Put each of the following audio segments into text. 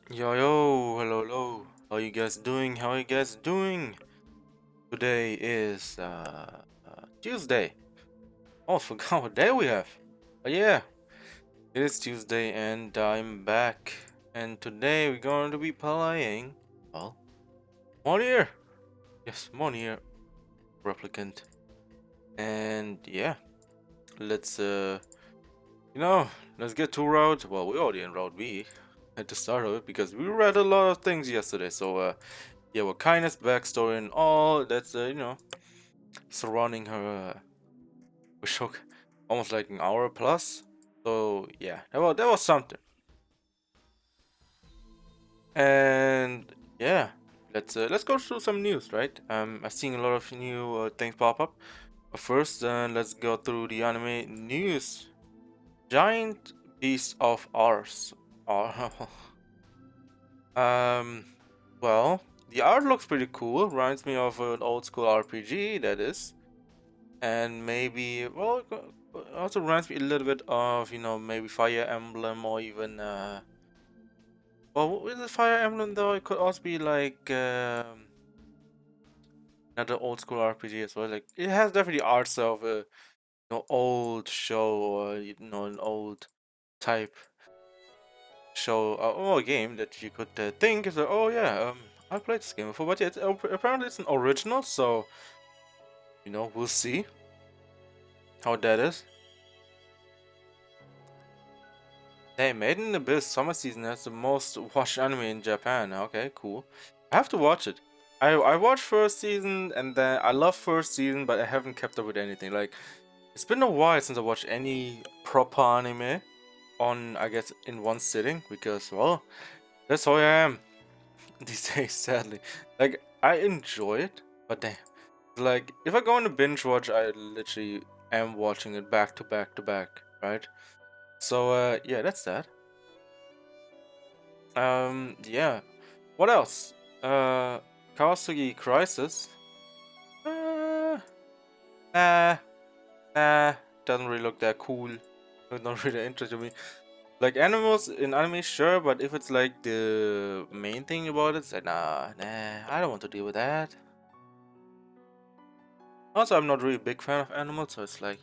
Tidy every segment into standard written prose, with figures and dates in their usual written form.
Yo yo, hello hello. How you guys doing? How you guys doing? Today is Tuesday. Oh, forgot what day we have. But yeah, it is Tuesday and I'm back. And today we're going to be playing Nier. Yes, Nier Replicant. And yeah, let's you know, let's get to route. Well, we already in route B at the start of it because we read a lot of things yesterday. So yeah, what kindness, backstory, and all that's surrounding her. We took almost like an hour plus. So yeah, that was something. And yeah, let's go through some news, right? I've seen a lot of new things pop up. But first, let's go through the anime news. Giant Beast of Ours. Oh, um, well, the art looks pretty cool. Reminds me of an old school RPG, that is. And maybe, well, also reminds me a little bit of, maybe Fire Emblem or even, well, with the Fire Emblem though, it could also be like another old school RPG as well. Like, it has definitely arts of a, old show or, an old type show or a game that you could think is like, oh yeah, I played this game before, but yeah, apparently it's an original, so, we'll see how that is. Hey, Made in Abyss summer season has the most watched anime in Japan. Okay, cool. I have to watch it. I watched first season and then I love first season, but I haven't kept up with anything. Like it's been a while since I watched any proper anime on I guess in one sitting because well, that's how I am these days, sadly. Like I enjoy it, but then like if I go on a binge watch, I literally am watching it back to back to back, right? So yeah, that's that. Yeah. What else? Uh, Kawasugi Crisis. Uh, nah, nah. Doesn't really look that cool. Not really interested me. Like animals in anime, sure, but if it's like the main thing about it, it's like nah. I don't want to deal with that. Also, I'm not really a big fan of animals, so it's like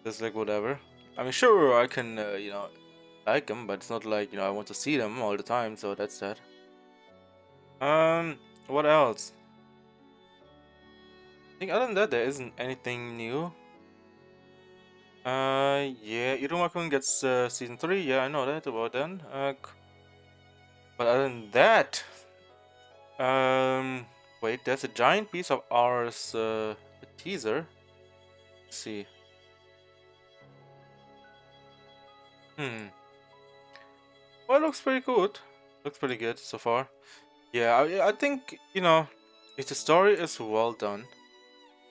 just like whatever. I mean, sure, I can like them, but it's not like I want to see them all the time. So that's that. What else? I think other than that, there isn't anything new. Yeah, Irumakun gets season 3. Yeah, I know that about then. But other than that, um, wait, there's a giant piece of ours, a teaser. Let's see. Hmm. Well, it looks pretty good. Looks pretty good so far. Yeah, I think, if the story is well done,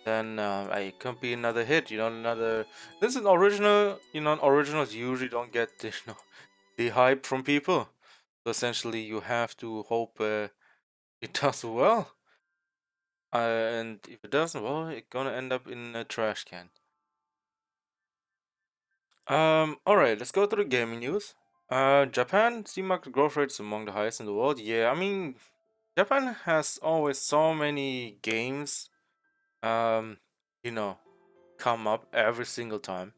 then it can be another hit, another. This is an original, originals usually don't get, the hype from people. So essentially, you have to hope it does well. And if it doesn't, well, it's gonna end up in a trash can. All right, let's go through the gaming news. Japan Steam market growth rates among the highest in the world. Yeah, I mean, Japan has always so many games, um, you know, come up every single time.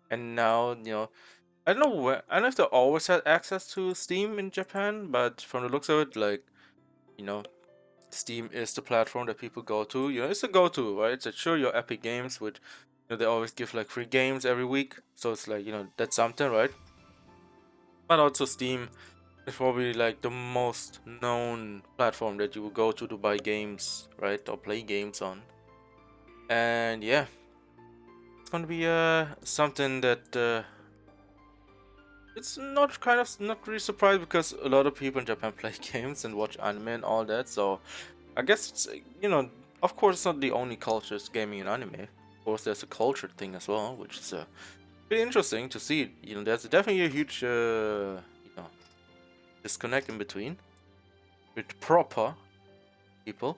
And now, I don't know where, I don't know if they always had access to Steam in Japan, but from the looks of it, like, you know, Steam is the platform that people go to. It's a go-to, right? It's sure your Epic Games, which they always give like free games every week, so it's like that's something, right? But also Steam is probably like the most known platform that you will go to buy games, right, or play games on. And yeah, it's gonna be something that it's not really surprised because a lot of people in Japan play games and watch anime and all that, so I guess it's of course it's not the only culture is gaming and anime. Of course, there's a culture thing as well, which is pretty interesting to see. There's definitely a huge disconnect in between with proper people.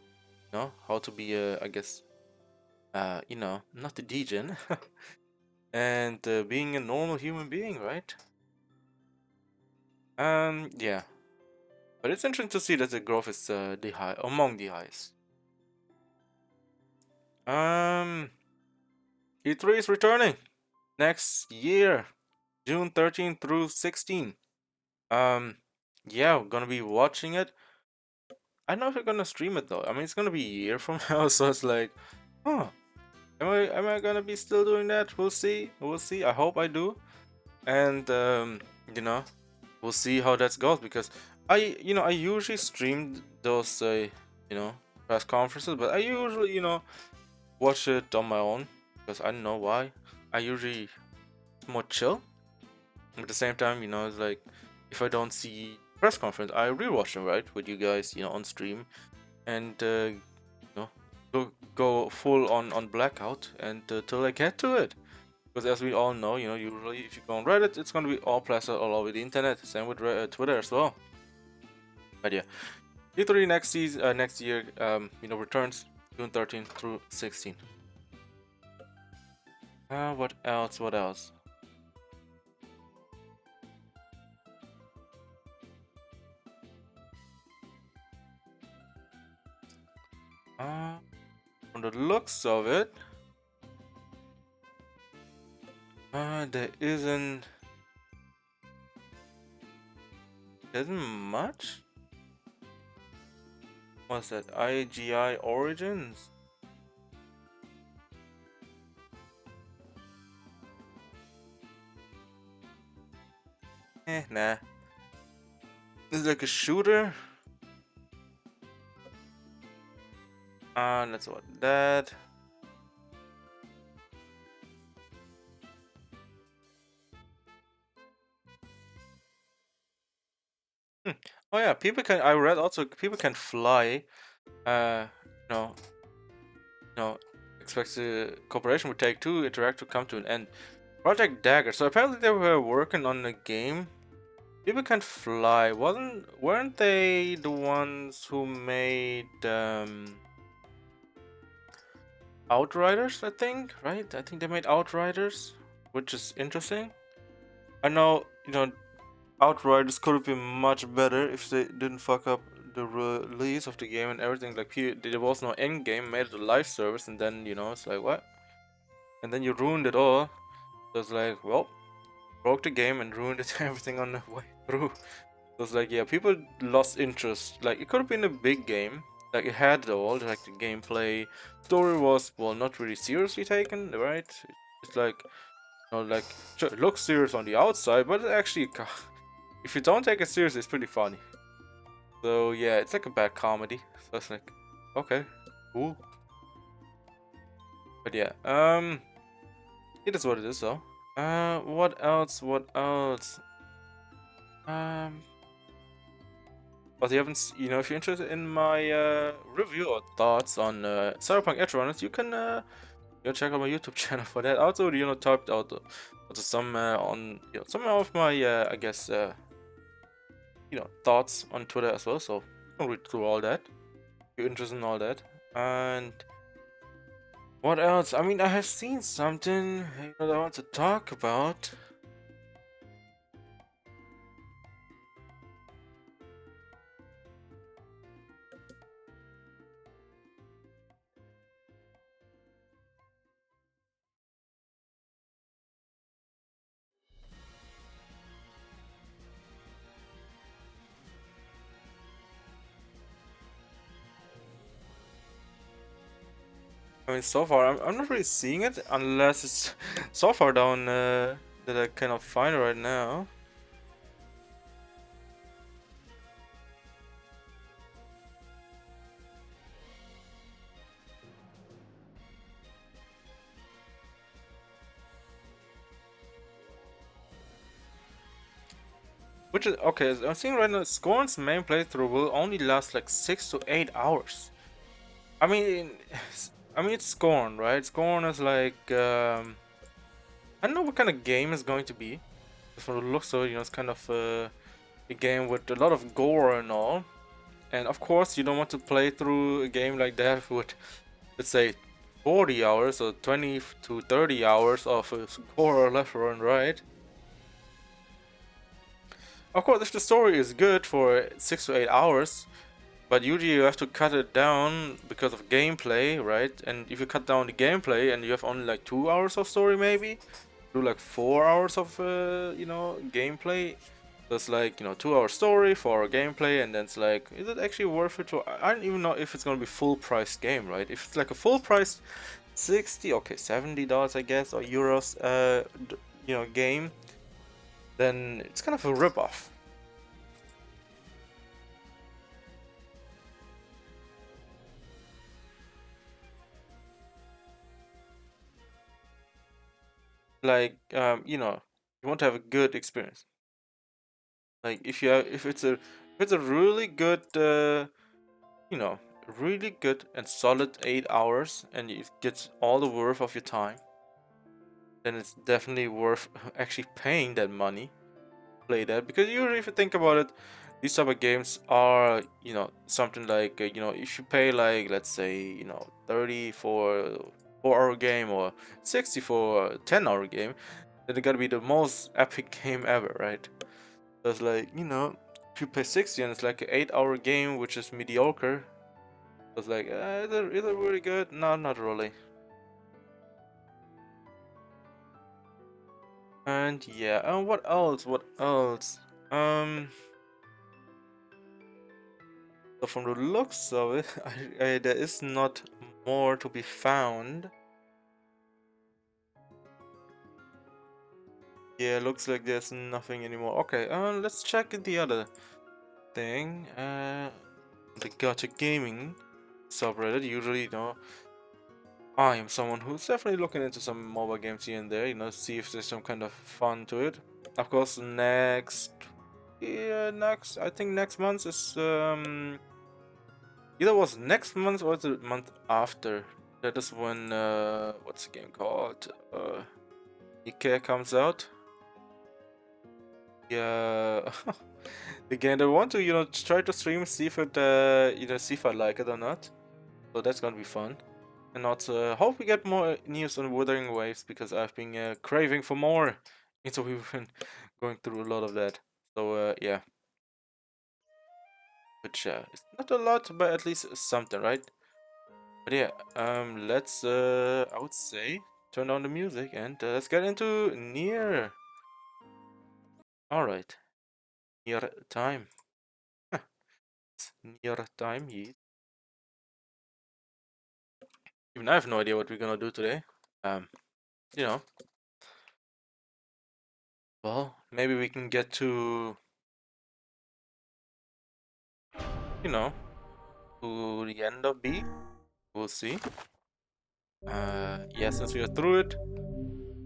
How to be I guess not a degen and being a normal human being, right? Yeah, but it's interesting to see that the growth is the high among the highest. E3 is returning next year, June 13 through 16. Um, yeah, we're gonna be watching it. I don't know if we're gonna stream it though. I mean, it's gonna be a year from now, so it's like, huh? Am I gonna be still doing that? We'll see. We'll see. I hope I do. And you know, we'll see how that goes because I usually stream those press conferences, but I usually watch it on my own because I don't know why. I usually more chill. At the same time, it's like if I don't see press conference, I rewatch them right with you guys, on stream, and go full on blackout and till I get to it. Because as we all know, usually if you go on Reddit, it's gonna be all plastered all over the internet. Same with Twitter as well. But yeah, E3 next year, returns June 13th through 16. What else? What else? From the looks of it, there isn't much. What's that? IGI Origins? Nah. This is like a shooter. Let's what that. Oh yeah, people can. I read also people can fly. Uh, no, no. Expects the cooperation would take two interact to come to an end. Project Dagger. So apparently they were working on a game. People can fly. Weren't they the ones who made Outriders? I think, right? I think they made Outriders, which is interesting. I know, Outriders could have been much better if they didn't fuck up the release of the game and everything. Like, there was no end game, made it a live service, and then, it's like, what? And then you ruined it all. So it's like, well, broke the game and ruined it, everything on the way through. So it's like, yeah, people lost interest. Like, it could have been a big game. Like, it had all, like, the gameplay. Story was, well, not really seriously taken, right? It's like, like, sure, it looks serious on the outside, but it actually, if you don't take it seriously, it's pretty funny. So yeah, it's like a bad comedy. So it's like, okay, cool. But yeah, it is what it is though. What else? What else? But you haven't, if you're interested in my review or thoughts on Cyberpunk Edge Runners, you can check out my YouTube channel for that. Also, typed out also some on some of my I guess thoughts on Twitter as well. So you can read through all that. If you're interested in all that. And what else? I mean, I have seen something that I want to talk about. I mean, so far, I'm not really seeing it unless it's so far down that I cannot find it right now. Which is okay. I'm seeing right now. Scorn's main playthrough will only last like 6 to 8 hours. I mean, it's Scorn, right? Scorn is like I don't know what kind of game it's going to be. From the looks of it, it's kind of a game with a lot of gore and all. And of course, you don't want to play through a game like that with, let's say, 40 hours or 20 to 30 hours of gore left and right. Of course, if the story is good for 6 to 8 hours, but usually you have to cut it down because of gameplay, right? And if you cut down the gameplay and you have only like 2 hours of story, maybe do like 4 hours of gameplay. So it's like 2 hour story, 4 hour gameplay, and then it's like, is it actually worth it? I don't even know if it's gonna be full price game, right? If it's like a full price 60, okay, $70 I guess, or euros, game, then it's kind of a ripoff. Like, you want to have a good experience. Like if it's a really good, really good and solid 8 hours, and it gets all the worth of your time, then it's definitely worth actually paying that money to play that. Because usually, if you think about it, these type of games are, something like, if you pay like, let's say, 30 for a 4 hour game or 60 for a 10 hour game, then it gotta be the most epic game ever, right? So it's like, if you pay 60 and it's like an 8 hour game which is mediocre, it's like, is it really good? No, not really. And yeah, what else? What else? So from the looks of it, there is not more to be found. Yeah, looks like there's nothing anymore. Okay, let's check the other thing. The Gacha Gaming subreddit. Usually, I am someone who's definitely looking into some mobile games here and there, see if there's some kind of fun to it. Of course, I think next month is, either was next month or the month after. That is when, what's the game called? Nier comes out. Yeah, the game that I want to, try to stream, see if it, see if I like it or not. So that's gonna be fun. And also, hope we get more news on Wuthering Waves, because I've been craving for more. And so we've been going through a lot of that. So yeah, which is not a lot, but at least something, right? But yeah, let's I would say turn on the music and let's get into Nier. All right, Nier time. It's Nier time. Yeah. Even I have no idea what we're gonna do today. Um, you know, well, maybe we can get to, you know, to the end of B. We'll see. Yeah, since we are through it,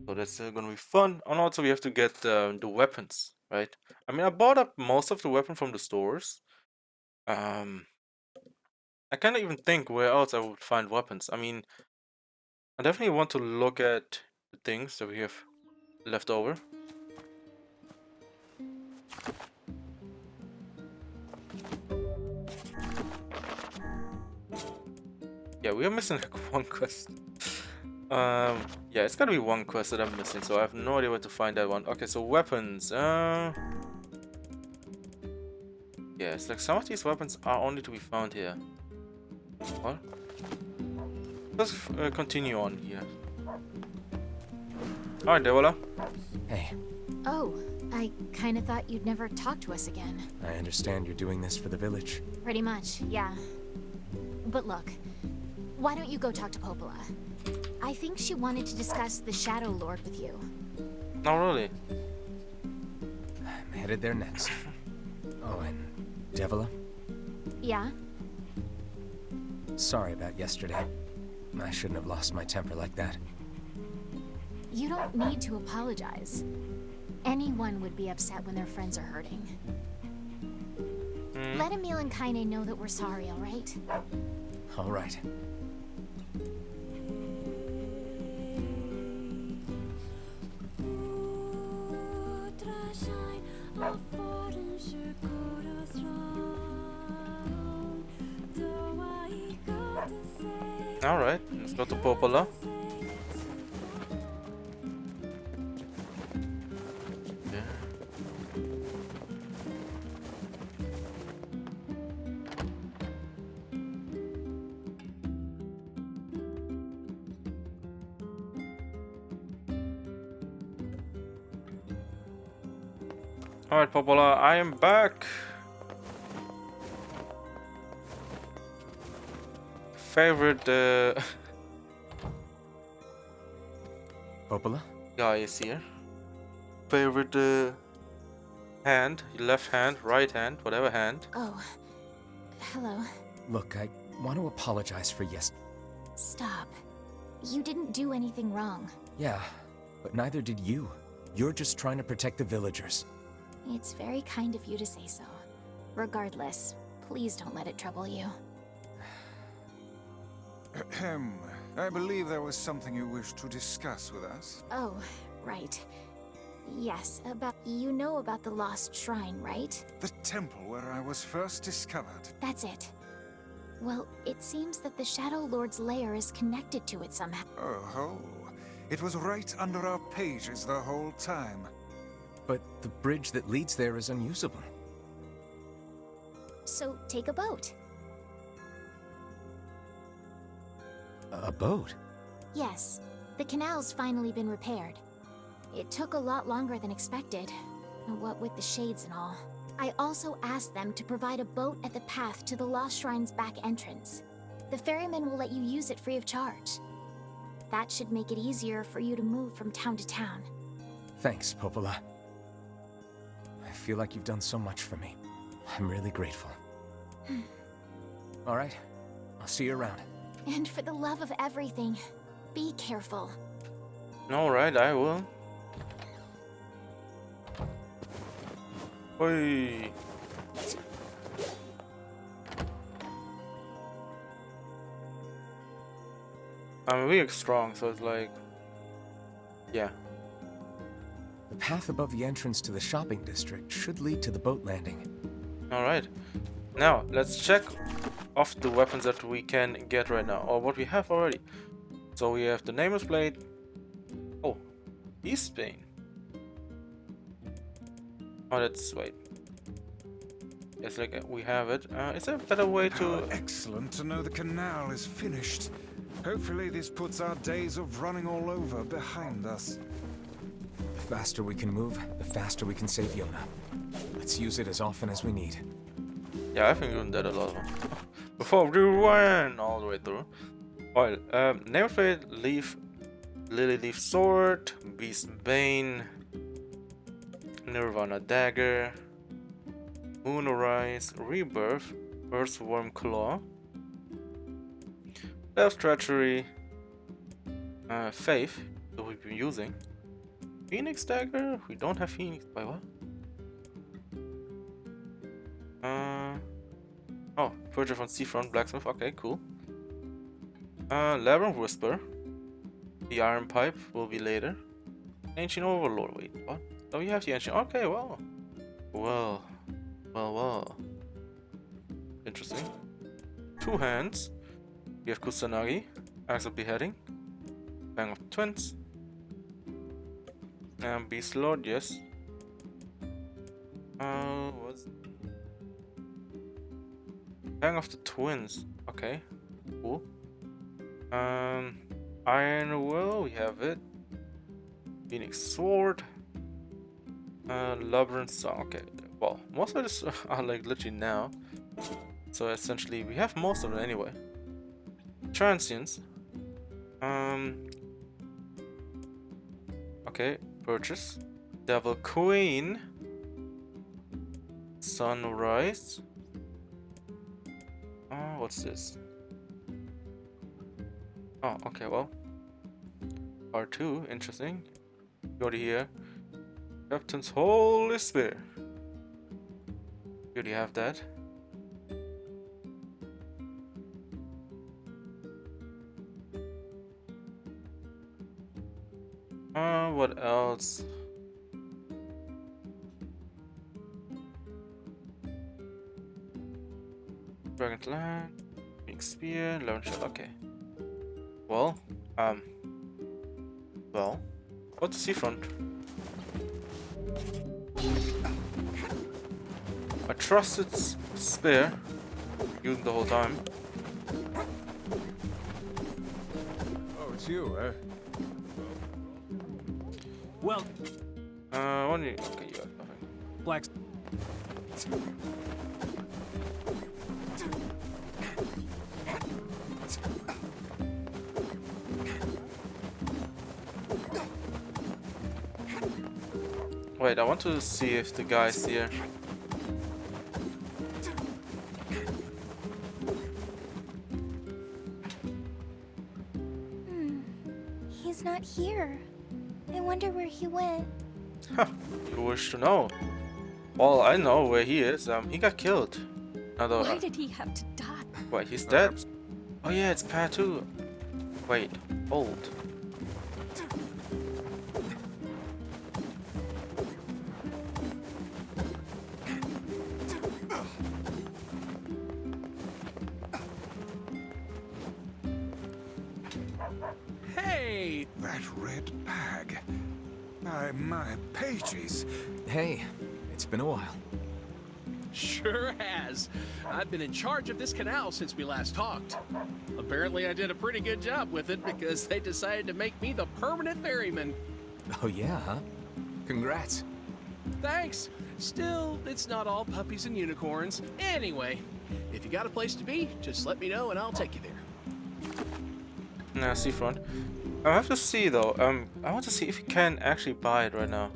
so that's gonna be fun. And also we have to get the weapons, right? I mean, I bought up most of the weapon from the stores. Um, I can't even think where else I would find weapons. I mean, I definitely want to look at the things that we have left over. Yeah, we are missing like one quest. Yeah, it's gotta be one quest that I'm missing, so I have no idea where to find that one. Okay, so weapons. Yeah, it's like some of these weapons are only to be found here. What? Let's continue on here. Alright, Devola. Hey. Oh, I kind of thought you'd never talk to us again. I understand you're doing this for the village. Pretty much, yeah. But look, why don't you go talk to Popola? I think she wanted to discuss the Shadow Lord with you. No, really. I'm headed there next. Oh, and Devola? Yeah? Sorry about yesterday. I shouldn't have lost my temper like that. You don't need to apologize. Anyone would be upset when their friends are hurting. Let Emil and Kaine know that we're sorry, alright? Alright. Alright, let's go to Popola. Alright, Popola, I am back. Favorite Popola? guy is here. Favorite hand, left hand, right hand, whatever hand. Oh, hello. Look, I want to apologize for Stop. You didn't do anything wrong. Yeah, but neither did you. You're just trying to protect the villagers. It's very kind of you to say so. Regardless, please don't let it trouble you. Ahem. I believe there was something you wished to discuss with us. Oh, right. Yes, you know about the lost shrine, right? The temple where I was first discovered. That's it. Well, it seems that the Shadow Lord's lair is connected to it somehow. Oh ho. It was right under our pages the whole time. But the bridge that leads there is unusable. So take a boat. A boat? Yes, the canal's finally been repaired. It took a lot longer than expected, what with the shades and all. I also asked them to provide a boat at the path to the Lost Shrine's back entrance. The ferryman will let you use it free of charge. That should make it easier for you to move from town to town. Thanks, Popola. I feel like you've done so much for me. I'm really grateful. All right, I'll see you around. And for the love of everything, be careful. Alright, I will. Oi. I'm really strong, so it's like, yeah. The path above the entrance to the shopping district should lead to the boat landing. Alright. Now, let's check off the weapons that we can get right now, or what we have already. So we have the nameless blade. Oh, Beast Bane. Oh, that's, wait. Yes, like we have it. Is there a better way How to... excellent to know the canal is finished. Hopefully this puts our days of running all over behind us. The faster we can move, the faster we can save Yona. Let's use it as often as we need. Yeah, I've been doing that a lot. Before we ran all the way through. Well, nameless blade, leaf, lily leaf sword, beast bane, Nirvana dagger, Moonrise, rebirth, earthworm claw, left treachery, faith that we've been using, phoenix dagger. We don't have phoenix. By what? Oh, purchase from Seafront blacksmith. Okay, cool. Labyrinth whisper. The iron pipe will be later. Ancient overlord. Wait, what? Oh, you have the ancient. Okay, well. Well. Interesting. Two hands. We have Kusanagi. Axe of beheading. Bang of twins. And Beast Lord, yes. What's Bang of the twins. Okay. Cool. Iron Will, we have it. Phoenix Sword. Labyrinth Song. Okay. Well, most of this are like literally now. So essentially, we have most of it anyway. Transients. Okay. Purchase. Devil Queen. Sunrise. Oh, what's this? Oh, okay, well. R2, interesting. Go to here. Captain's Holy Spear. You already have that. What else? Dragon's Land, Big Spear, Lone Shot, okay. Well, what's the seafront? I trusted spear, using the whole time. Oh, it's you, eh? Well, What do you, okay, you have nothing. Black's Wait, I want to see if the guy's here. He's not here. I wonder where he went. Huh, you wish to know. Well, I know where he is. He got killed. Why did he have to die? Wait, he's dead? Oh yeah, it's Pat too. Wait, hold. Hey! That red bag. My pages. Hey, it's been a while. Sure has. I've been in charge of this canal since we last talked. Apparently I did a pretty good job with it because they decided to make me the permanent ferryman. Oh yeah, huh? Congrats. Thanks. Still, it's not all puppies and unicorns. Anyway, if you got a place to be, just let me know and I'll take you there. Nah, seafront. I have to see though. I want to see if you can actually buy it right now.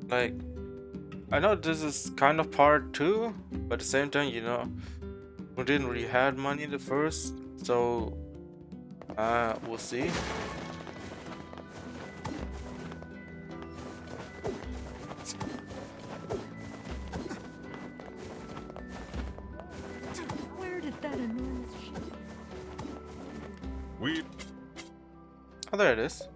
Like, I know this is kind of part 2, but at the same time, you know, we didn't really have money at the first, so we'll see. Where did that enormous ship? Oh, there it is.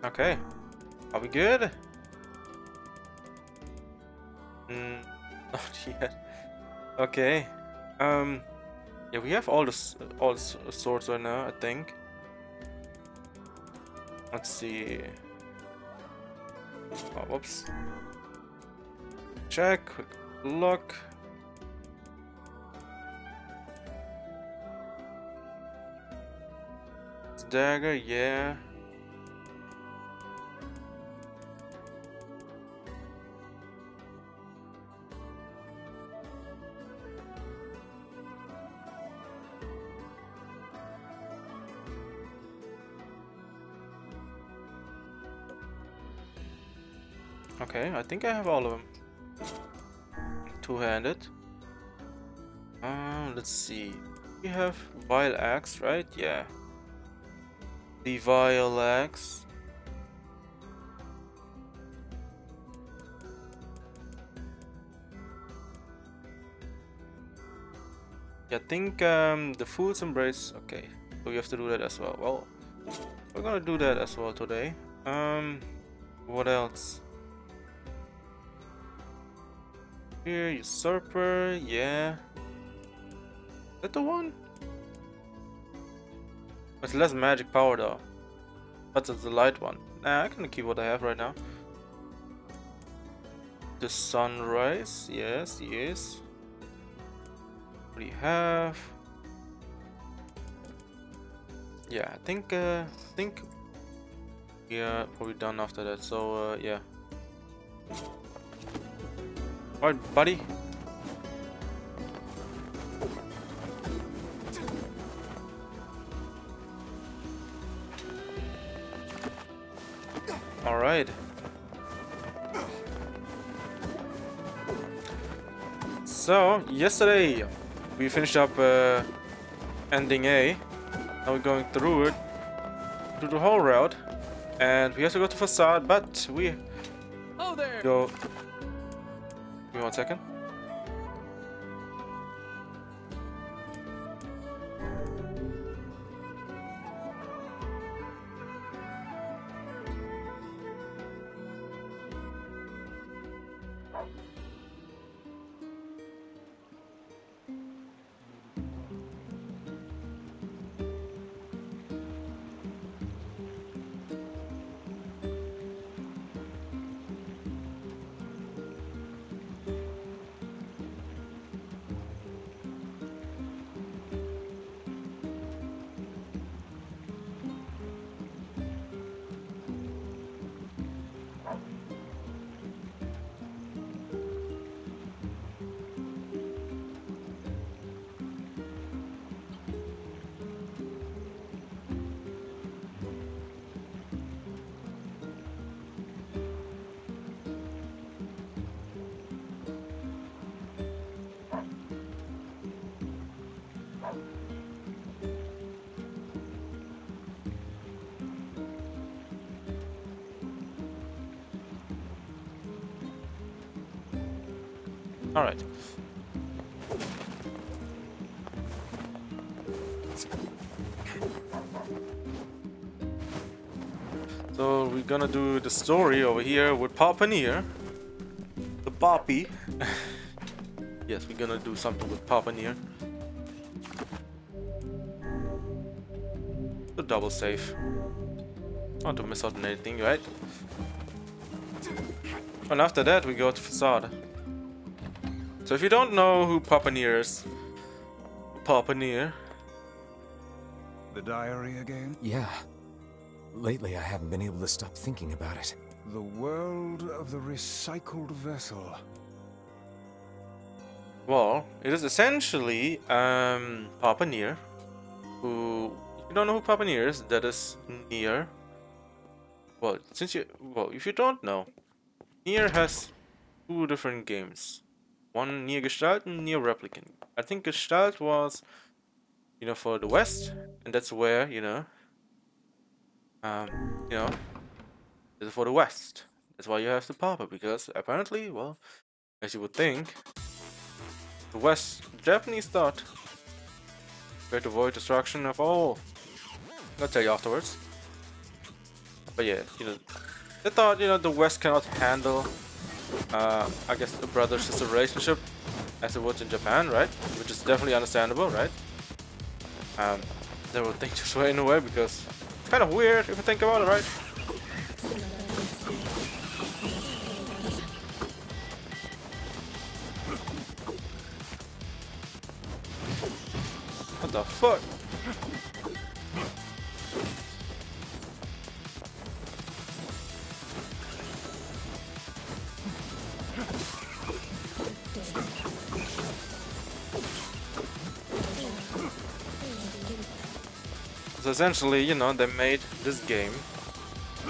Okay, are we good? Not yet. Okay. Yeah, we have all the swords right now, I think. Let's see. Oh, whoops. Check. Quick look. Dagger, yeah. Okay, I think I have all of them. Two-handed. Let's see. We have Vile Axe, right? Yeah. The Vile Axe. Yeah, I think the Fool's Embrace. Okay, so we have to do that as well. Well, we're gonna do that as well today. What else? Here, Usurper, yeah. Is that the one? It's less magic power though. But it's the light one. Nah, I can keep what I have right now. The Sunrise, yes, yes. What do you have? Yeah, I think yeah, probably done after that. So yeah. Alright, buddy. Alright. So, yesterday we finished up ending A. Now we're going through it, through the whole route. And we have to go to Facade, but we Oh there! go... Give me 1 second. Alright. So we're gonna do the story over here with Papa Nier. The Poppy. Yes, we're gonna do something with Papa Nier. The double save. Not to miss out on anything, right? And after that we go to Facade. So if you don't know who Papa Nier is, Papa Nier. The diary again? Yeah. Lately, I haven't been able to stop thinking about it. The world of the recycled vessel. Well, it is essentially Papa Nier, who, if you don't know who Papa Nier is, that is Nier. Well, if you don't know, Nier has two different games. One Nier Gestalt and Nier Replicant. I think Gestalt was, for the West, and that's where, this is for the West. That's why you have the Papa, because apparently, well, as you would think, the West, Japanese thought, try to avoid destruction of all. I'll tell you afterwards. But yeah, they thought, the West cannot handle, I guess, a brother-sister relationship as it was in Japan, right? Which is definitely understandable, right? They would think this way in a way because it's kind of weird if you think about it, right? What the fuck? So essentially, they made this game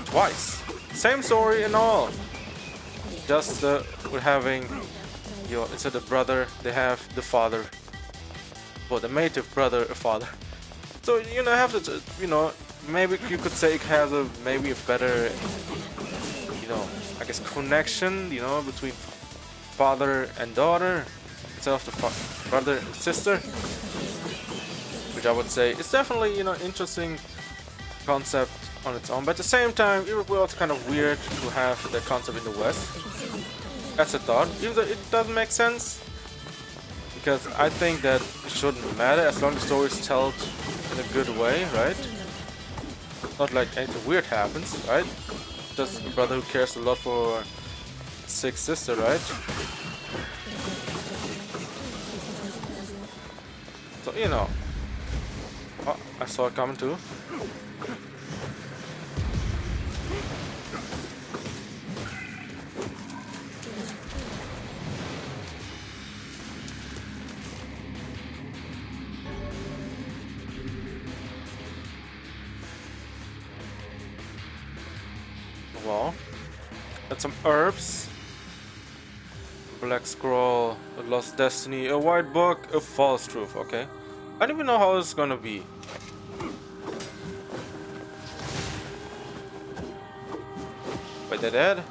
twice. Same story and all. Just with having, instead of brother, they have the father. Well, the native brother, a father. So, have to, maybe you could say it has maybe a better, I guess connection, between father and daughter instead of the brother and sister. Which I would say is definitely, interesting concept on its own. But at the same time, it would be also kind of weird to have that concept in the West. That's a thought. Even though it doesn't make sense. Because I think that it shouldn't matter as long as the story is told in a good way, right? Not like anything weird happens, right? Just a brother who cares a lot for his sick sister, right? So, Oh, I saw it coming too. Well, got some herbs. Black scroll, a lost destiny, a white book, a false truth. Okay, I don't even know how it's gonna be. Wait, they're dead?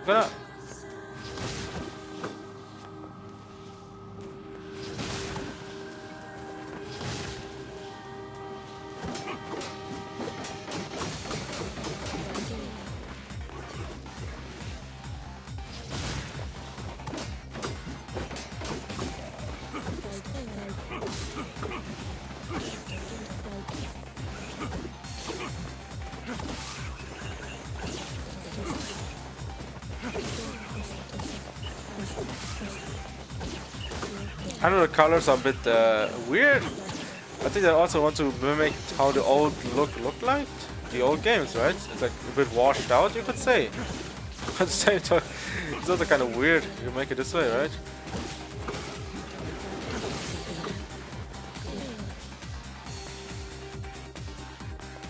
Gonna. I know the colors are a bit weird. I think they also want to mimic how the old looked like. The old games, right? It's like a bit washed out, you could say. But at the same time, it's also kind of weird. You make it this way, right?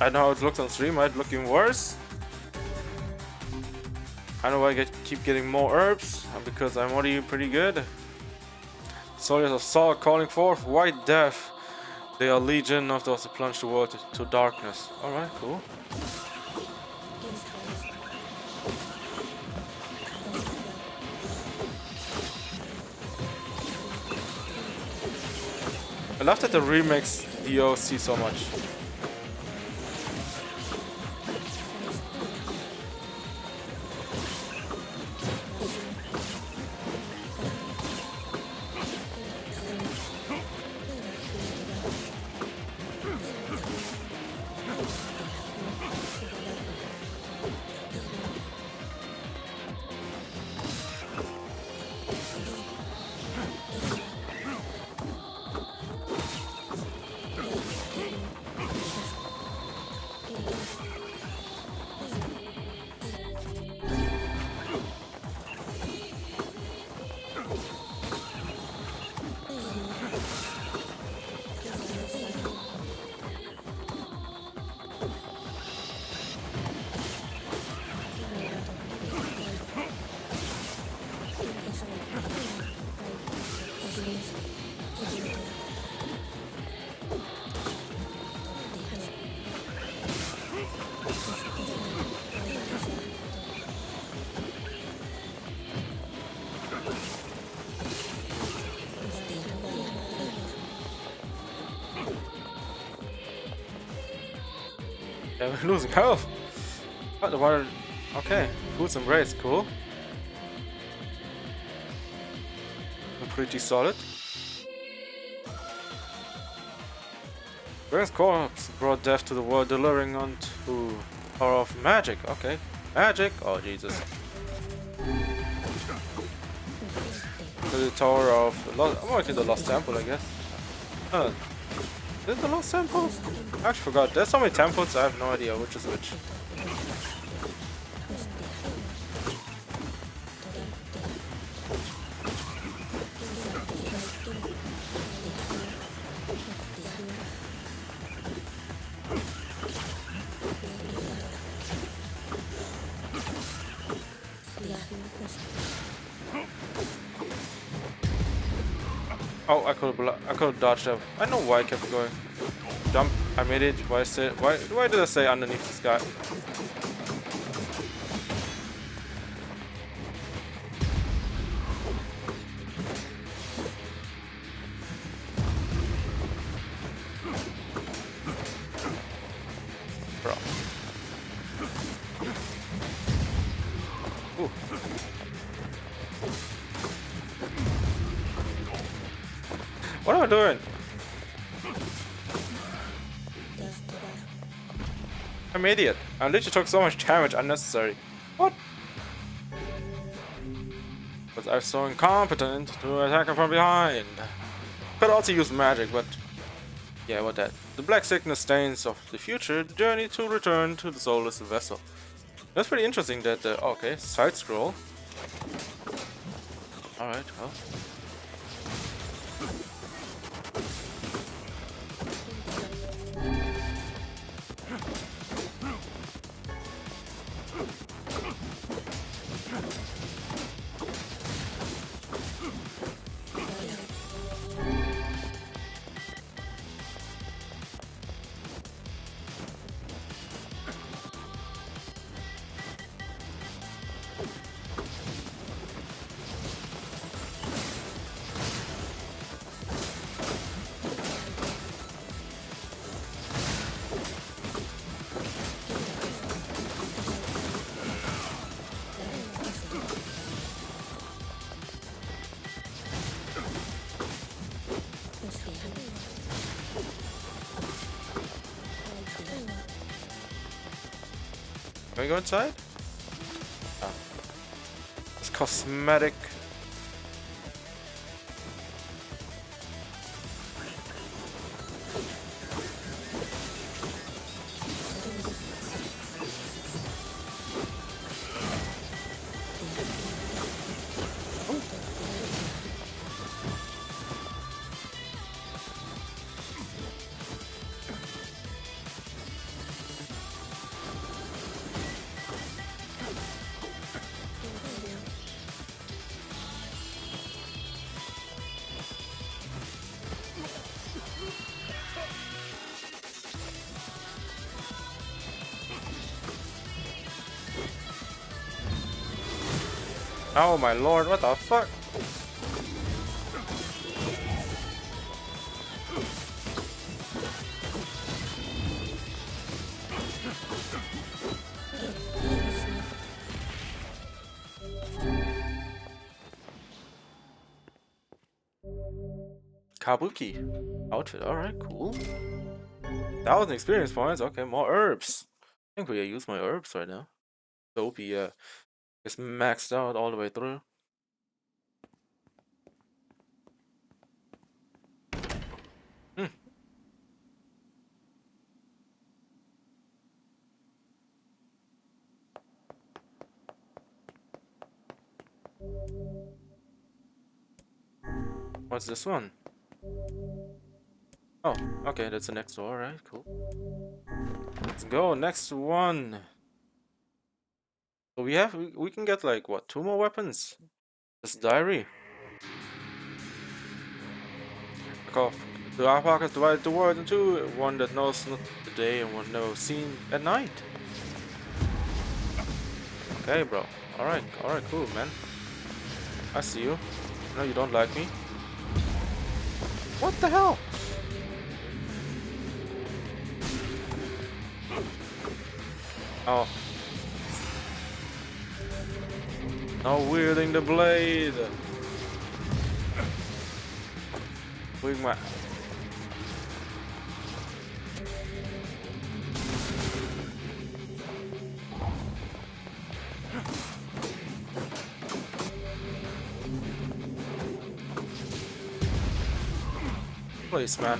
I know how it looks on stream, right? Looking worse. I know I keep getting more herbs because I'm already pretty good. Soldiers of Saul calling forth white death. They are legion of those who plunge the world to darkness. Alright, cool. love that the remix the OC so much. Yeah, we're losing health. Oh, the water. Okay, Food's Embrace, cool. Pretty solid. Baron's corpse brought death to the world, delivering onto power of magic. Okay, magic. Oh Jesus. To the tower of Lost. I'm working the Lost Temple, I guess. Is it the Lost Temple? I actually forgot. There's so many temples. I have no idea which is which. Oh, I could have dodged that. I know why I kept going. Jump. I made it. Why did I say underneath this guy? Bro. Ooh. What am I doing? I'm an idiot. I literally took so much damage unnecessary. What? Because I'm so incompetent to attack him from behind. Could also use magic, but yeah, what that? The black sickness stains of the future, the journey to return to the soulless vessel. That's pretty interesting that, okay, side scroll. Alright, well. Can we go inside? Oh. It's cosmetic. Oh my lord, what the fuck? Kabuki outfit. Alright, cool. 1,000 experience points. Okay, more herbs. I think we use my herbs right now. So OP, yeah. It's maxed out all the way through. Hmm. What's this one? Oh, okay, that's the next door. Alright, cool. Let's go, next one. So we can get like what, 2 more weapons? This diary. Because the Arpak has divided the world in two, one that knows not the day and one knows seen at night. Okay, bro. Alright, cool, man. I see you. No, you don't like me. What the hell? Oh. No wielding the blade. Wing my. Please, man.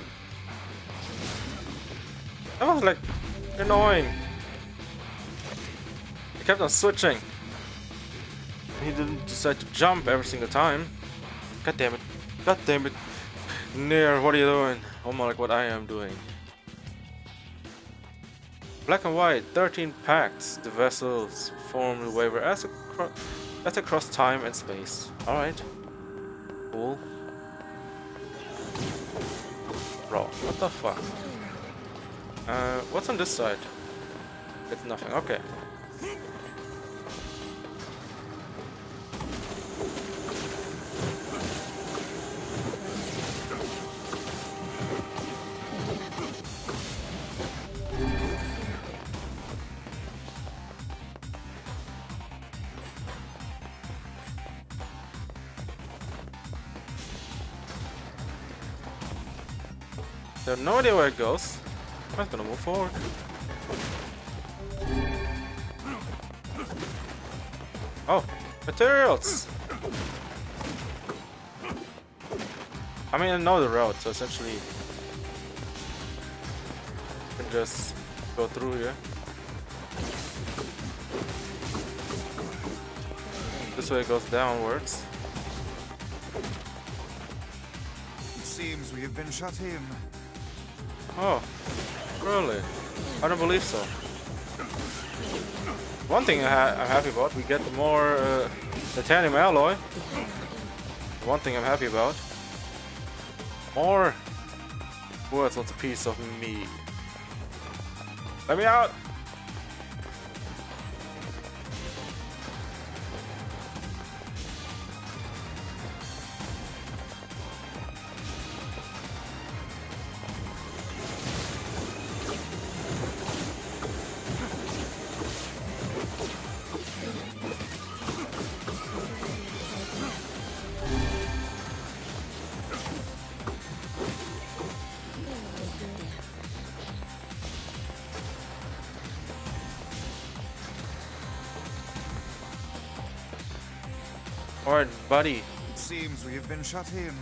That was like annoying. He kept on switching. He didn't decide to jump every single time. God damn it. God damn it. Nier, what are you doing? Almost like what I am doing. Black and white, 13 packs. The vessels form the waver as across time and space. Alright. Cool. Bro, what the fuck? What's on this side? It's nothing, okay. I have no idea where it goes. I'm just gonna move forward. Oh, materials! I mean, I know the route, so essentially you can just go through here. This way it goes downwards. It seems we have been shut in. Oh, really? I don't believe so. One thing I'm happy about, we get more titanium alloy. One thing I'm happy about. More. Ooh, that's not a piece of me. Let me out! Alright, buddy. It seems we have been shut in.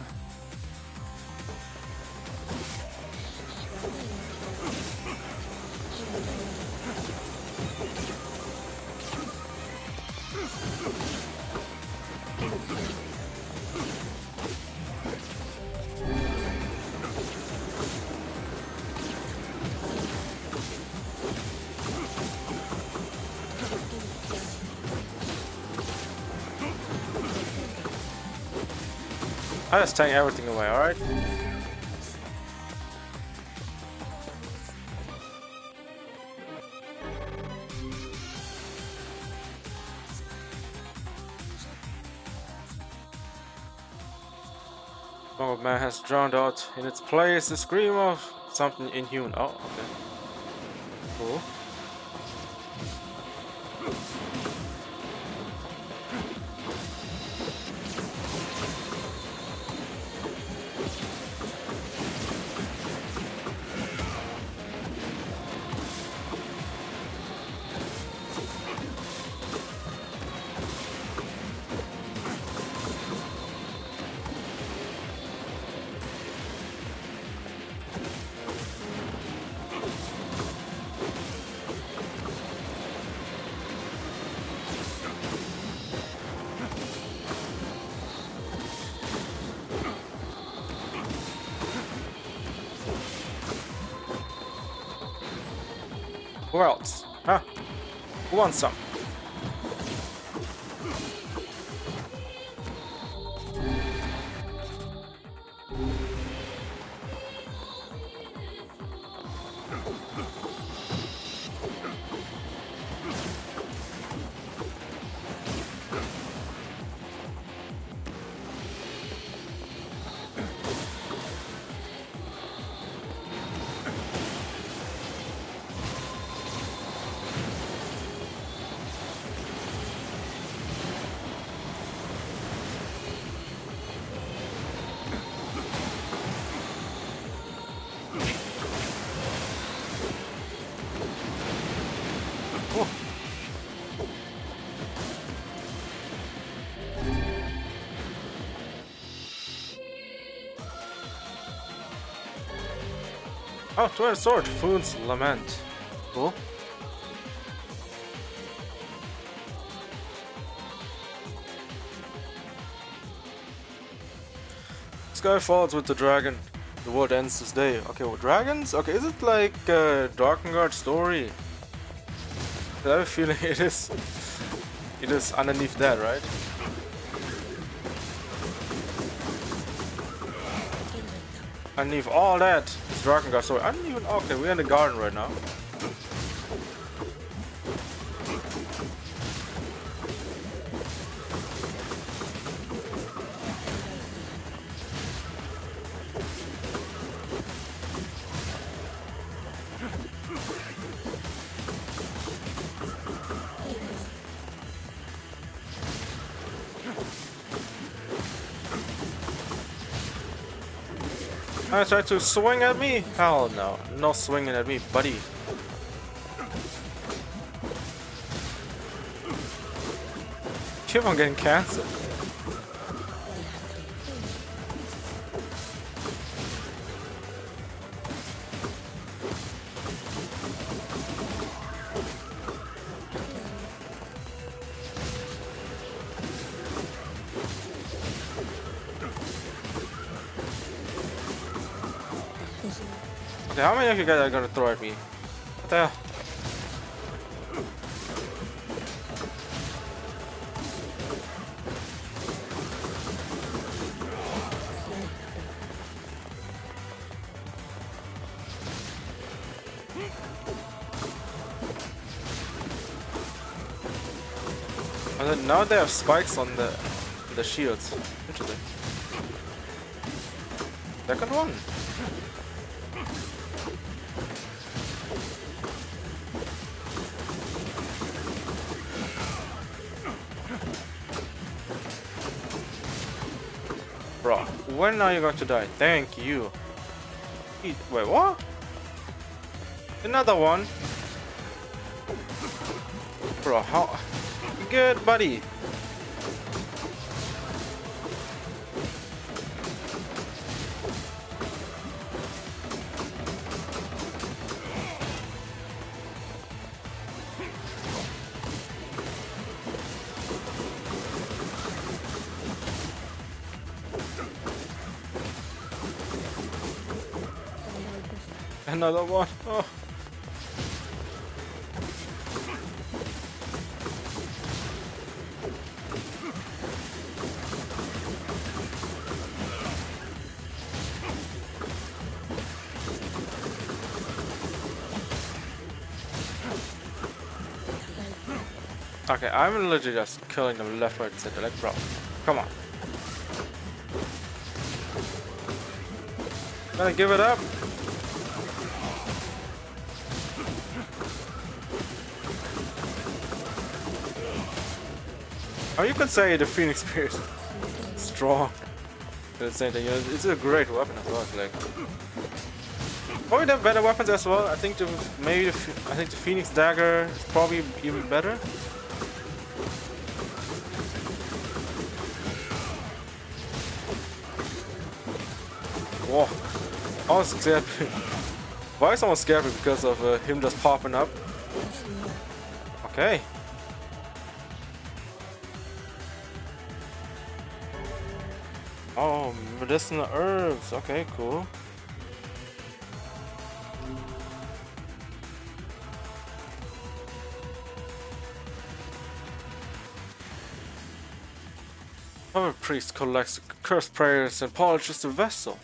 I'm just taking everything away, alright? Stronghold Man has drowned out in its place the scream of something inhuman. Oh, okay. Cool. Who else? Huh? Who wants some? Oh, twin sword, Foon's Lament. Cool. Sky falls with the dragon. The world ends this day. Okay, well, dragons? Okay, is it like a Darkengard story? I have a feeling it is. It is underneath that, right? Underneath all that is Drakengard story. I didn't even. Okay, we're in the garden right now. I tried to swing at me? Hell no. No swinging at me, buddy. Keep on getting cancelled. Okay, how many of you guys are gonna throw at me? What the hell? And then now they have spikes on the shields. Interesting. Second one. Bro, when are you going to die? Thank you. Wait, what? Another one? Bro, how? Good, buddy. Another one. Oh. Okay, I'm literally just killing them left, right, and center. Like, bro, come on. Gonna give it up? Oh, you could say the Phoenix Spear is strong. At the same time, you know, it's a great weapon as well. It's like, probably the better weapons as well. I think the Phoenix Dagger is probably even better. Whoa! I was scared. Why is someone scared me because of him just popping up? Okay. Oh, medicinal herbs. Okay, cool. Our priest collects cursed prayers and polishes the vessel.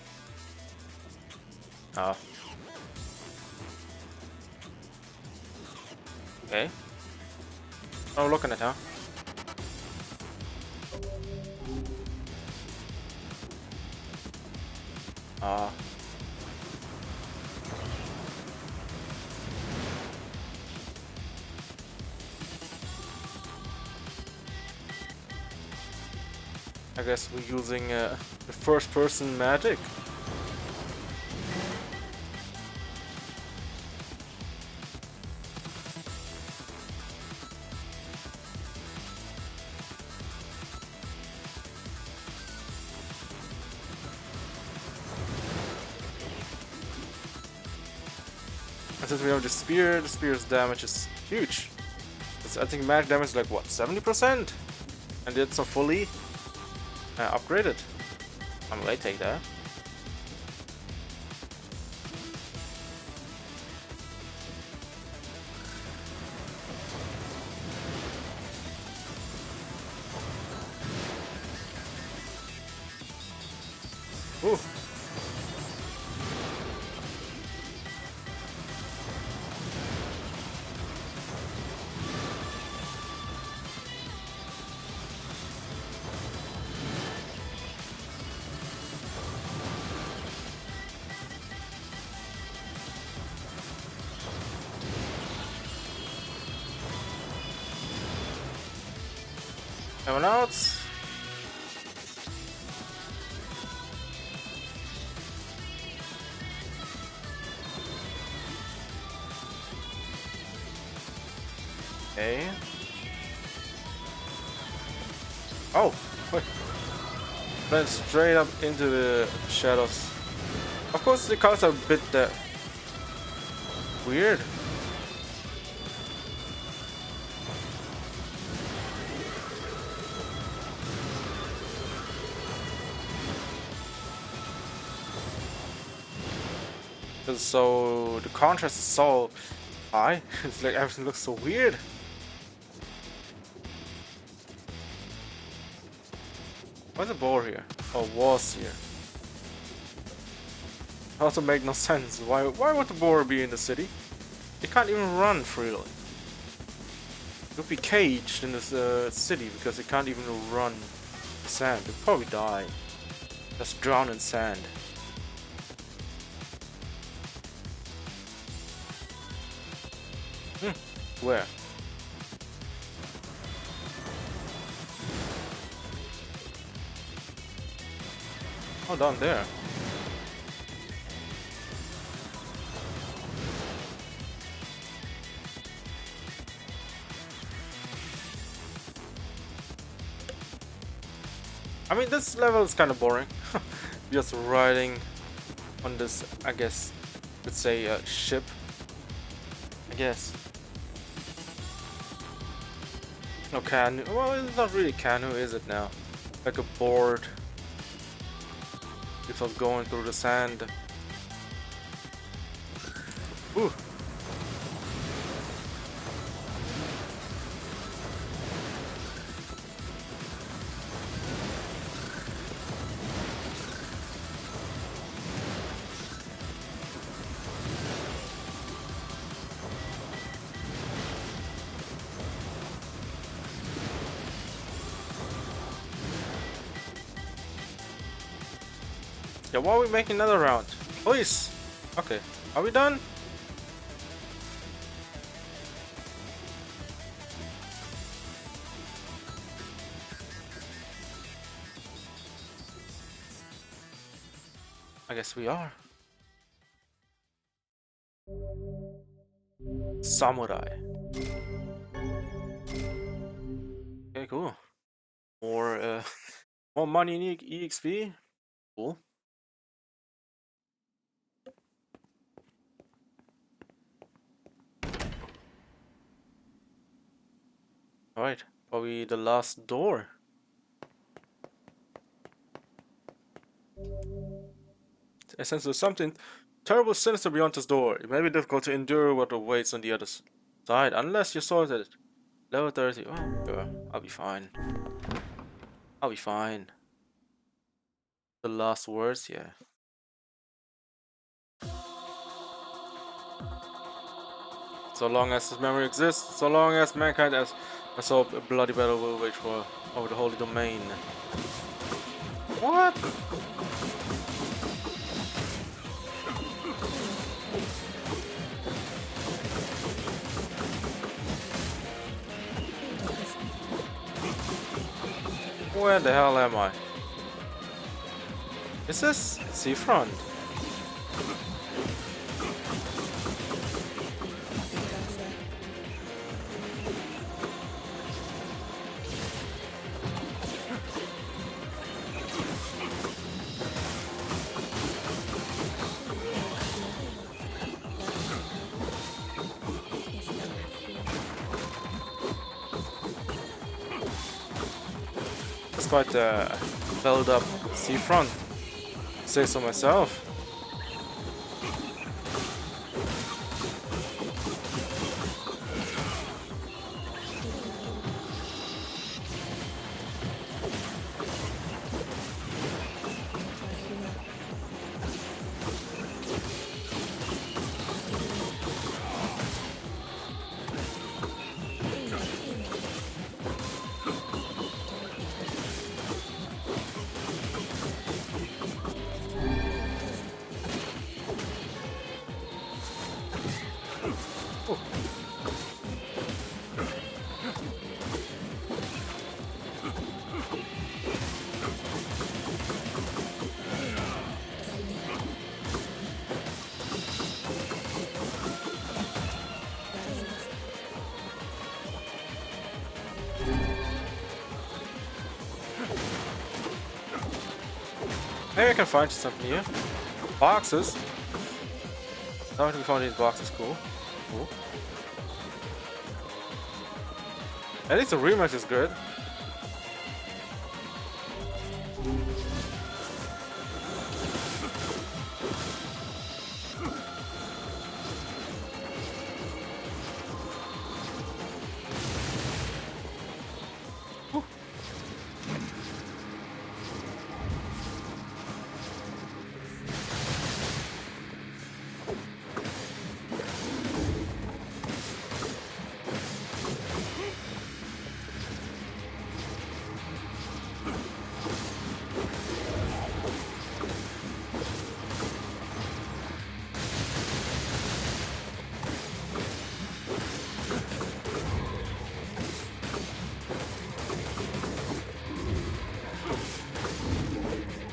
Ah. Okay. Oh, looking at her. Ah. I guess we're using the first-person magic. And since we have the spear's damage is huge. I think magic damage is like what, 70%? And it's not fully upgraded. I'm gonna take that. Ooh. Anyone else? Okay. Oh, wait. Went straight up into the shadows. Of course, the colors are a bit weird. So the contrast is so high. It's like everything looks so weird. Why's the boar here? Oh, was here. Also make no sense. Why would the boar be in the city? It can't even run freely. It would be caged in this city because it can't even run the sand. It'd probably die. Just drown in sand. Where? Oh, down there. I mean, this level is kind of boring. Just riding on this, I guess, let's say, ship. I guess. No canoe. Well, it's not really canoe, is it now? Like a board. It's all going through the sand. Ooh. Yeah, why are we making another round? Please! Okay, are we done? I guess we are. Samurai. Okay, cool. More, more money in EXP. Cool. Alright, probably the last door. I sense there's something terrible sinister beyond this door. It may be difficult to endure what awaits on the other side, unless you sorted it. Level 30. Oh, sure, I'll be fine. I'll be fine. The last words, yeah. So long as this memory exists, so long as mankind has, let's hope a bloody battle will wage for over the holy domain. What? Where the hell am I? Is this seafront? It's quite a built up seafront. Say so myself. Maybe I can find something here. Boxes. How do we find these boxes? Cool. Cool. At least the remix is good.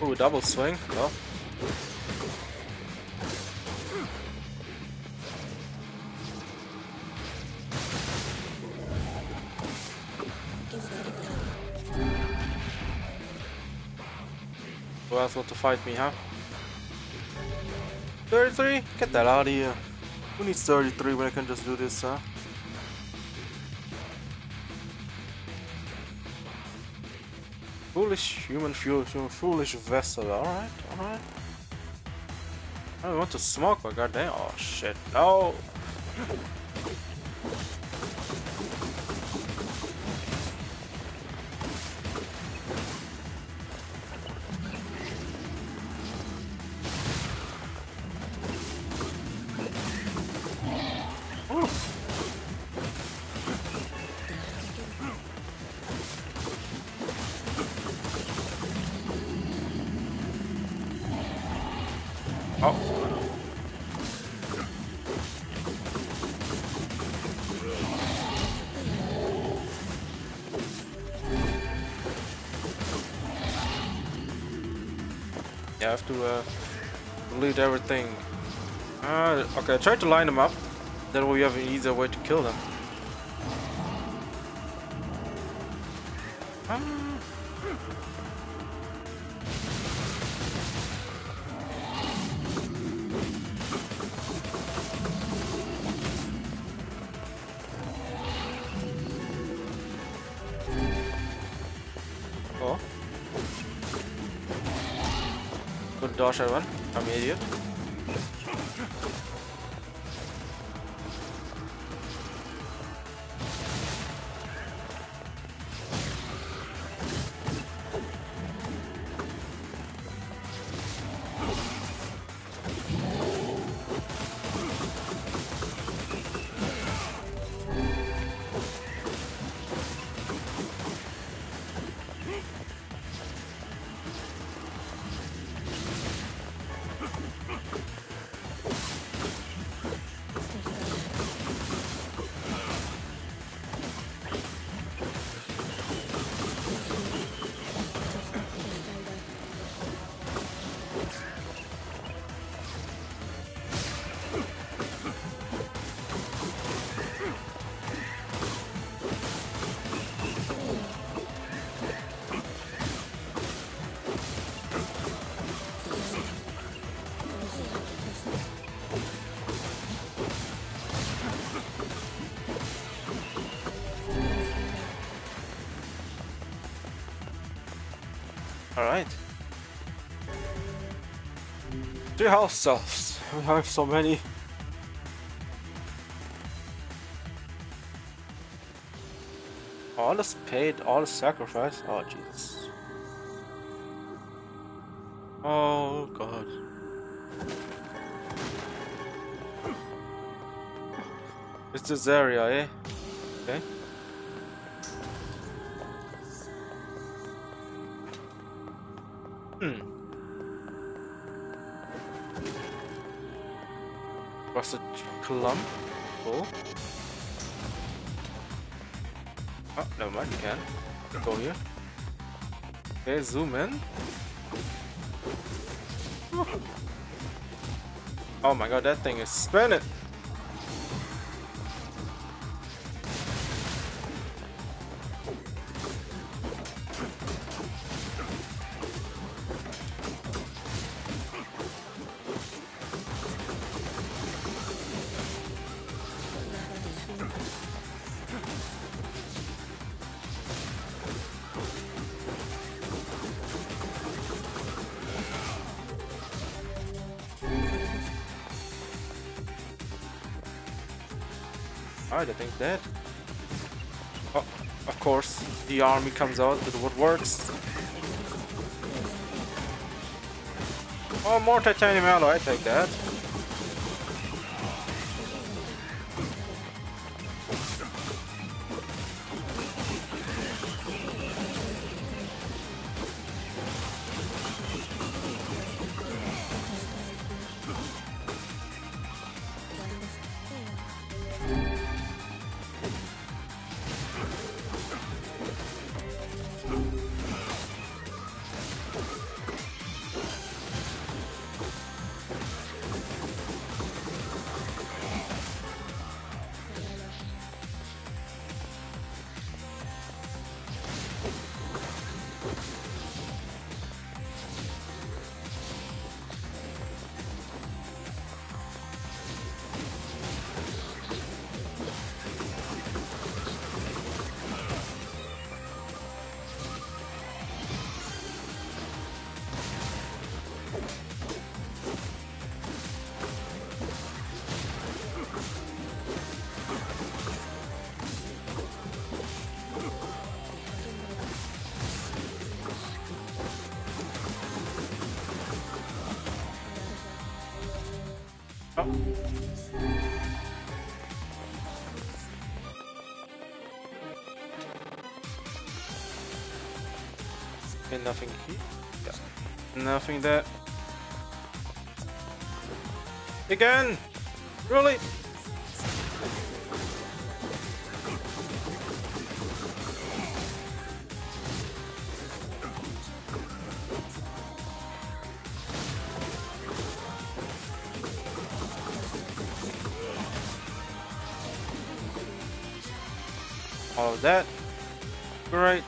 Ooh, double swing. Well. Who else want to fight me, huh? 33? Get that out of here. Who needs 33 when I can just do this, huh? Foolish human fuel, foolish vessel. Alright, alright. I don't want to smoke, but goddamn. Oh shit, no! Oh. Yeah, I have to delete everything. Okay, I tried to line them up. That way we have an easier way to kill them. Oh. Good dodge that one. I'm an idiot. Alright. 3 house cells. We have so many. All is paid, all is sacrificed. Oh Jesus. Oh God. It's this area, eh? Okay. What's a clump? Cool. Oh, never mind, you can. Go here. Okay, zoom in. Oh my god, that thing is spinning! Alright, I think dead. Oh, of course, the army comes out with what works. Oh, more titanium alloy, I take that. Oh. Okay, nothing here. Yeah. Nothing there. Again! Really? All of that. Great.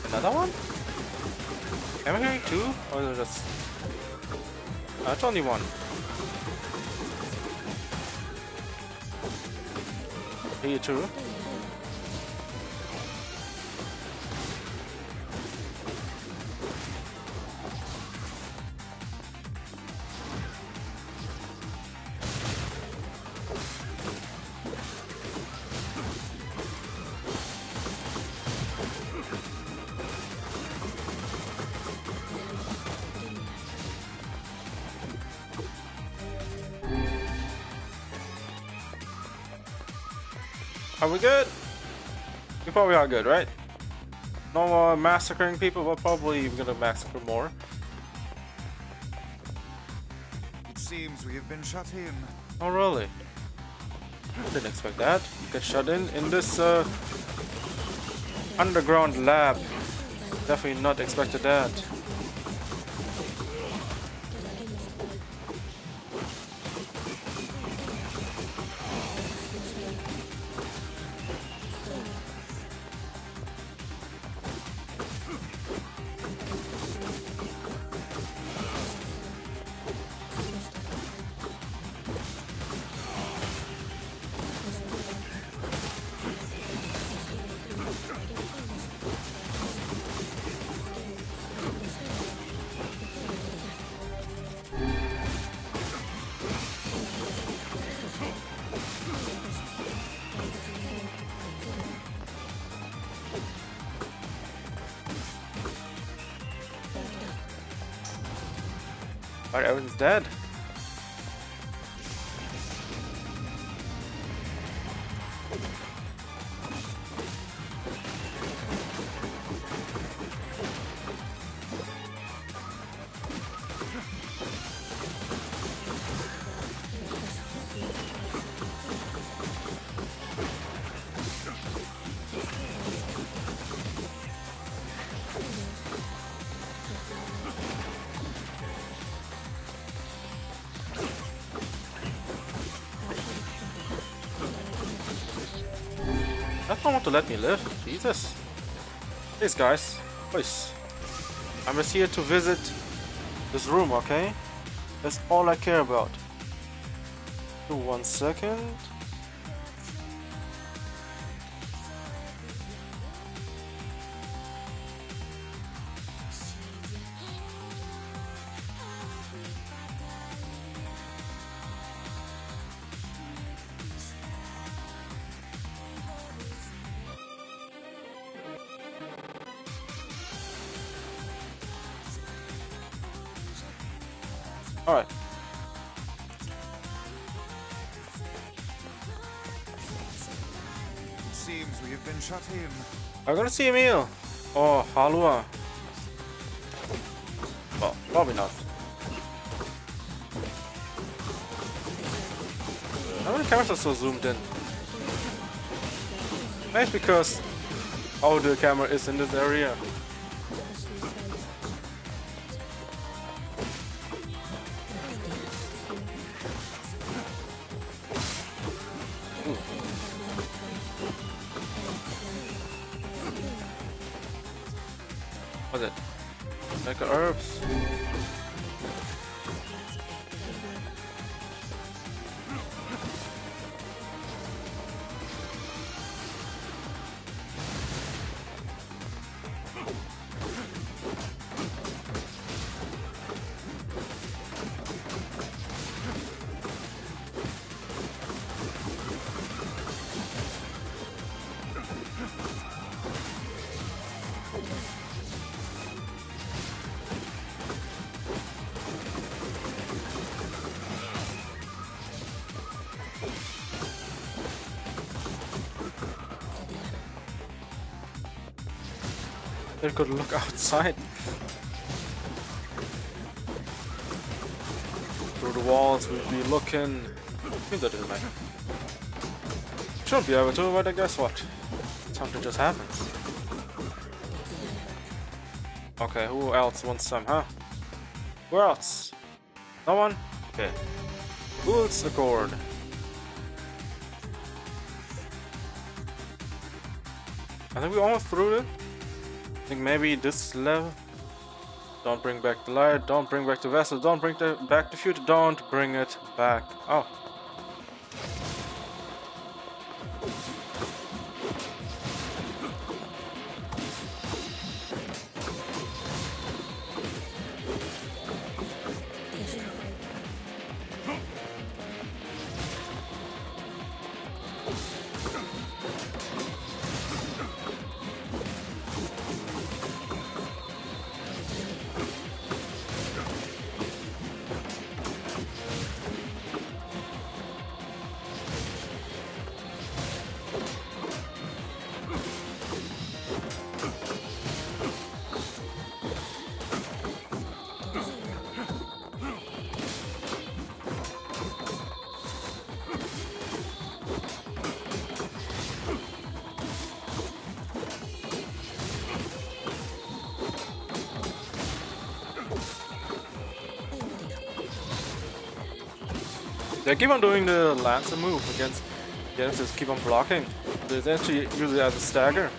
Another one? Am I hearing two? Or is it just... it's only one. Here too. Are we good? We probably are good, right? No more massacring people, but probably we're gonna massacre more. It seems we have been shut in. Oh, really? Didn't expect that. Get shut in this underground lab. Definitely not expected that. Alright, everyone's dead. That's not want to let me live. Jesus. Please, guys. Please. I'm just here to visit this room, okay? That's all I care about. 1 second. Alright. It seems we have been shut in. I'm gonna see a meal. Oh, halua. Well, probably not. How many cameras are so zoomed in? Maybe because how the camera is in this area. What's it? Like herbs. They could look outside. Through the walls, we'd be looking. That doesn't matter. Shouldn't be able to, but guess what? Something just happens. Okay, who else wants some, huh? Who else? No one? Okay. Who's the cord? I think we almost through it. I think maybe this level. Don't bring back the light, don't bring back the vessel, don't bring back the future, don't bring it back. Oh. They keep on doing the Lancer move against games that keep on blocking. They actually use it as a stagger.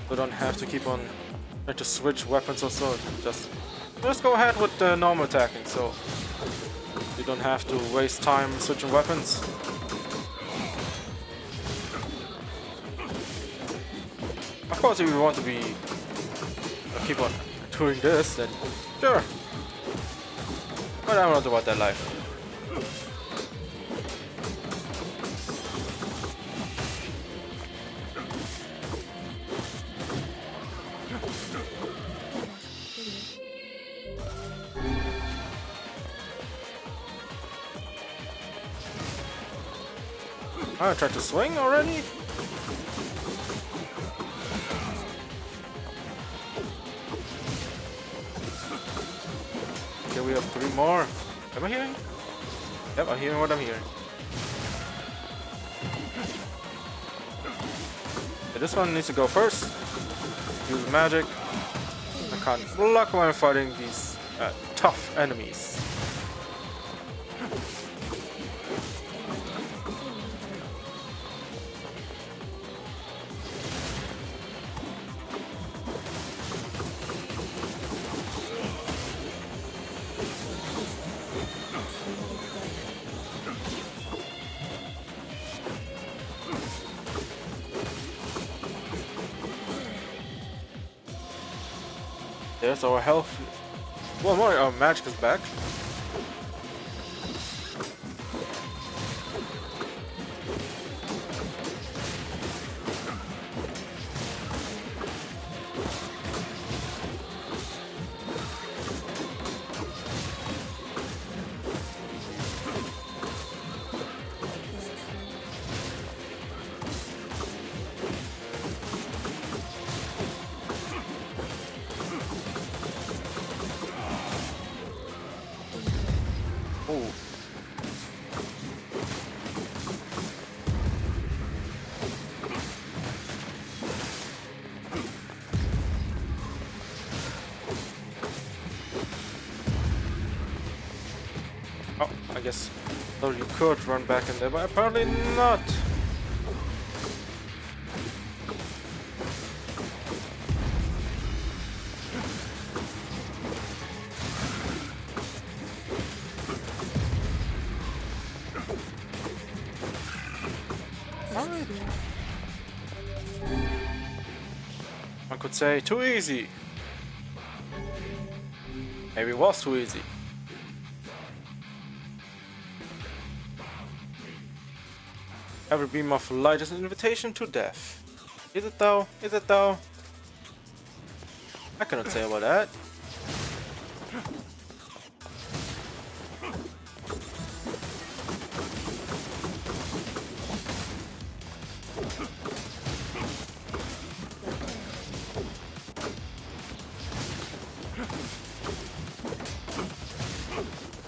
So don't have to keep on trying to switch weapons or so. Just go ahead with the normal attacking, so you don't have to waste time switching weapons. Of course, if you want to keep on doing this, then sure. But I'm not about that life. I tried to swing already? Okay, we have 3 more. Am I hearing? Yep, I'm hearing what I'm hearing. Okay, this one needs to go first. Use magic. I can't block when I'm fighting these tough enemies. There's our health. One more. Our magic is back. Oh. Oh, I guess though you could run back in there, but apparently not. I could say too easy. Maybe it was too easy. Every beam of light is an invitation to death. Is it though? Is it though? I cannot say about that.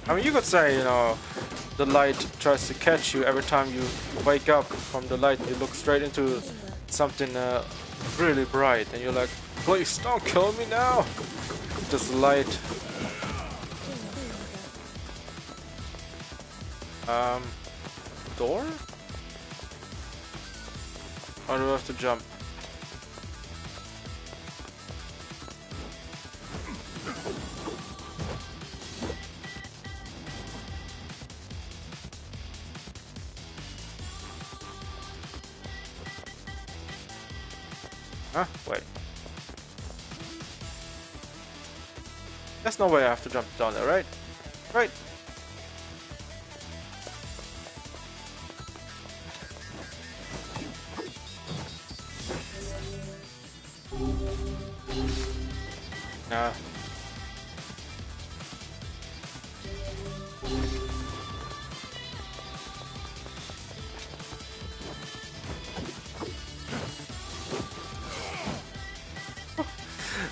I mean, you could say, you know, the light tries to catch you every time you wake up from the light. You look straight into something really bright, and you're like, please don't kill me now. Just light. Door? Or do I have to jump? Huh? Wait. There's no way I have to jump down there, right? Right. Nah.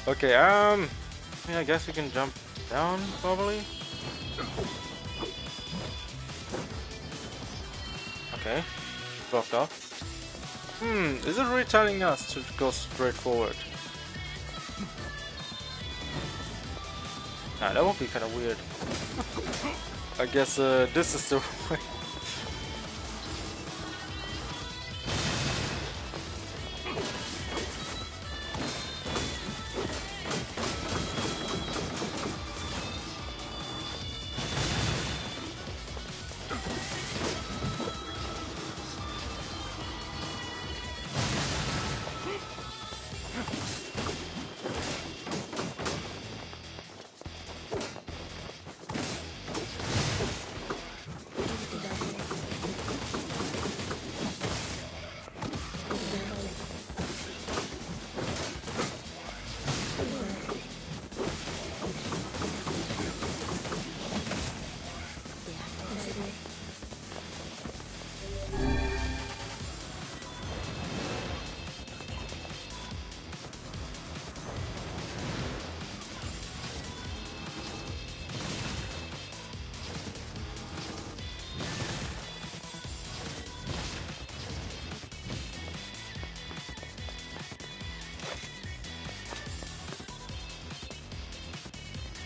Okay, yeah, I guess we can jump down, probably. Okay, blocked off. Is it really telling us to go straight forward? Nah, that would be kind of weird. I guess this is the way.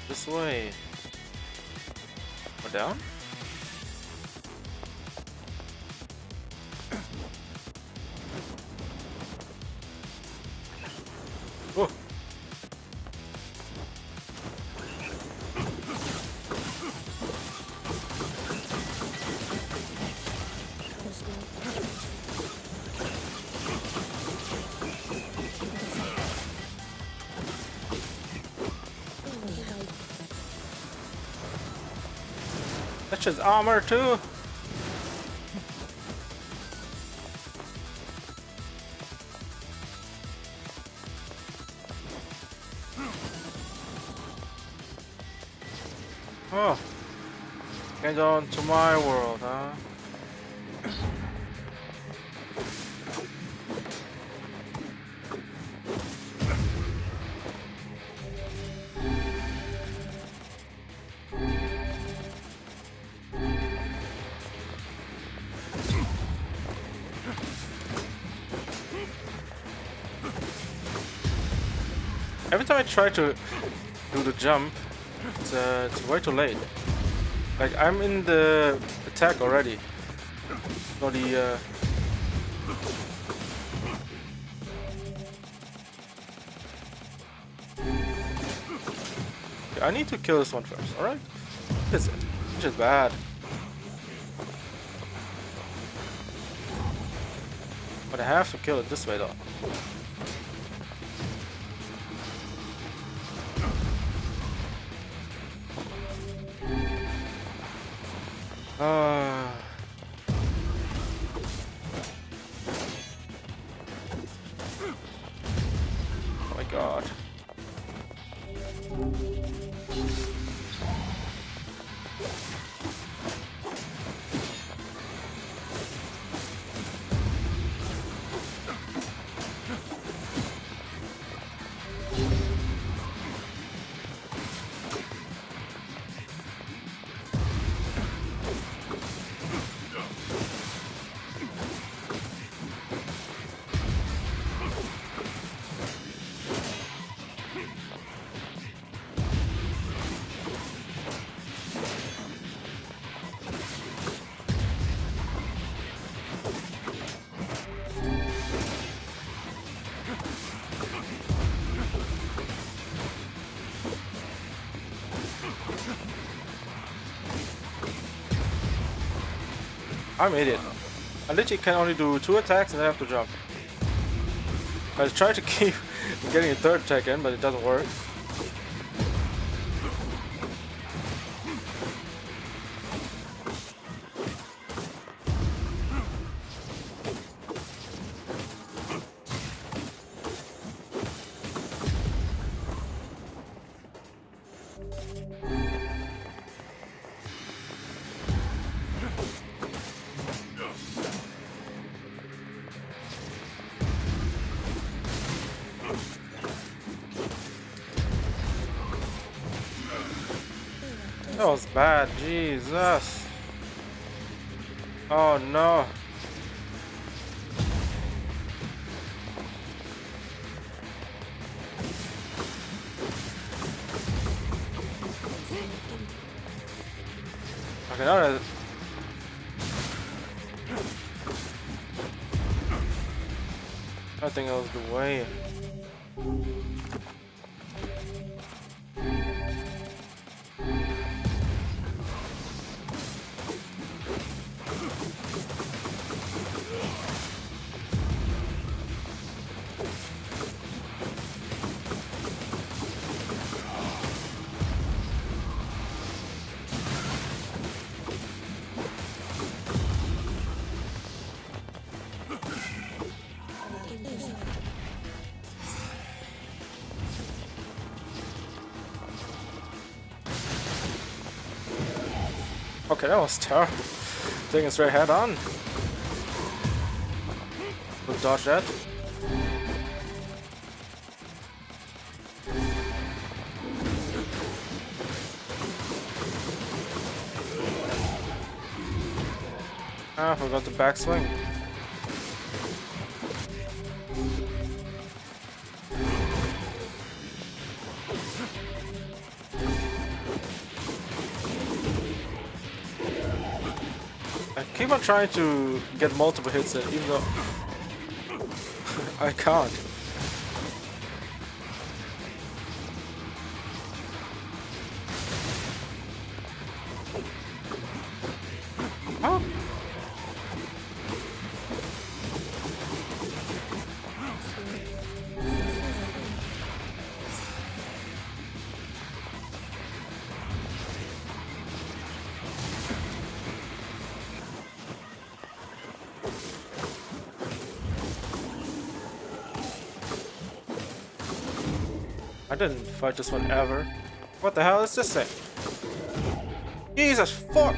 This way. Or down? Oh. That's his armor too. Oh, get on to my world, huh? Every time I try to do the jump, it's way too late. Like, I'm in the attack already. Or the I need to kill this one first, alright? This is it. Which is bad. But I have to kill it this way though. Oh my god. I'm an idiot. I literally can only do 2 attacks and I have to jump. I try to keep getting a 3rd attack in, but it doesn't work. That was bad, Jesus. Oh no. Okay, now that I think that was the way. Okay, that was tough. Taking straight head on. We'll dodge that. Ah, I forgot the backswing. I keep on trying to get multiple hits in, even though I can't. Huh? I didn't fight this one ever. What the hell is this thing? Jesus fuck!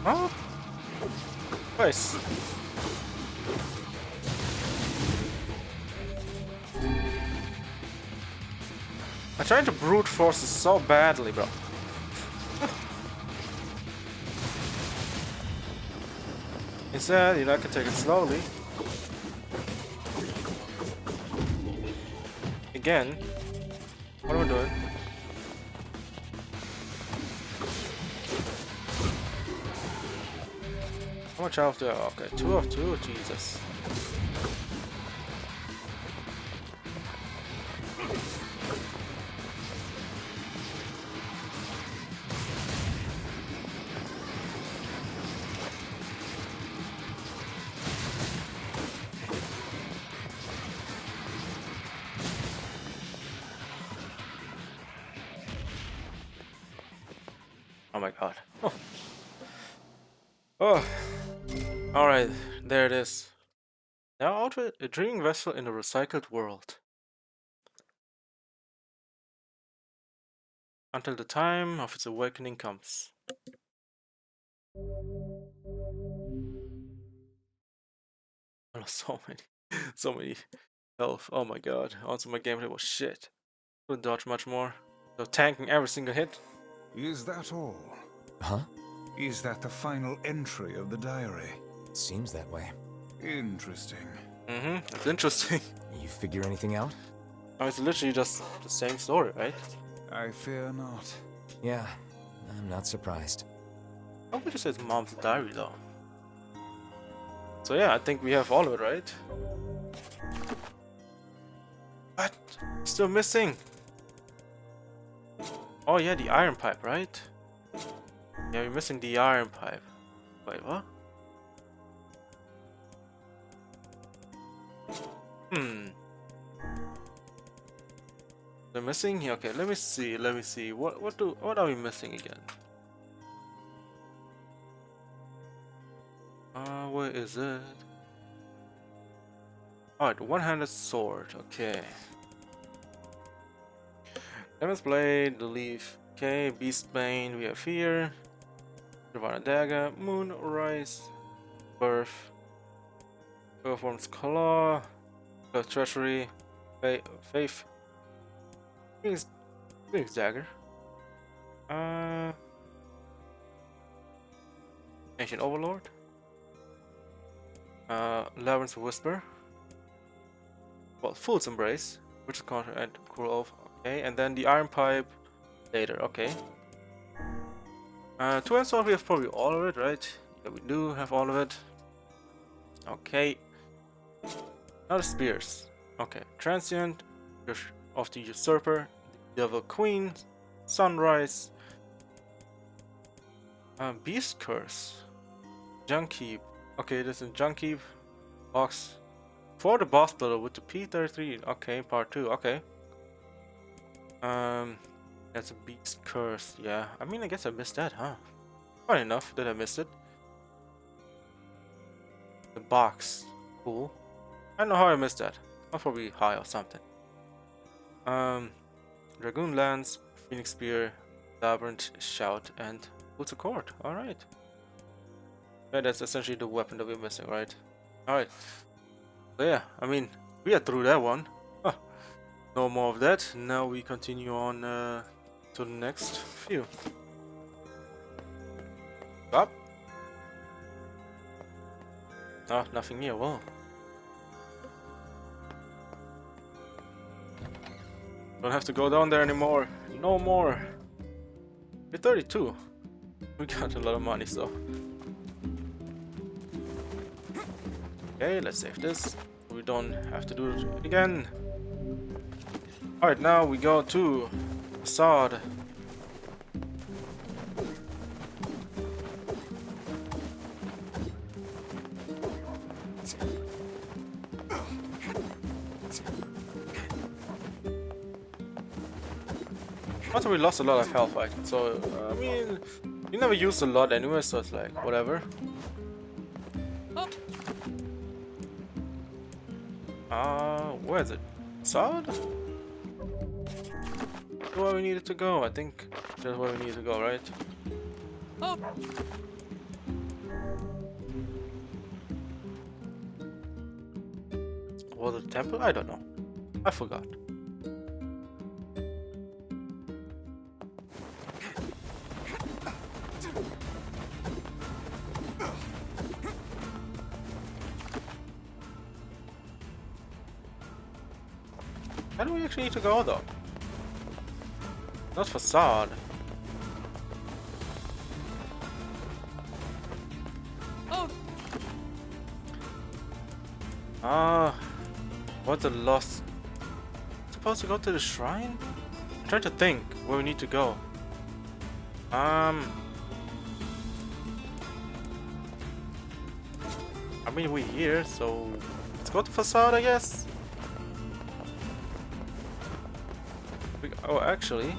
Huh? Nice. I'm trying to brute force this so badly, bro. Instead, you know, I can take it slowly. Again. What am I doing? How much health do I have? Okay, 2 of 2, Jesus. Oh my god. Oh. Oh. Alright, there it is. Now outfit a dreaming vessel in a recycled world. Until the time of its awakening comes. Oh, so many health. Oh my god. Also my gameplay was shit. Couldn't dodge much more. So tanking every single hit. Is that all? Huh? Is that the final entry of the diary? Seems that way. Interesting. It's interesting. You figure anything out? Oh, it's literally just the same story, right? I fear not. Yeah, I'm not surprised. How would you say it's mom's diary though? So yeah, I think we have all of it, right? What? Still missing? Oh yeah, the iron pipe, right? Yeah, we're missing the iron pipe. Wait, what? They're missing here. Okay, let me see. Let me see. What are we missing again? Where is it? Alright, one-handed sword. Okay. Demon's blade, the leaf. Okay, beast bane. We have here. Nirvana dagger, moon rise, birth. Performs claw. Treachery. Faith. Phoenix dagger. Ancient overlord. Labyrinth's whisper. Well, fool's embrace, which is counter and cruel oath. Okay, and then the iron pipe later. Okay. Two-hand sword, we have probably all of it, right? Yeah, we do have all of it. Okay. Now the spears. Okay, transient of the usurper, the devil queen, sunrise, beast curse, junk heap. Okay, this is junk heap box for the boss battle with the P33. Okay, part 2. Okay. That's a beast curse. Yeah, I mean, I guess I missed that, huh? Funny enough that I missed it. The box. Cool. I don't know how I missed that. I was probably high or something. Dragoon Lance, Phoenix Spear, Labyrinth Shout, and Ultra Cord. Alright. Yeah, that's essentially the weapon that we're missing, right? Alright. So yeah, I mean, we are through that one. Huh. No more of that. Now we continue on to the next few. Up. Ah, nothing here. Well. Don't have to go down there anymore. No more. We're 32. We got a lot of money, so. Okay, let's save this. We don't have to do it again. Alright, now we go to Facade. Also, we lost a lot of health fighting, so I mean, we never used a lot anyway, so it's like whatever. Where is it? Solid? Where we needed to go? I think that's where we need to go, right? Was it a temple? I don't know. I forgot. Where do we actually need to go though? Not Facade. What's the lost? Supposed to go to the shrine? I'm trying to think where we need to go. I mean, we're here, so let's go to Facade, I guess. Oh, actually.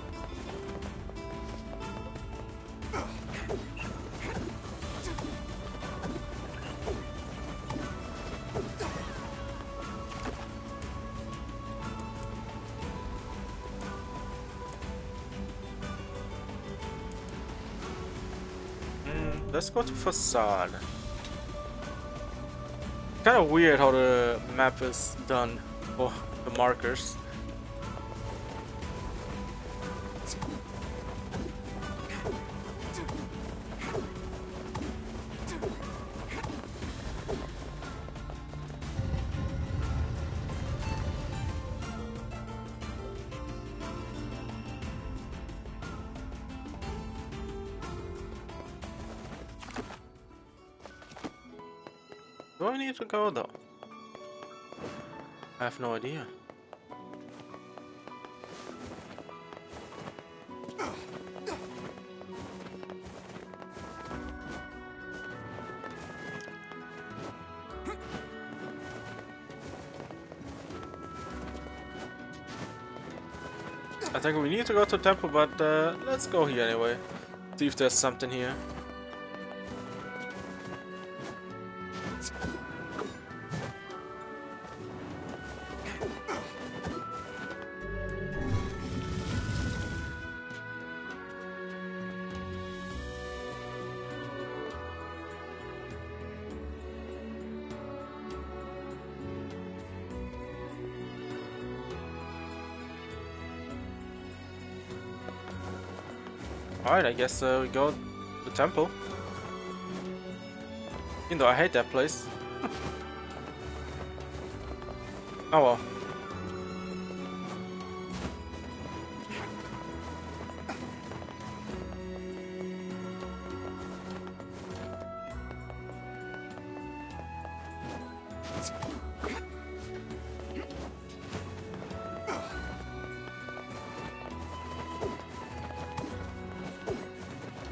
Let's go to Facade. Kind of weird how the map is done for the markers. Do I need to go though? I have no idea. I think we need to go to the temple, but let's go here anyway. See if there's something here. Alright, I guess we go to the temple. Even though I hate that place. Oh well.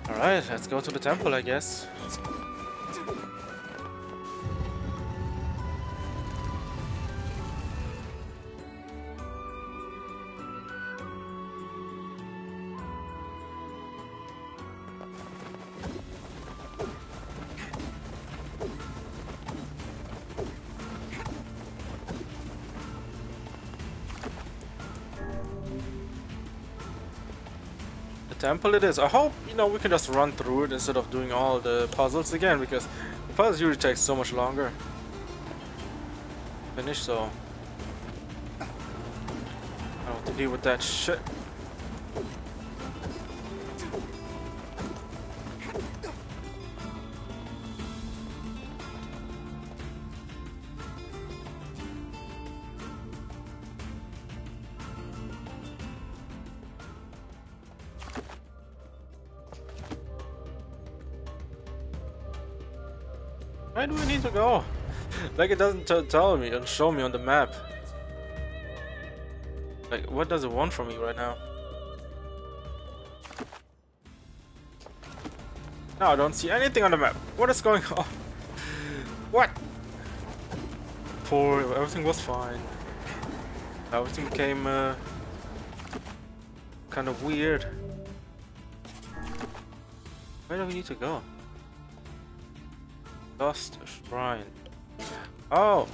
Alright, let's go to the temple, I guess. temple it is. I hope, you know, we can just run through it instead of doing all the puzzles again, because the puzzles usually take so much longer. Finish, so I don't have to deal with that shit. Where do we need to go? Like, it doesn't tell me and show me on the map. Like, what does it want from me right now? No, I don't see anything on the map. What is going on? What? Before everything was fine. Everything became kind of weird. Where do we need to go? Lost Shrine. Oh!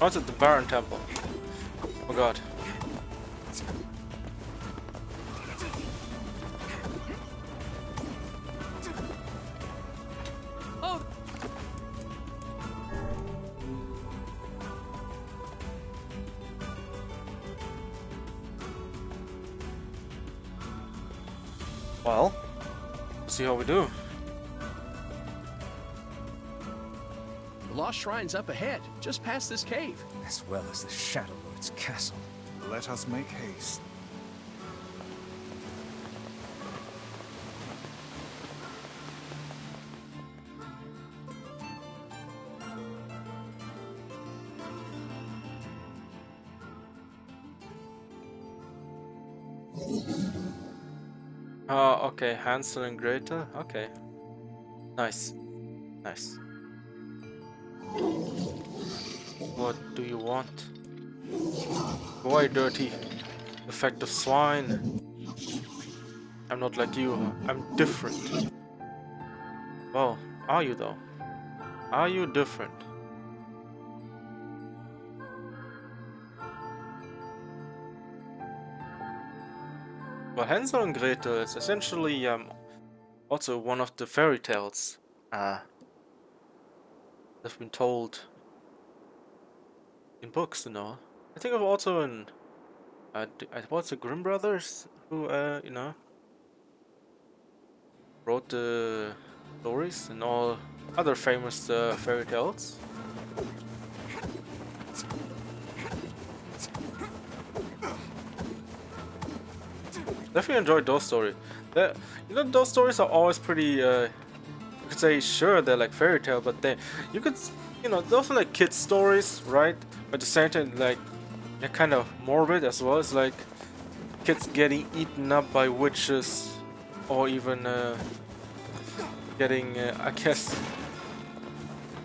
Oh, it's at the Baron Temple. Oh god. Well, see how we do. The Lost Shrine's up ahead, just past this cave. As well as the Shadow Lord's castle. Let us make haste. Okay, Hansel and Gretel. Okay. Nice. Nice. What do you want? Why dirty? Effective swine. I'm not like you. I'm different. Well, are you though? Are you different? Well, Hansel and Gretel is essentially also one of the fairy tales that's been told in books, you know. I think of also in what's the Grimm brothers who you know, wrote the stories and all other famous fairy tales. Definitely enjoyed those stories. You know, those stories are always pretty. You could say, sure, they're like fairy tale, but you could, you know, those are like kids stories, right? But at the same time, like, they're kind of morbid as well. It's like kids getting eaten up by witches, or even getting, I guess,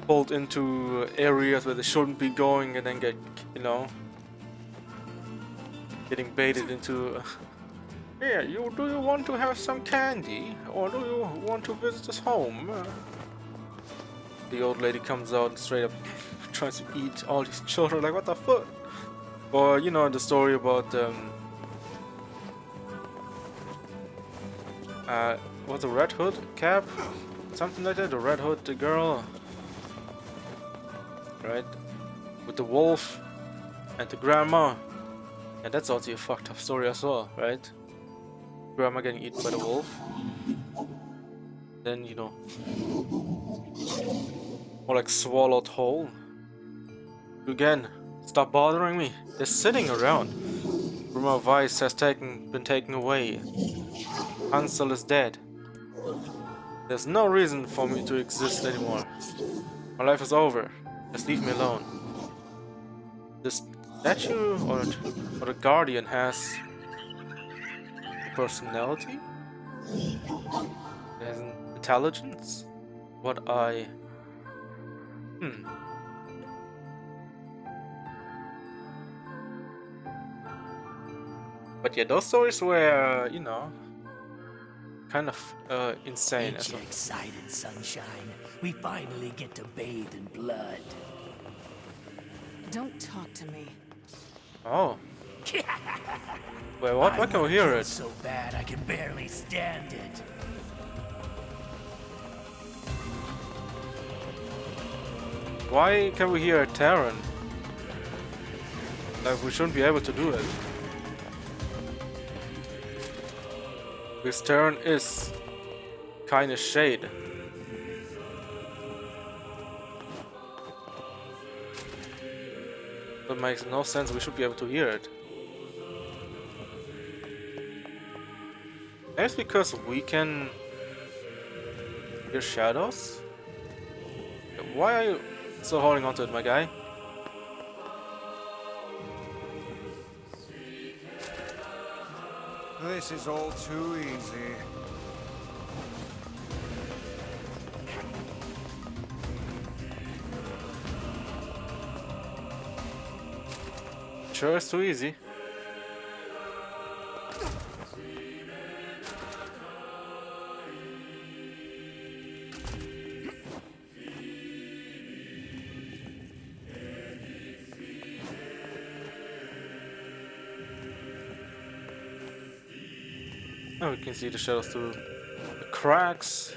pulled into areas where they shouldn't be going, and then get, you know, getting baited into. Here, do you want to have some candy? Or do you want to visit us home? The old lady comes out and straight up tries to eat all these children, like what the fuck? Or, you know, the story about, what's the Red Hood cap? Something like that, the Red Hood, the girl. Right? With the wolf and the grandma. And that's also a fucked up story as well, right? Grandma getting eaten by the wolf. Then, you know, more like swallowed whole. Again, stop bothering me. They're sitting around. Rumor Vice has been taken away. Hansel is dead. There's no reason for me to exist anymore. My life is over. Just leave me alone. This statue or the guardian has personality? It has intelligence? What I... But yeah, those stories were, you know, kind of insane Ain't as you well. excited, sunshine? We finally get to bathe in blood. Don't talk to me. Oh. Wait, what? I Why can we wanna hear kill it? so bad I can barely stand it. Why can we hear Terran? Like, we shouldn't be able to do it. Because Terran is kind of shade. That makes no sense, we should be able to hear it. Maybe it's because we can hear shadows? Why are you still holding onto it, my guy? This is all too easy. Sure, it's too easy. Now we can see the shadows through the cracks.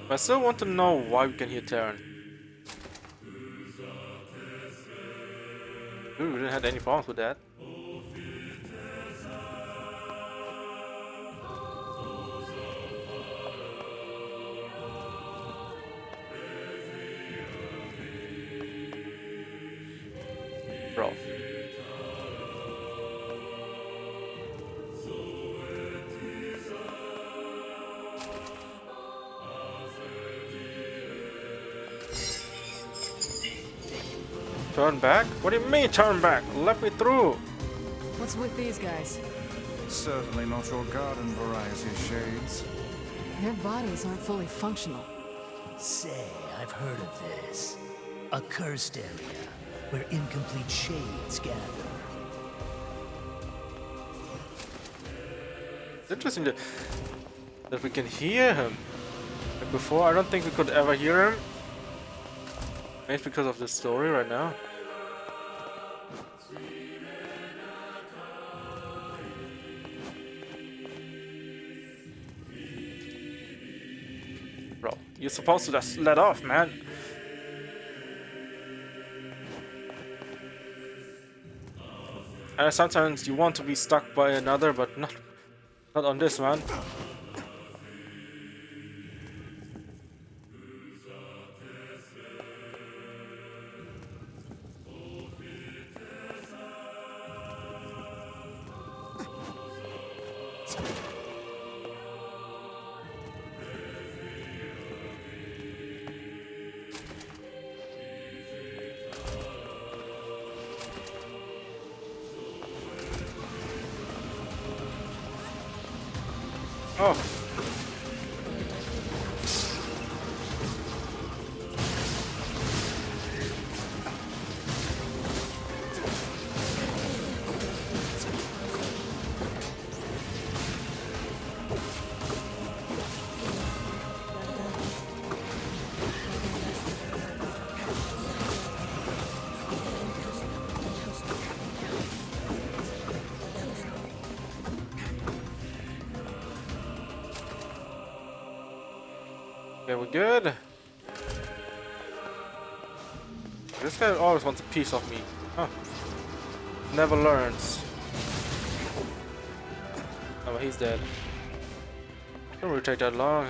I still want to know why we can hear Terran. We didn't have any problems with that. Bro. Turn back? What do you mean turn back? Let me through! What's with these guys? Certainly not your garden variety, Shades. Their bodies aren't fully functional. Say, I've heard of this. A cursed area where incomplete shades gather. It's interesting that we can hear him. Like before, I don't think we could ever hear him. Maybe it's because of this story right now. Bro, you're supposed to just let off, man. And sometimes you want to be stuck by another, but not on this, man. Oh. Okay, we're good. This guy always wants a piece of me. Huh. Never learns. Oh, but he's dead. Don't really take that long.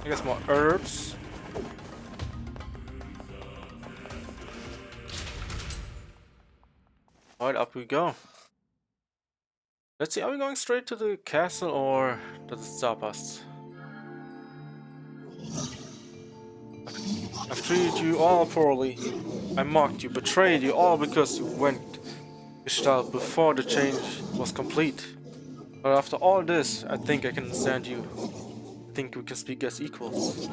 I guess more herbs. Alright, up we go. Let's see, are we going straight to the castle or does it stop us? I've treated you all poorly. I mocked you, betrayed you, all because you went Gestalt before the change was complete. But after all this, I think I can understand you. I think we can speak as equals.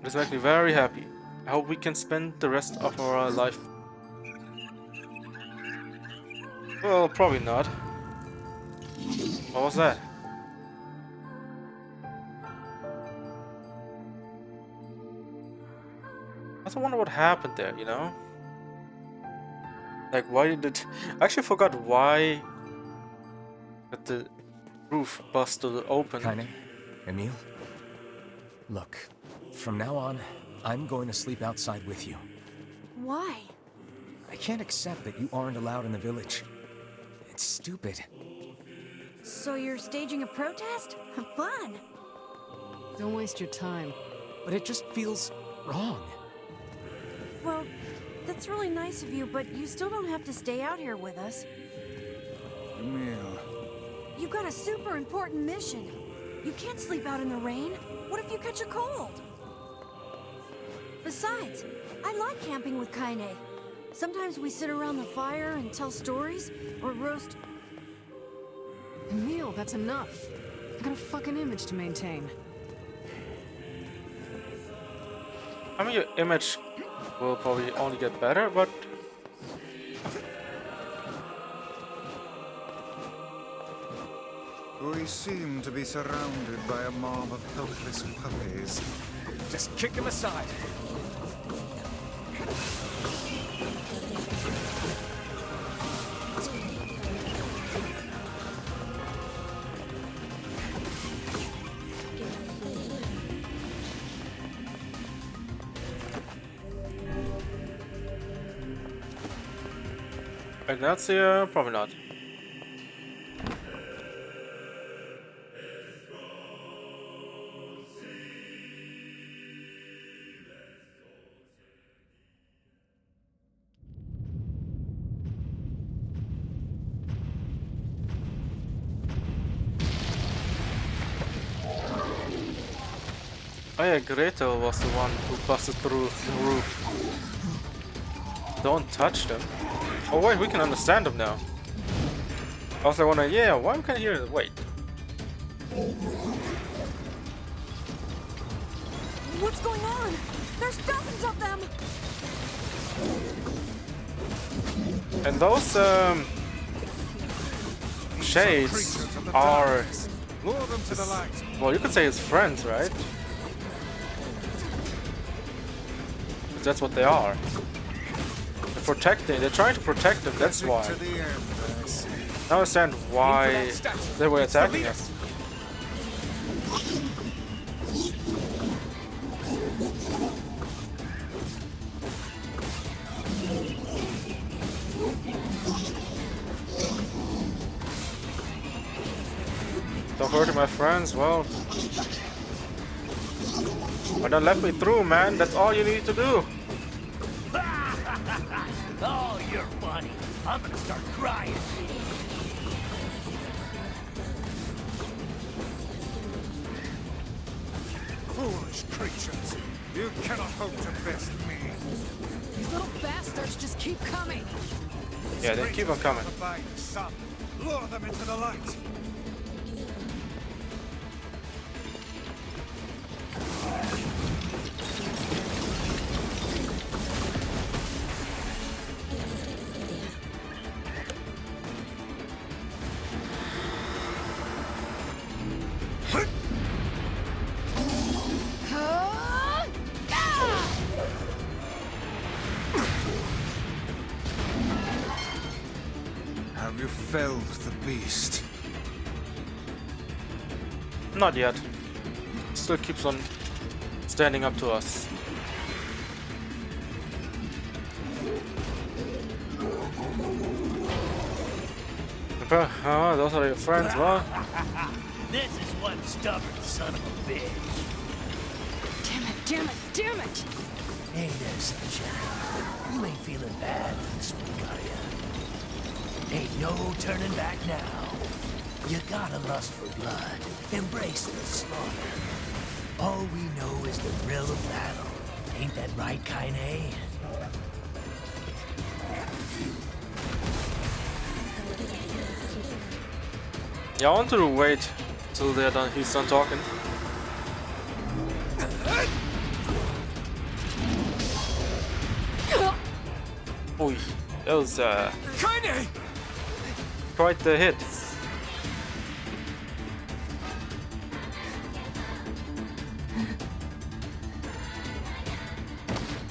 This makes me very happy. I hope we can spend the rest of our life. Well, probably not. What was that? I also wonder what happened there, you know? Like, why did it... I actually forgot why that the roof busted open. Kaine, Emil? Look, from now on, I'm going to sleep outside with you. Why? I can't accept that you aren't allowed in the village. It's stupid. So you're staging a protest? Fun! Don't waste your time. But it just feels wrong. Well, that's really nice of you, but you still don't have to stay out here with us. Emil. You've got a super important mission. You can't sleep out in the rain. What if you catch a cold? Besides, I like camping with Kaine. Sometimes we sit around the fire and tell stories, or roast... Emil, that's enough. I got a fucking image to maintain. I mean, your image will probably only get better, but... We seem to be surrounded by a mob of helpless puppies. Just kick him aside. Ignatia? Probably not. Oh yeah, Gretel was the one who busted through the roof. Don't touch them. Oh wait, we can understand them now. I was like wondering, yeah, why am I hear? Wait. What's going on? There's dozens of them! And those shades are, Lure them to the light. well, you could say his friends, right? That's what they are. They're protecting. They're trying to protect them. That's why. To the end, I see. I understand why they were attacking us. Don't hurt my friends. Well, why don't let me through, man? That's all you need to do. Oh, you're funny. I'm gonna start crying. Foolish creatures. You cannot hope to best me. These little bastards just keep coming. Yeah, they keep on coming. By the sun. Lure them into the light. Have you felled the beast? Not yet. Still keeps on standing up to us. Those are your friends, well. This is one stubborn son of a bitch. Damn it, damn it, damn it! Hey there, sunshine. You ain't feeling bad this week, are ya? Ain't no turning back now. You got a lust for blood. Embrace the slaughter. All we know is the thrill of battle. Ain't that right, Kaine? Yeah, I want to wait till they're done. He's done talking. Oi, that was Kaine! quite the hit.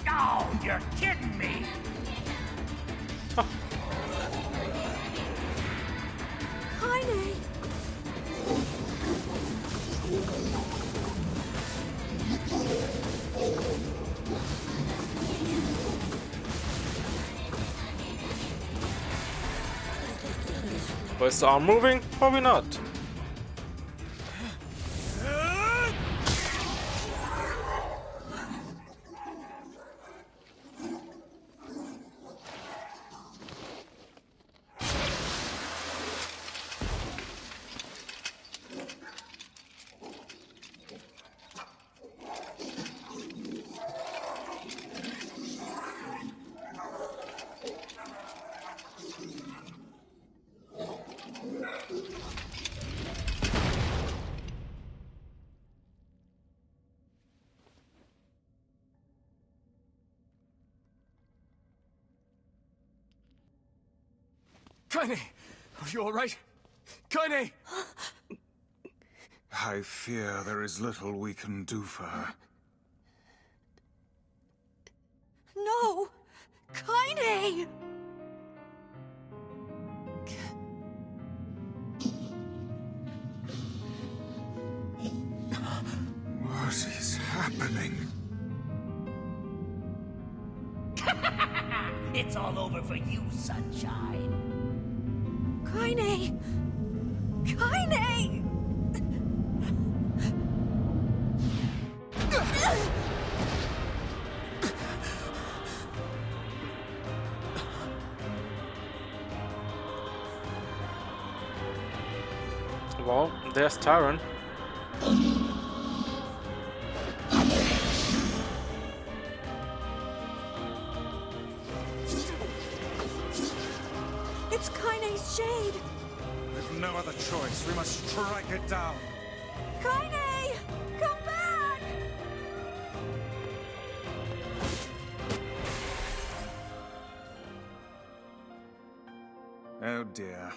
Oh, you're kidding me! Kaine! But is the arm moving? Probably not. Kaine! Are you alright? Kaine! I fear there is little we can do for her. No! Kaine! What is happening? It's all over for you, sunshine. Kaine! Kaine! Well, there's Taran. It's Kaine's shade! There's no other choice. We must strike it down. Kaine! Come back! Oh dear.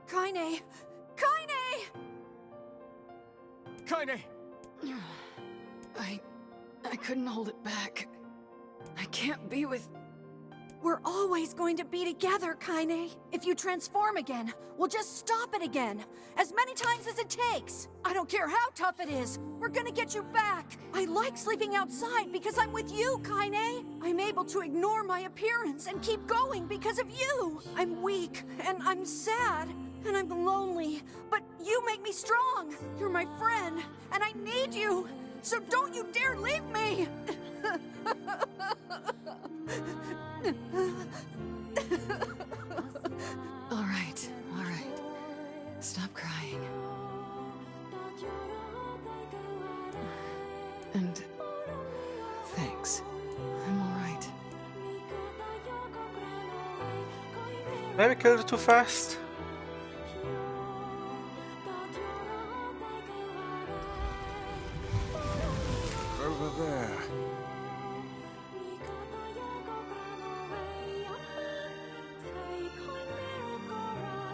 Kaine! Kaine! Kaine! I couldn't hold it back. I can't be with... We're always going to be together, Kaine. If you transform again, we'll just stop it again. As many times as it takes. I don't care how tough it is. We're gonna get you back. I like sleeping outside because I'm with you, Kaine. I'm able to ignore my appearance and keep going because of you. I'm weak, and I'm sad, and I'm lonely. But you make me strong. You're my friend, and I need you. So don't you dare leave me! All right. Stop crying. And... thanks. I'm all right. Maybe killed it too fast. Over there.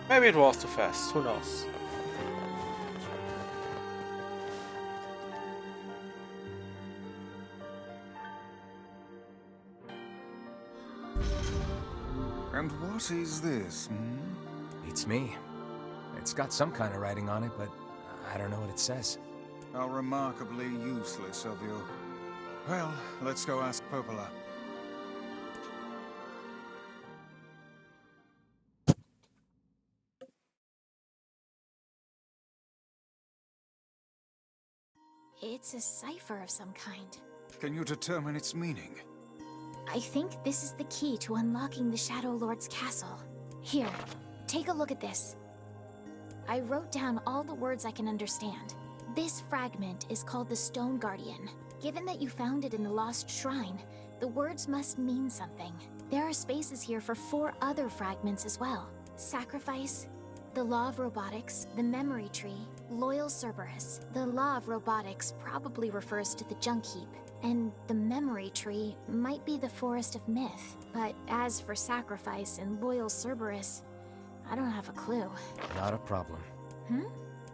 Maybe it was too fast. Who knows? And what is this, It's me. It's got some kind of writing on it, but I don't know what it says. How remarkably useless of you. Well, let's go ask Popola. It's a cipher of some kind. Can you determine its meaning? I think this is the key to unlocking the Shadow Lord's castle. Here, take a look at this. I wrote down all the words I can understand. This fragment is called the Stone Guardian. Given that you found it in the Lost Shrine, the words must mean something. There are spaces here for 4 other fragments as well. Sacrifice, the Law of Robotics, the Memory Tree, Loyal Cerberus. The Law of Robotics probably refers to the Junk Heap, and the Memory Tree might be the Forest of Myth. But as for Sacrifice and Loyal Cerberus, I don't have a clue. Not a problem. Hmm?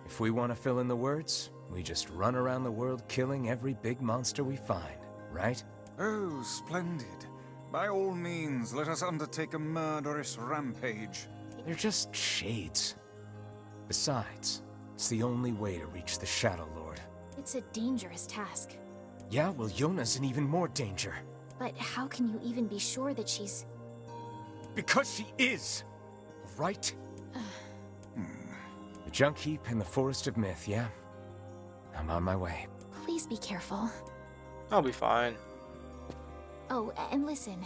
If we want to fill in the words, we just run around the world killing every big monster we find, right? Oh, splendid. By all means, let us undertake a murderous rampage. They're just shades. Besides, it's the only way to reach the Shadow Lord. It's a dangerous task. Yeah, well, Yona's in even more danger. But how can you even be sure that she's... Because she is! Right? The Junk Heap and the Forest of Myth, yeah? I'm on my way. Please be careful. I'll be fine. Oh, and listen.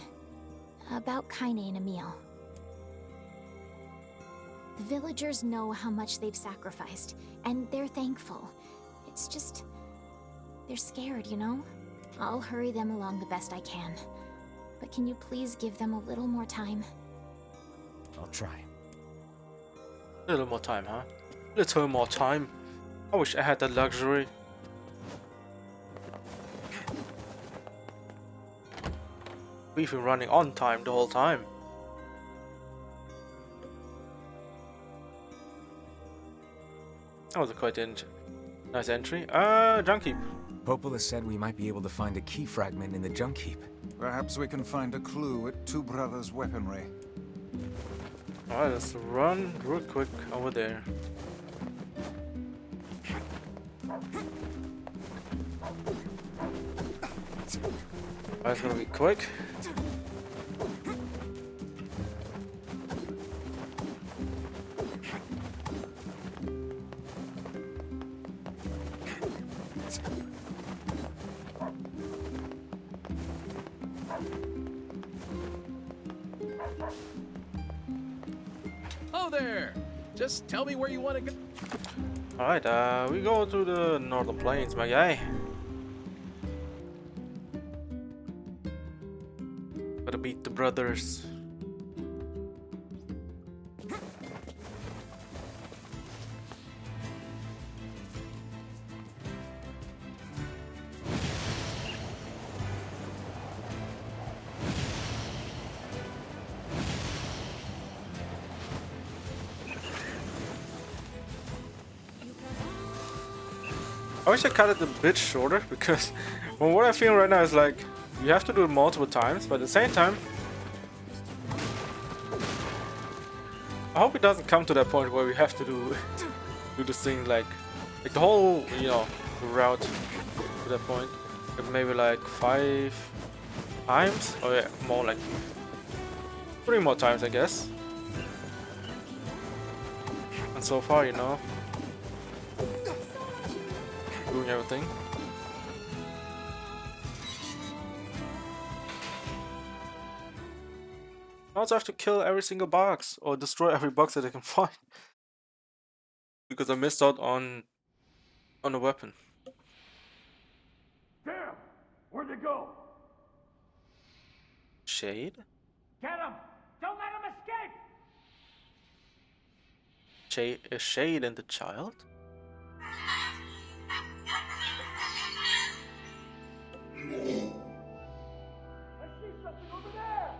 About Kaine and Emil. The villagers know how much they've sacrificed, and they're thankful. It's just... they're scared, you know? I'll hurry them along the best I can. But can you please give them a little more time? I'll try. Little more time, huh? Little more time. I wish I had that luxury. We've been running on time the whole time. That was a quite nice entry. Junk Heap. Popola said we might be able to find a key fragment in the Junk Heap. Perhaps we can find a clue at Two Brothers' weaponry. Alright, let's run real quick over there. Alright, it's gonna be quick. Oh there! Just tell me where you want to go. Alright, we go to the Northern Plains, my guy. Gotta beat the brothers. I wish I cut it a bit shorter, because well, what I feel right now is like you have to do it multiple times, but at the same time I hope it doesn't come to that point where we have to do this thing like the whole, you know, route to that point. Maybe like 5 times, or yeah, more like 3 more times, I guess. And so far, you know, doing everything. I also have to kill every single box or destroy every box that I can find because I missed out on a weapon. Damn! Where'd they go? Shade? Get him! Don't let him escape! Is Shade and the child? I see something over there!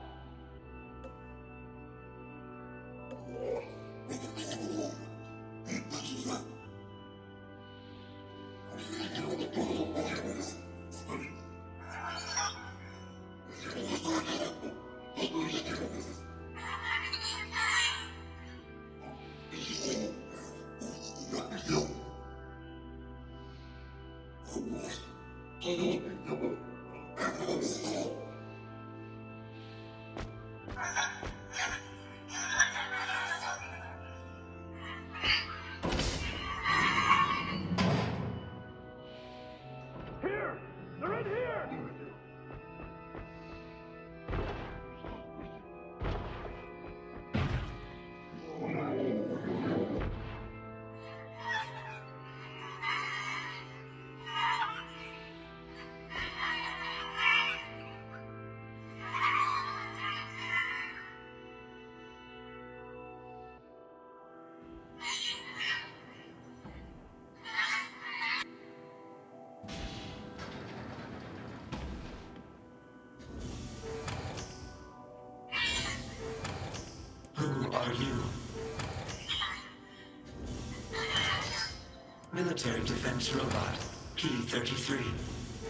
Military defense robot, P-33.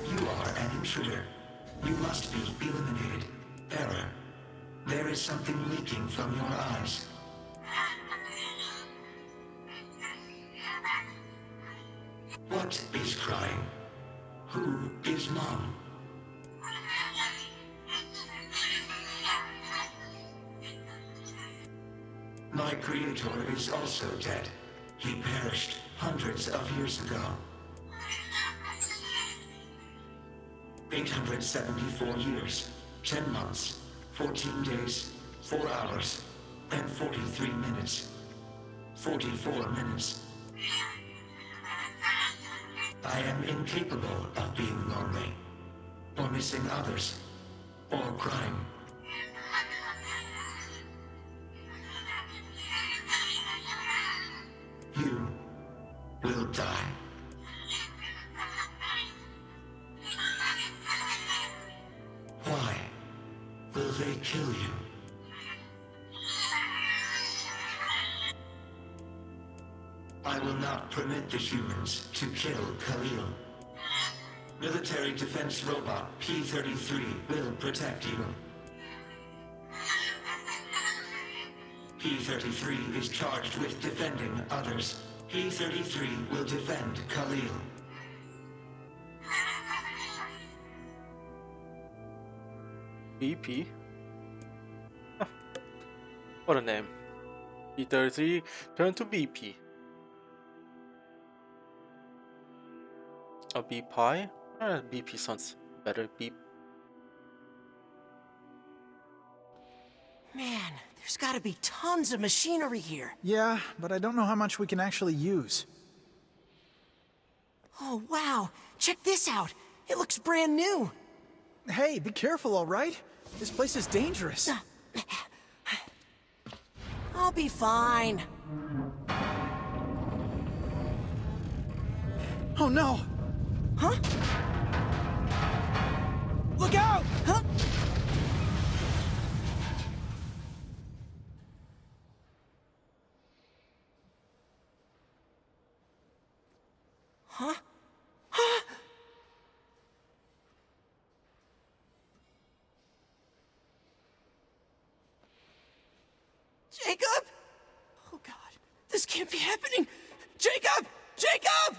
You are an intruder. You must be eliminated. Error. There is something leaking from your eyes. What is crying? Who is Mom? My creator is also dead. He perished hundreds of years ago. 874 years, 10 months, 14 days, 4 hours, and 43 minutes. 44 minutes. I am incapable of being lonely, or missing others, or crying. You will die. Why will they kill you? I will not permit the humans to kill Khalil. Military defense robot P-33 will protect you. P-33 is charged with defending others. P-33 will defend Khalil. BP? Huh. What a name. P-33 turned to BP. A B-Pi? BP sounds better. Beep. Man, there's gotta be tons of machinery here. Yeah, but I don't know how much we can actually use. Oh, wow. Check this out. It looks brand new. Hey, be careful, all right? This place is dangerous. I'll be fine. Oh, no! Huh? Look out! Huh? Huh? Huh? Jacob? Oh God, this can't be happening. Jacob! Jacob!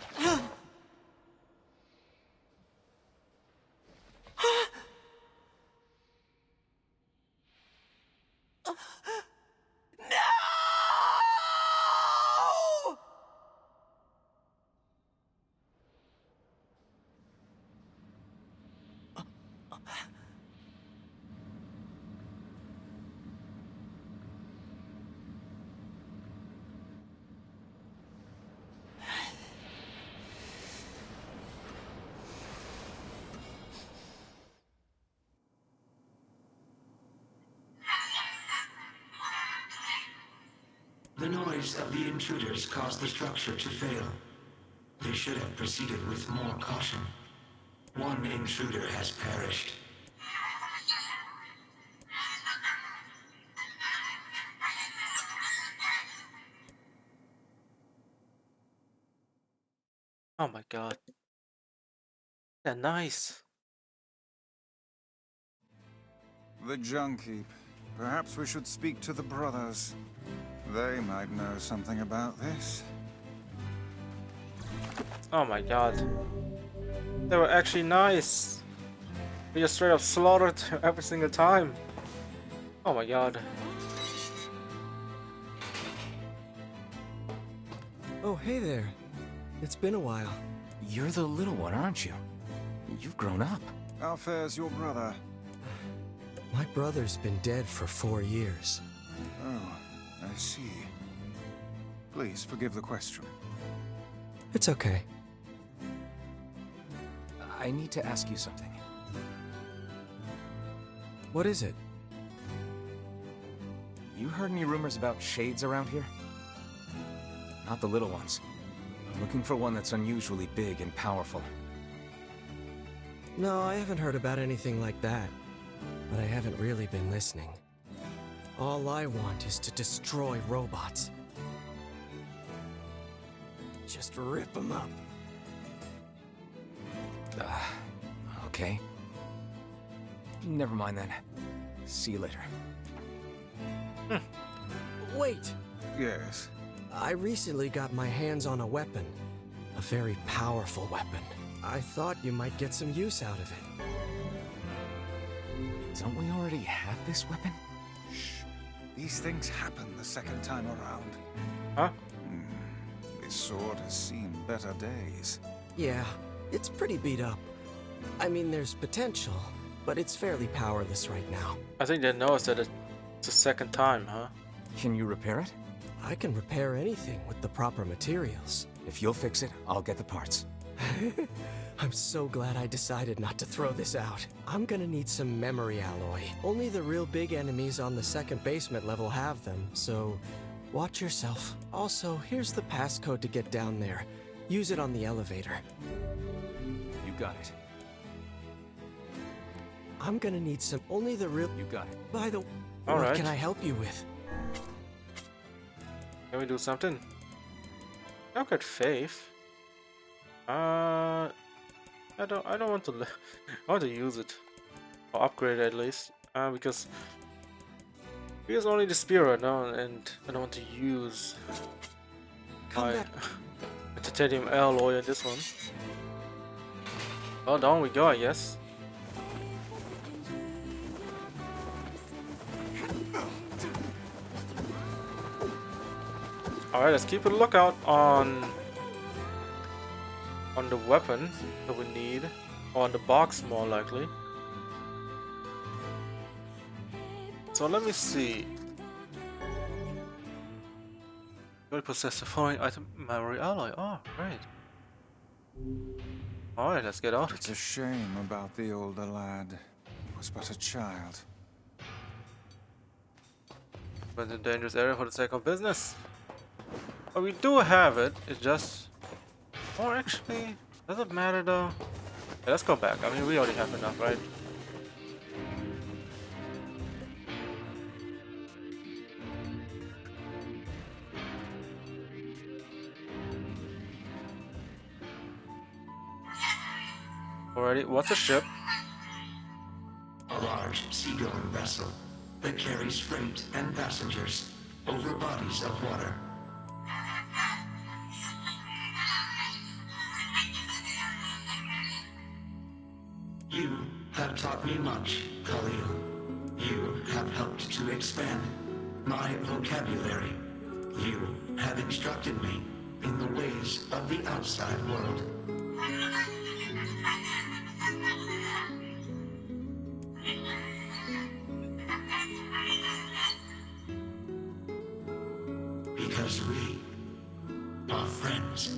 No! The noise of the intruders caused the structure to fail. They should have proceeded with more caution. One intruder has perished. Oh my god. They're nice. The junk heap. Perhaps we should speak to the brothers. They might know something about this. Oh my god. They were actually nice. They just straight up slaughtered every single time. Oh my god. Oh, hey there. It's been a while. You're the little one, aren't you? You've grown up. How fares your brother? My brother's been dead for 4 years. Oh, I see. Please forgive the question. It's okay. I need to ask you something. What is it? You heard any rumors about shades around here? Not the little ones. I'm looking for one that's unusually big and powerful. No, I haven't heard about anything like that. But I haven't really been listening. All I want is to destroy robots. just rip them up. Okay. Never mind then. See you later. Wait! Yes. I recently got my hands on a weapon. A very powerful weapon. I thought you might get some use out of it. Don't we already have this weapon? Shh. These things happen the second time around. Huh? This sword has seen better days. Yeah, it's pretty beat up. I mean, there's potential, but it's fairly powerless right now. I think they noticed that it's the second time, huh? Can you repair it? I can repair anything with the proper materials. If you'll fix it, I'll get the parts. I'm so glad I decided not to throw this out. I'm gonna need some memory alloy. Only the real big enemies on the second basement level have them, so watch yourself. Also, here's the passcode to get down there. Use it on the elevator. You got it. I'm gonna need some. Only the real. You got it. By the. All what right. can I help you with? Can we do something? I've got faith. I don't want to. I want to use it or upgrade it at least. Because we use only the spear right now, and I don't want to use my titanium alloy in this one. Well, down we go, I guess. Alright, let's keep a lookout on the weapon that we need, or on the box more likely. So let me see. We possess the following item: memory alloy. Oh, great. Alright, let's get out. It's a shame about the older lad. He was but a child. Went in a dangerous area for the sake of business. But we do have it. It's just, or actually, does it matter though? Yeah, let's go back. I mean, we already have enough, right? Alrighty, what's a ship? A large seagoing vessel that carries freight and passengers over bodies of water. You have taught me much, Khalil. You have helped to expand my vocabulary. You have instructed me in the ways of the outside world. Because we are friends.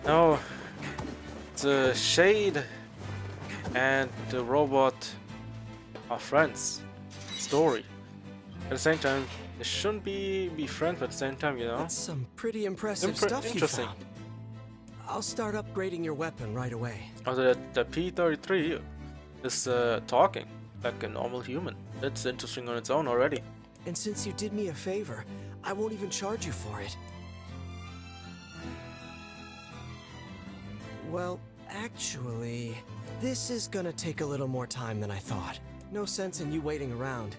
No, the Shade and the robot are friends. Story. At the same time, they shouldn't be friends, but at the same time, you know. That's some pretty impressive stuff you Interesting. found. I'll start upgrading your weapon right away. Also, the P-33 is talking like a normal human. That's interesting on its own already. And since you did me a favor, I won't even charge you for it. Well, actually, this is gonna take a little more time than I thought. No sense in you waiting around.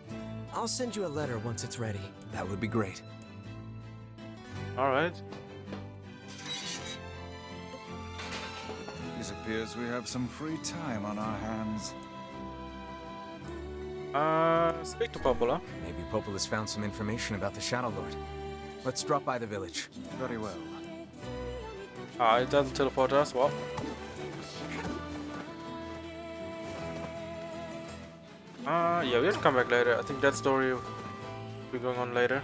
I'll send you a letter once it's ready. That would be great. Alright. It appears we have some free time on our hands. Speak to Popola. Maybe Popol has found some information about the Shadow Lord. Let's drop by the village. Very well. It doesn't teleport us, well. Yeah, we have to come back later. I think that story will be going on later.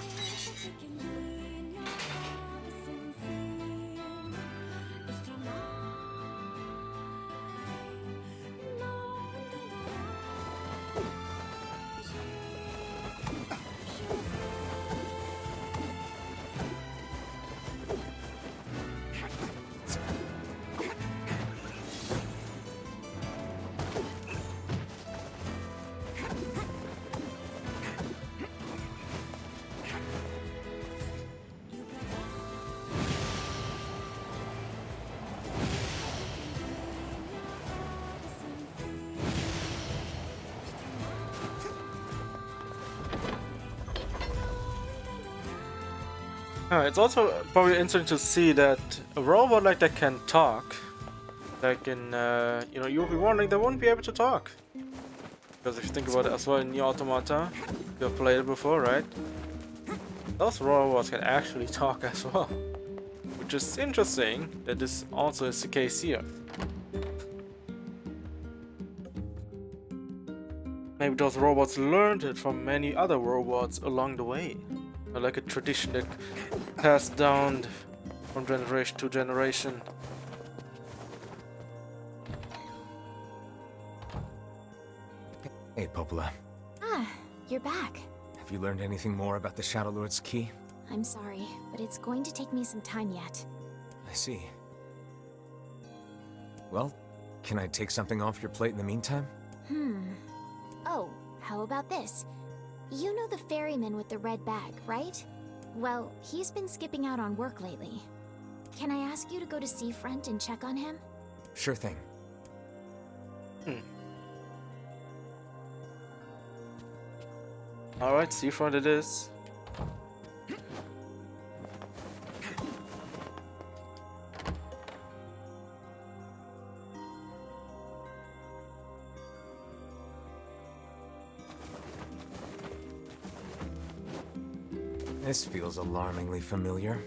It's also probably interesting to see that a robot like that can talk. Like in, you know, you'll be wondering they won't be able to talk. Because if you think about it as well in Nier Automata, you've played it before, right? Those robots can actually talk as well. Which is interesting that this also is the case here. Maybe those robots learned it from many other robots along the way. Like a tradition that passed down from generation to generation. Hey, Popola. Ah, you're back. Have you learned anything more about the Shadow Lord's key? I'm sorry, but it's going to take me some time yet. I see. Well, can I take something off your plate in the meantime? Oh, how about this? You know the ferryman with the red bag, right? Well, he's been skipping out on work lately. Can I ask you to go to Seafront and check on him? Sure thing. Alright, Seafront it is. This feels alarmingly familiar.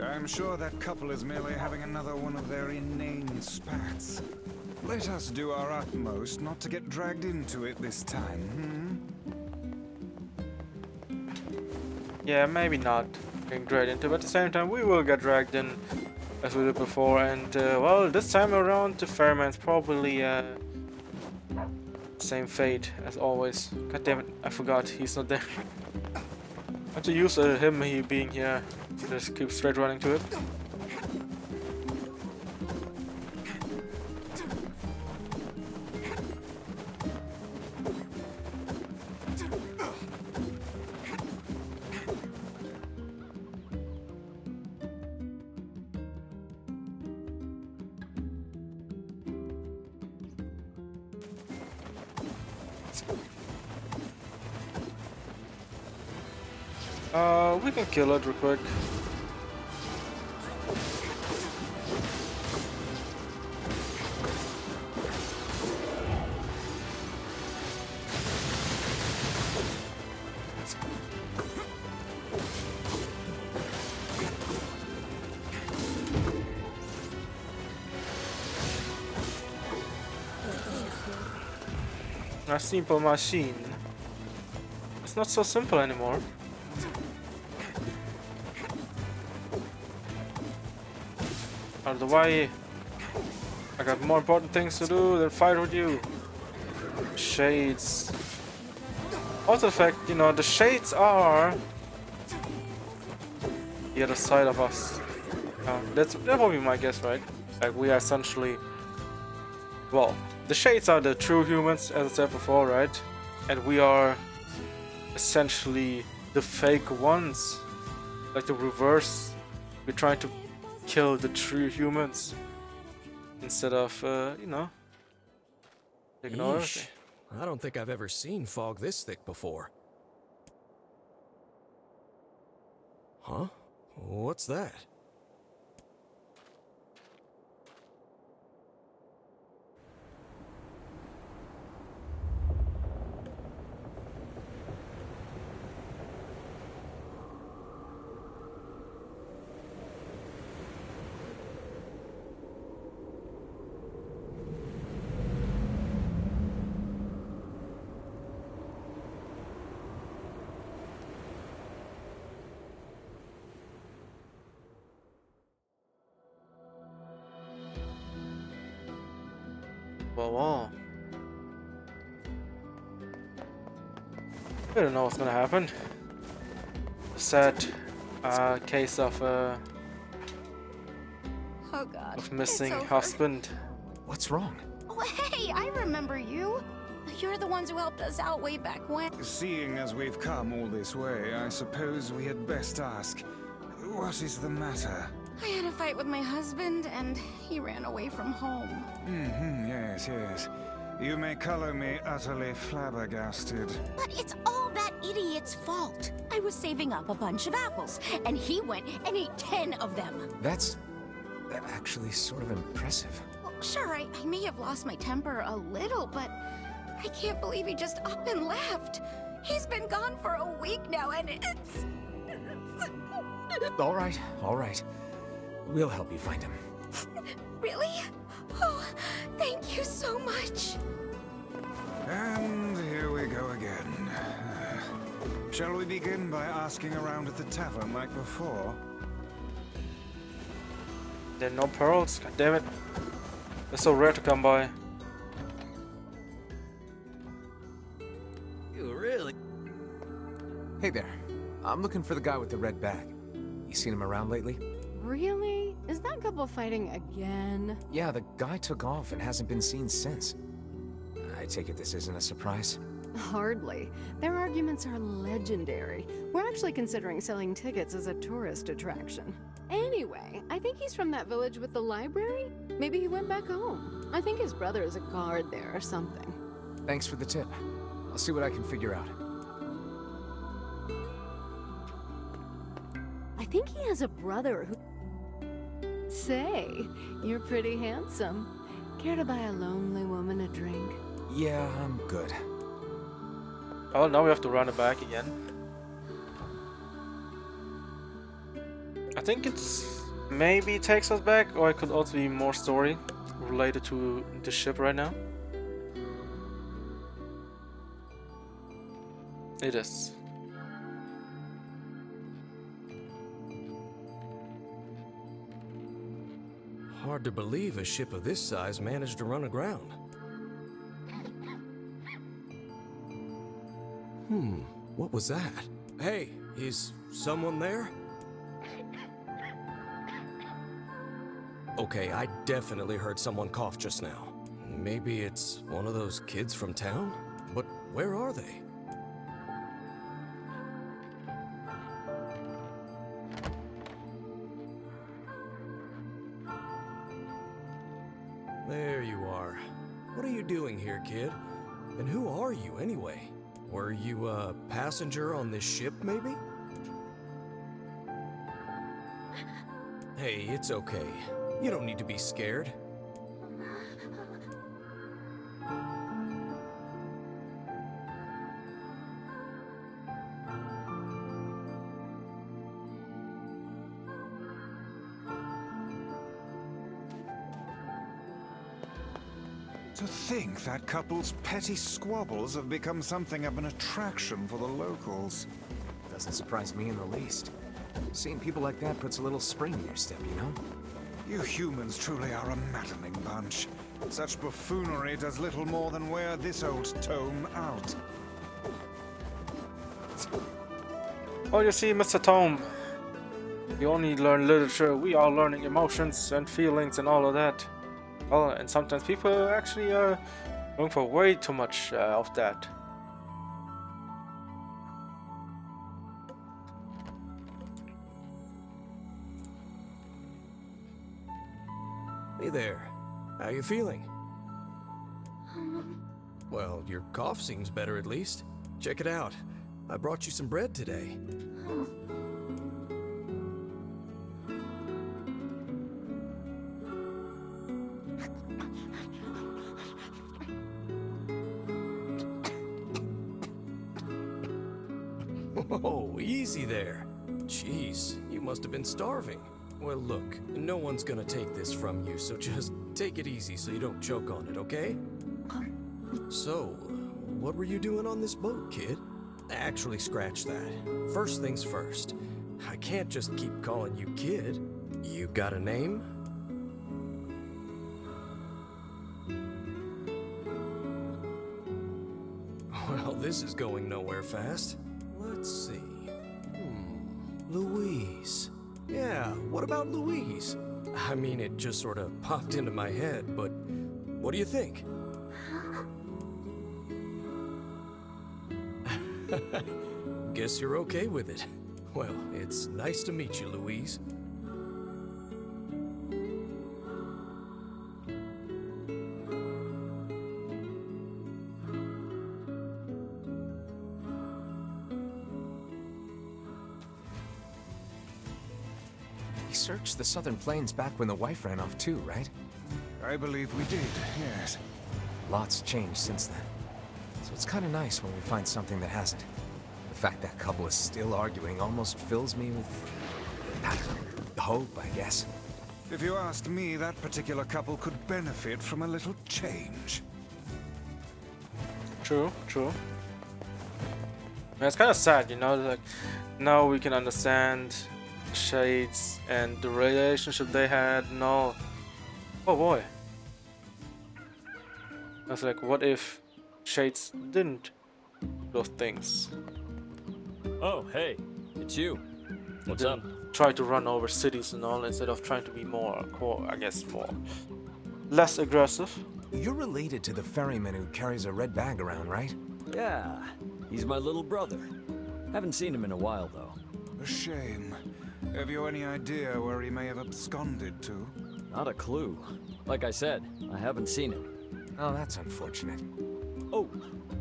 I'm sure that couple is merely having another one of their inane spats. Let us do our utmost not to get dragged into it this time, Yeah, maybe not getting dragged into, but at the same time we will get dragged in as we did before, and well, this time around the ferryman's probably same fate as always. God damn it, I forgot he's not there. I have to use him he being here. Just keep straight running to it. We can kill it real quick. A simple machine. It's not so simple anymore. Out of the way. I got more important things to do than fight with you. Shades. Also the fact, you know, the shades are the other side of us. That will be my guess, right? Like we are essentially, well, the shades are the true humans, as I said before, right? And we are essentially the fake ones, like the reverse. We're trying to kill the true humans instead of, you know, ignore everything. I don't think I've ever seen fog this thick before. Huh? What's that? Whoa. I don't know what's gonna happen. Sad case of Oh God. of missing It's over. husband. What's wrong? Oh, hey, I remember you. You're the ones who helped us out way back when. Seeing as we've come all this way, I suppose we had best ask, what is the matter? I had a fight with my husband, and he ran away from home. Yes. You may color me utterly flabbergasted. But it's all that idiot's fault. I was saving up a bunch of apples, and he went and ate 10 of them. That's actually sort of impressive. Well, sure, I may have lost my temper a little, but I can't believe he just up and left. He's been gone for a week now, and it's... All right. We'll help you find him. Really? Oh, thank you so much. And here we go again. Shall we begin by asking around at the tavern like before? There are no pearls? God damn it. They're so rare to come by. You really? Hey there. I'm looking for the guy with the red bag. You seen him around lately? Really? Is that couple fighting again? Yeah, the guy took off and hasn't been seen since. I take it this isn't a surprise? Hardly. Their arguments are legendary. We're actually considering selling tickets as a tourist attraction. Anyway, I think he's from that village with the library. Maybe he went back home. I think his brother is a guard there or something. Thanks for the tip. I'll see what I can figure out. I think he has a brother who... Say, you're pretty handsome. Care to buy a lonely woman a drink? Yeah, I'm good. Oh, now we have to run it back again. I think it's maybe takes us back, or it could also be more story related to the ship right now. It is. Hard to believe a ship of this size managed to run aground. What was that? Hey, is someone there? Okay, I definitely heard someone cough just now. Maybe it's one of those kids from town? But where are they? There you are. What are you doing here, kid? And who are you, anyway? Were you a passenger on this ship, maybe? Hey, it's okay. You don't need to be scared. To think that couple's petty squabbles have become something of an attraction for the locals. Doesn't surprise me in the least. Seeing people like that puts a little spring in your step, you know? You humans truly are a maddening bunch. Such buffoonery does little more than wear this old tome out. Well, you see, Mr. Tome, you only learn literature, we are learning emotions and feelings and all of that. Well, and sometimes people actually are going for way too much of that. Hey there. How you feeling? Well, your cough seems better at least. Check it out. I brought you some bread today. Oh, easy there. Jeez, you must have been starving. Well, look, no one's gonna take this from you, so just take it easy so you don't choke on it, okay? So, what were you doing on this boat, kid? Actually, scratch that. First things first. I can't just keep calling you kid. You got a name? Well, this is going nowhere fast. Let's see. Louise. Yeah, what about Louise? I mean, it just sort of popped into my head, but what do you think? Guess you're okay with it. Well, it's nice to meet you, Louise. We searched the southern plains back when the wife ran off too, right? I believe we did, yes. Lots changed since then. So it's kind of nice when we find something that hasn't. The fact that couple is still arguing almost fills me with, I don't know, hope, I guess. If you asked me, that particular couple could benefit from a little change. True, true. Yeah, it's kind of sad, you know, like now we can understand Shades and the relationship they had and all. Oh boy. I was like, what if Shades didn't do those things? Oh, hey, it's you. What's up? Try to run over cities and all instead of trying to be more, I guess, less aggressive. You're related to the ferryman who carries a red bag around, right? Yeah, he's my little brother. Haven't seen him in a while, though. A shame. Have you any idea where he may have absconded to? Not a clue. Like I said, I haven't seen him. Oh, that's unfortunate. Oh,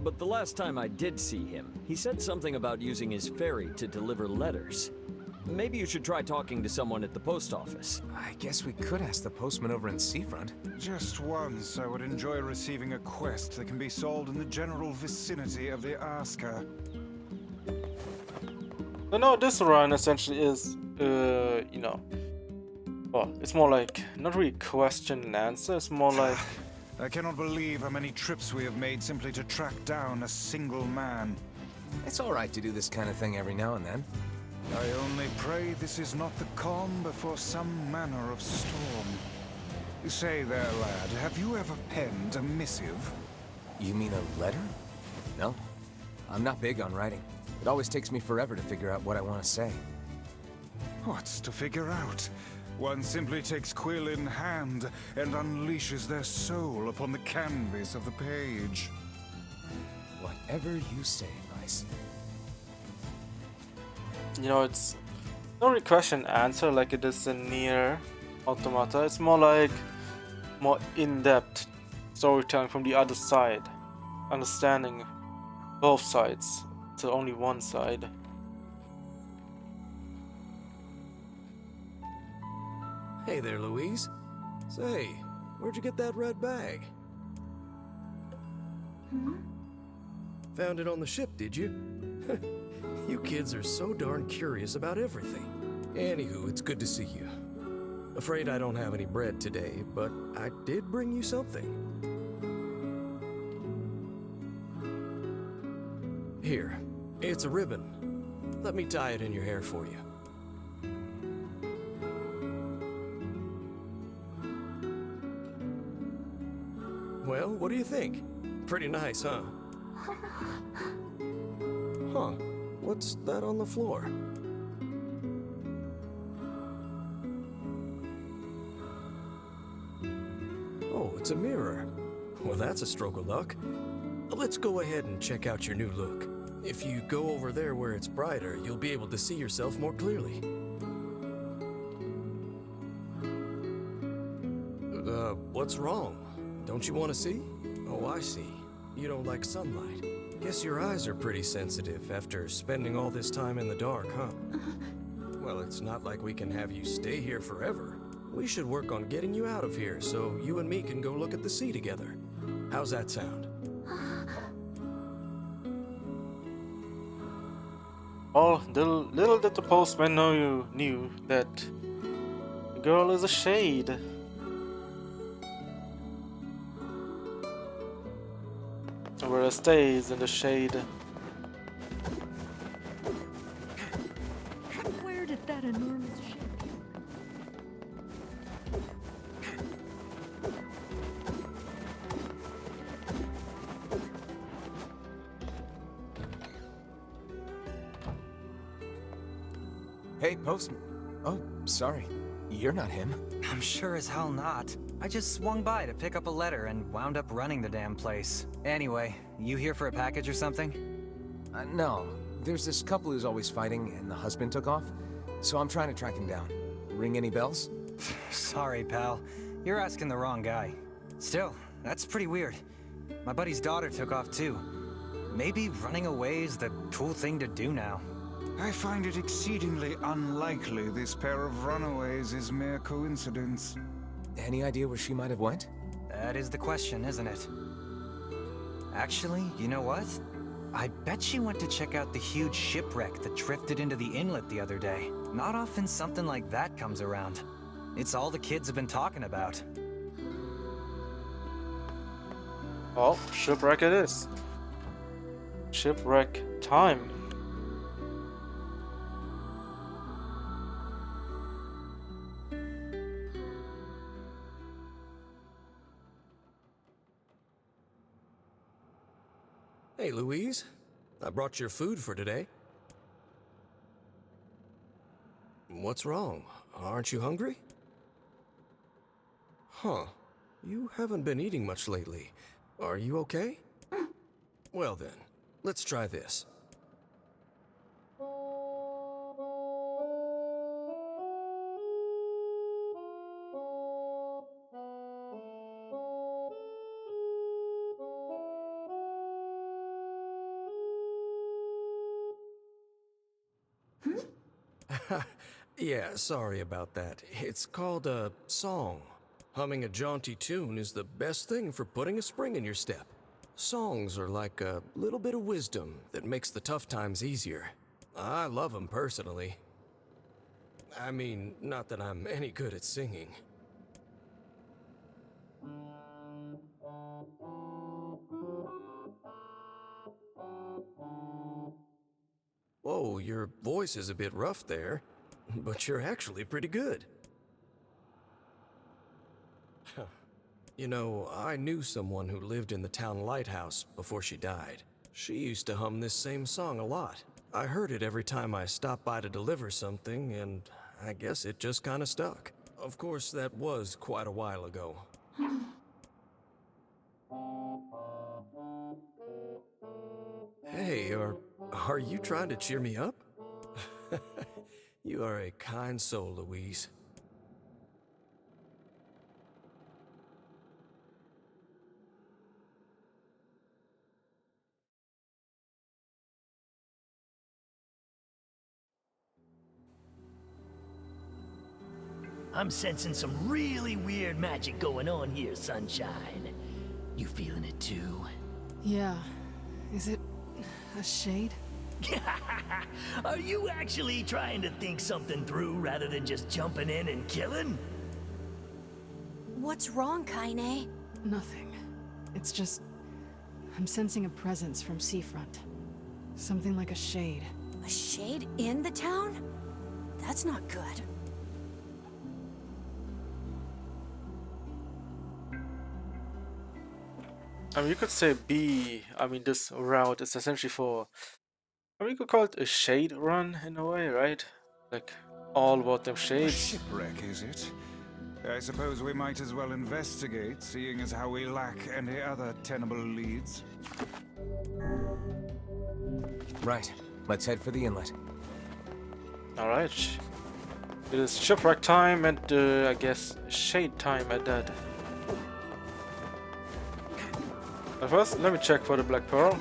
but the last time I did see him, he said something about using his ferry to deliver letters. Maybe you should try talking to someone at the post office. I guess we could ask the postman over in Seafront. Just once, I would enjoy receiving a quest that can be solved in the general vicinity of the Asker. So no, this run essentially is, you know, well, it's more like, not really question and answer, it's more like... I cannot believe how many trips we have made simply to track down a single man. It's alright to do this kind of thing every now and then. I only pray this is not the calm before some manner of storm. Say there, lad, have you ever penned a missive? You mean a letter? No. I'm not big on writing. It always takes me forever to figure out what I want to say. What's to figure out? One simply takes quill in hand and unleashes their soul upon the canvas of the page. Whatever you say, Vice. You know, it's not really question and answer like it is in Nier Automata. It's more like more in-depth storytelling from the other side, understanding both sides to only one side. Hey there, Louise. Say, where'd you get that red bag? Found it on the ship, did you? You kids are so darn curious about everything. Anywho, it's good to see you. Afraid I don't have any bread today, but I did bring you something. Here, it's a ribbon. Let me tie it in your hair for you. Well, what do you think? Pretty nice, huh? Huh. What's that on the floor? Oh, it's a mirror. Well, that's a stroke of luck. Let's go ahead and check out your new look. If you go over there where it's brighter, you'll be able to see yourself more clearly. What's wrong? Don't you want to see? Oh, I see. You don't like sunlight. Guess your eyes are pretty sensitive after spending all this time in the dark, huh? Well, it's not like we can have you stay here forever. We should work on getting you out of here so you and me can go look at the sea together. How's that sound? Oh, little did the postman knew that the girl is a shade. Where it stays in the shade. Where did that enormous ship? Hey, postman. Oh, sorry. You're not him. I'm sure as hell not. I just swung by to pick up a letter and wound up running the damn place. Anyway, you here for a package or something? No. There's this couple who's always fighting, and the husband took off. So I'm trying to track him down. Ring any bells? Sorry, pal. You're asking the wrong guy. Still, that's pretty weird. My buddy's daughter took off too. Maybe running away is the cool thing to do now. I find it exceedingly unlikely this pair of runaways is mere coincidence. Any idea where she might have went? That is the question, isn't it? Actually, you know what? I bet she went to check out the huge shipwreck that drifted into the inlet the other day. Not often something like that comes around. It's all the kids have been talking about. Well, shipwreck it is. Shipwreck time. Hey, Louise. I brought your food for today. What's wrong? Aren't you hungry? Huh. You haven't been eating much lately. Are you okay? Well then, let's try this. Yeah, sorry about that. It's called a song. Humming a jaunty tune is the best thing for putting a spring in your step. Songs are like a little bit of wisdom that makes the tough times easier. I love them personally. I mean, not that I'm any good at singing. Whoa, your voice is a bit rough there, but you're actually pretty good. You know, I knew someone who lived in the town lighthouse before she died. She used to hum this same song a lot. I heard it every time I stopped by to deliver something, and I guess it just kinda stuck. Of course, that was quite a while ago. Hey, are you trying to cheer me up? You are a kind soul, Louise. I'm sensing some really weird magic going on here, Sunshine. You feeling it too? Yeah. Is it a shade? Are you actually trying to think something through rather than just jumping in and killing? What's wrong, Kaine? Nothing. It's just... I'm sensing a presence from seafront. Something like a shade. A shade in the town? That's not good. I mean, you could say this route is essentially for, you could call it a shade run in a way, right? Like, all about them A shades. shipwreck, is it? I suppose we might as well investigate, seeing as how we lack any other tenable leads. Right. Let's head for the inlet. Alright. It is shipwreck time and, I guess, shade time at that. But first, let me check for the Black Pearl.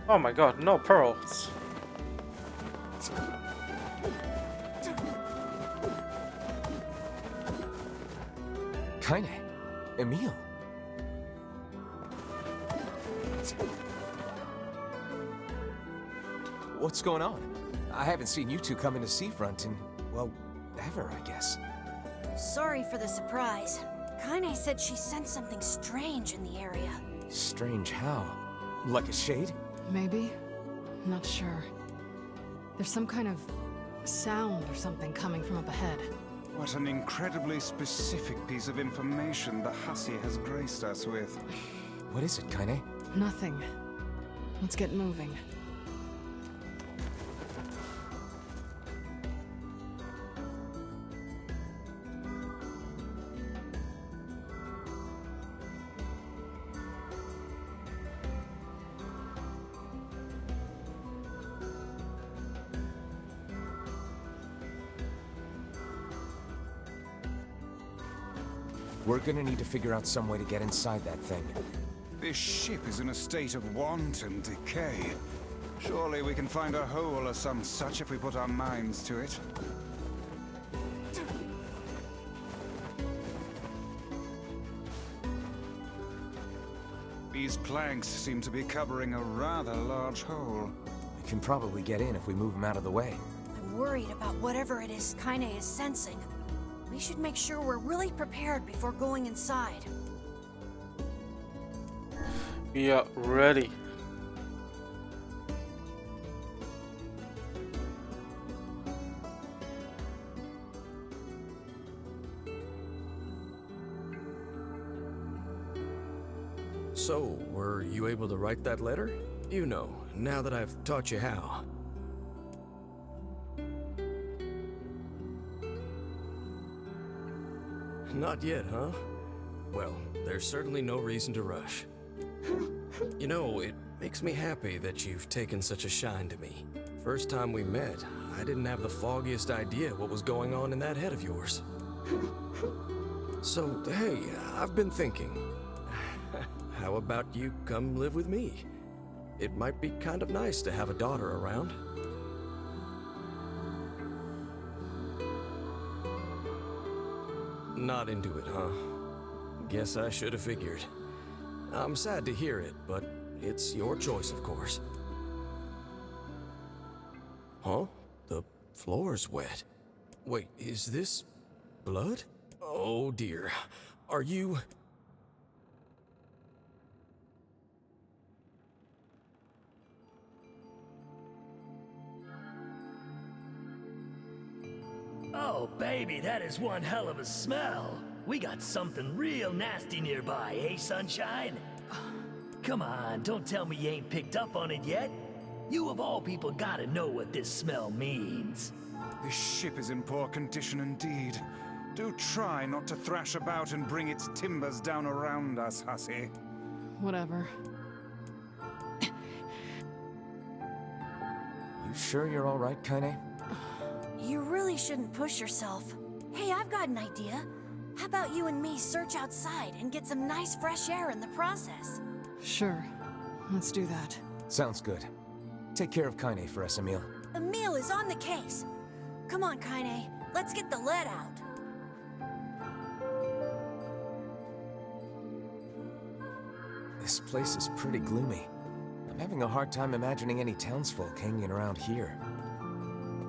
Oh my god, no pearls. Kaine. Emil. What's going on? I haven't seen you two come into Seafront in, well, ever, I guess. Sorry for the surprise. Kaine said she sensed something strange in the area. Strange how? Like a shade? Maybe? Not sure. There's some kind of sound or something coming from up ahead. What an incredibly specific piece of information the hussy has graced us with. What is it, Kaine? Nothing. Let's get moving. We're gonna need to figure out some way to get inside that thing. This ship is in a state of wanton decay. Surely we can find a hole or some such if we put our minds to it. These planks seem to be covering a rather large hole. We can probably get in if we move them out of the way. I'm worried about whatever it is Kaine is sensing. We should make sure we're really prepared before going inside. We are ready. So, were you able to write that letter? You know, now that I've taught you how. Not yet, huh? Well, there's certainly no reason to rush. You know, it makes me happy that you've taken such a shine to me. First time we met, I didn't have the foggiest idea what was going on in that head of yours. So, hey, I've been thinking. How about you come live with me? It might be kind of nice to have a daughter around. Not into it, huh? Guess I should have figured. I'm sad to hear it, but it's your choice, of course. Huh? The floor's wet. Wait, is this blood? Oh dear. Are you... Oh, baby, that is one hell of a smell. We got something real nasty nearby, eh, Sunshine? Come on, don't tell me you ain't picked up on it yet. You of all people gotta know what this smell means. This ship is in poor condition indeed. Do try not to thrash about and bring its timbers down around us, hussy. Whatever. You sure you're all right, Kaine? You really shouldn't push yourself. Hey, I've got an idea. How about you and me search outside and get some nice fresh air in the process? Sure. Let's do that. Sounds good. Take care of Kaine for us, Emil. Emil is on the case. Come on, Kaine. Let's get the lead out. This place is pretty gloomy. I'm having a hard time imagining any townsfolk hanging around here.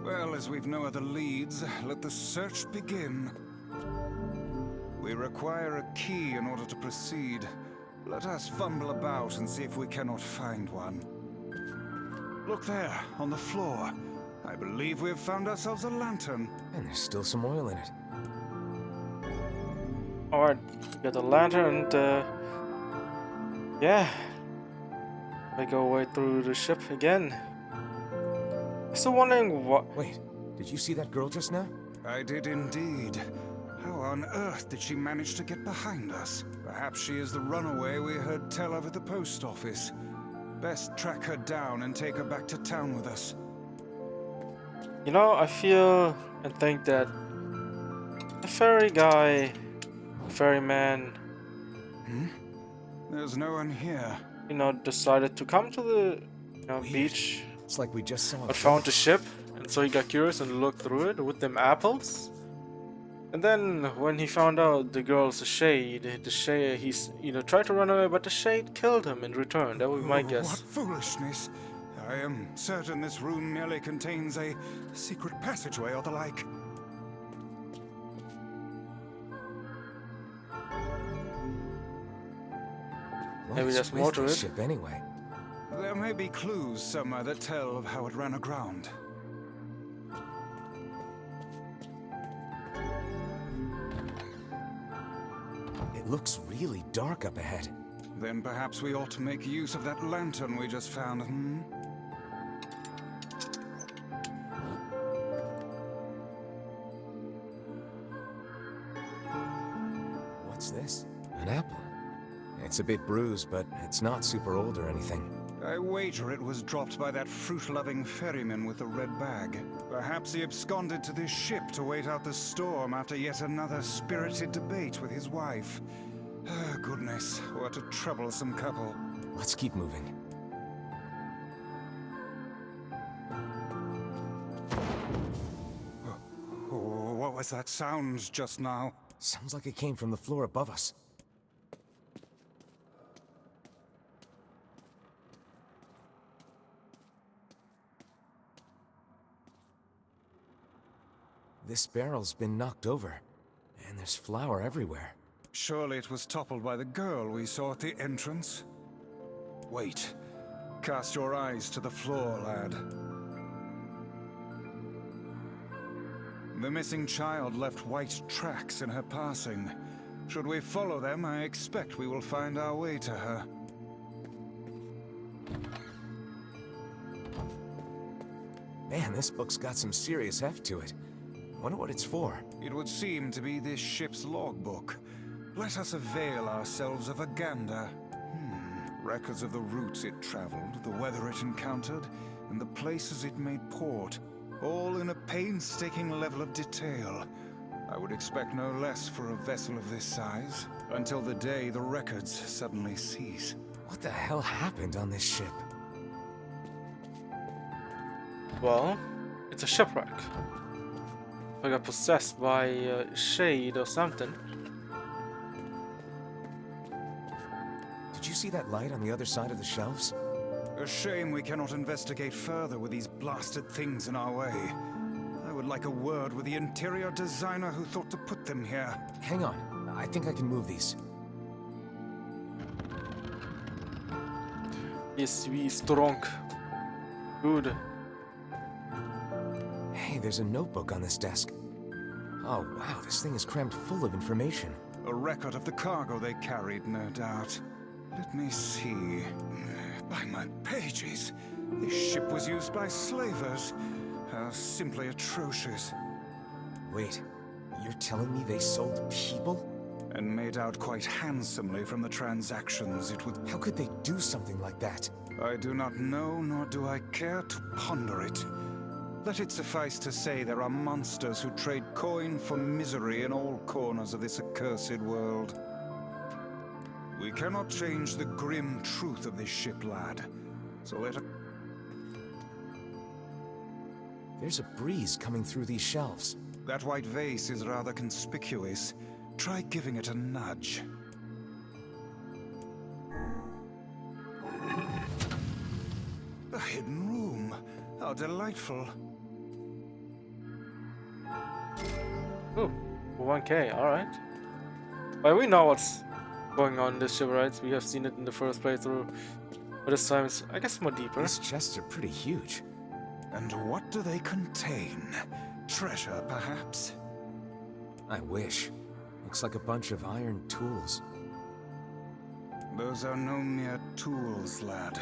Well, as we've no other leads, let the search begin. We require a key in order to proceed. Let us fumble about and see if we cannot find one. Look there, on the floor. I believe we have found ourselves a lantern. And there's still some oil in it. Alright, got the lantern and yeah. Make our way through the ship again. Still wondering what... Wait, did you see that girl just now? I did indeed. How on earth did she manage to get behind us? Perhaps she is the runaway we heard tell of at the post office. Best track her down and take her back to town with us. You know, I feel and think that the ferry guy, ferryman, There's no one here. you know, decided to come to the beach. It's like we just saw But found the ship, and so he got curious and looked through it with them apples. And then when he found out the girl's a shade, the shade, he's tried to run away, but the shade killed him in return. That would be my guess. What foolishness! I am certain this room merely contains a secret passageway or the like. Maybe there's more to it. Ship anyway. There may be clues somewhere that tell of how it ran aground. It looks really dark up ahead. Then perhaps we ought to make use of that lantern we just found, What's this? An apple. It's a bit bruised, but it's not super old or anything. I wager it was dropped by that fruit-loving ferryman with the red bag. Perhaps he absconded to this ship to wait out the storm after yet another spirited debate with his wife. Ah, goodness, what a troublesome couple. Let's keep moving. What was that sound just now? Sounds like it came from the floor above us. This barrel's been knocked over, and there's flour everywhere. Surely it was toppled by the girl we saw at the entrance? Wait. Cast your eyes to the floor, lad. The missing child left white tracks in her passing. Should we follow them, I expect we will find our way to her. Man, this book's got some serious heft to it. Wonder what it's for. It would seem to be this ship's logbook. Let us avail ourselves of a gander. Records of the routes it traveled, the weather it encountered, and the places it made port, all in a painstaking level of detail. I would expect no less for a vessel of this size, until the day the records suddenly cease. What the hell happened on this ship? Well, it's a shipwreck. I got possessed by a shade or something. Did you see that light on the other side of the shelves? A shame we cannot investigate further with these blasted things in our way. I would like a word with the interior designer who thought to put them here. Hang on, I think I can move these. Yes, we strong. Good. Hey, there's a notebook on this desk. Oh wow, this thing is crammed full of information. A record of the cargo they carried, no doubt. Let me see. By my pages, this ship was used by slavers. How simply atrocious. Wait, you're telling me they sold people? And made out quite handsomely from the transactions it would... How could they do something like that? I do not know, nor do I care to ponder it. Let it suffice to say there are monsters who trade coin for misery in all corners of this accursed world. We cannot change the grim truth of this ship, lad. So let us... There's a breeze coming through these shelves. That white vase is rather conspicuous. Try giving it a nudge. A hidden room. How delightful. Ooh, 1K, alright. Well, we know what's going on in this ship, right? We have seen it in the first playthrough. But this time it's, I guess, more deeper. These chests are pretty huge. And what do they contain? Treasure, perhaps? I wish. Looks like a bunch of iron tools. Those are no mere tools, lad.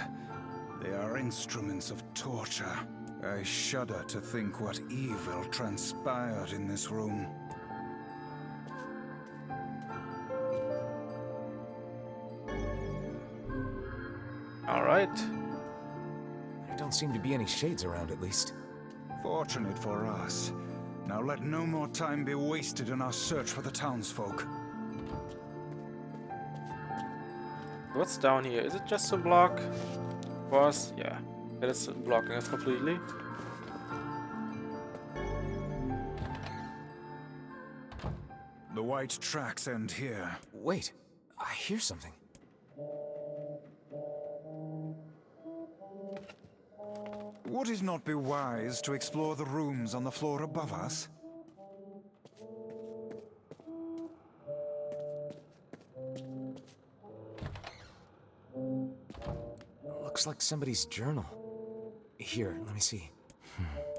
They are instruments of torture. I shudder to think what evil transpired in this room. Alright. There don't seem to be any shades around, at least. Fortunate for us. Now let no more time be wasted in our search for the townsfolk. What's down here? Is it just a block? Was? Yeah. It is blocking us completely. The white tracks end here. Wait, I hear something. Would it not be wise to explore the rooms on the floor above us? Looks like somebody's journal. Here, let me see.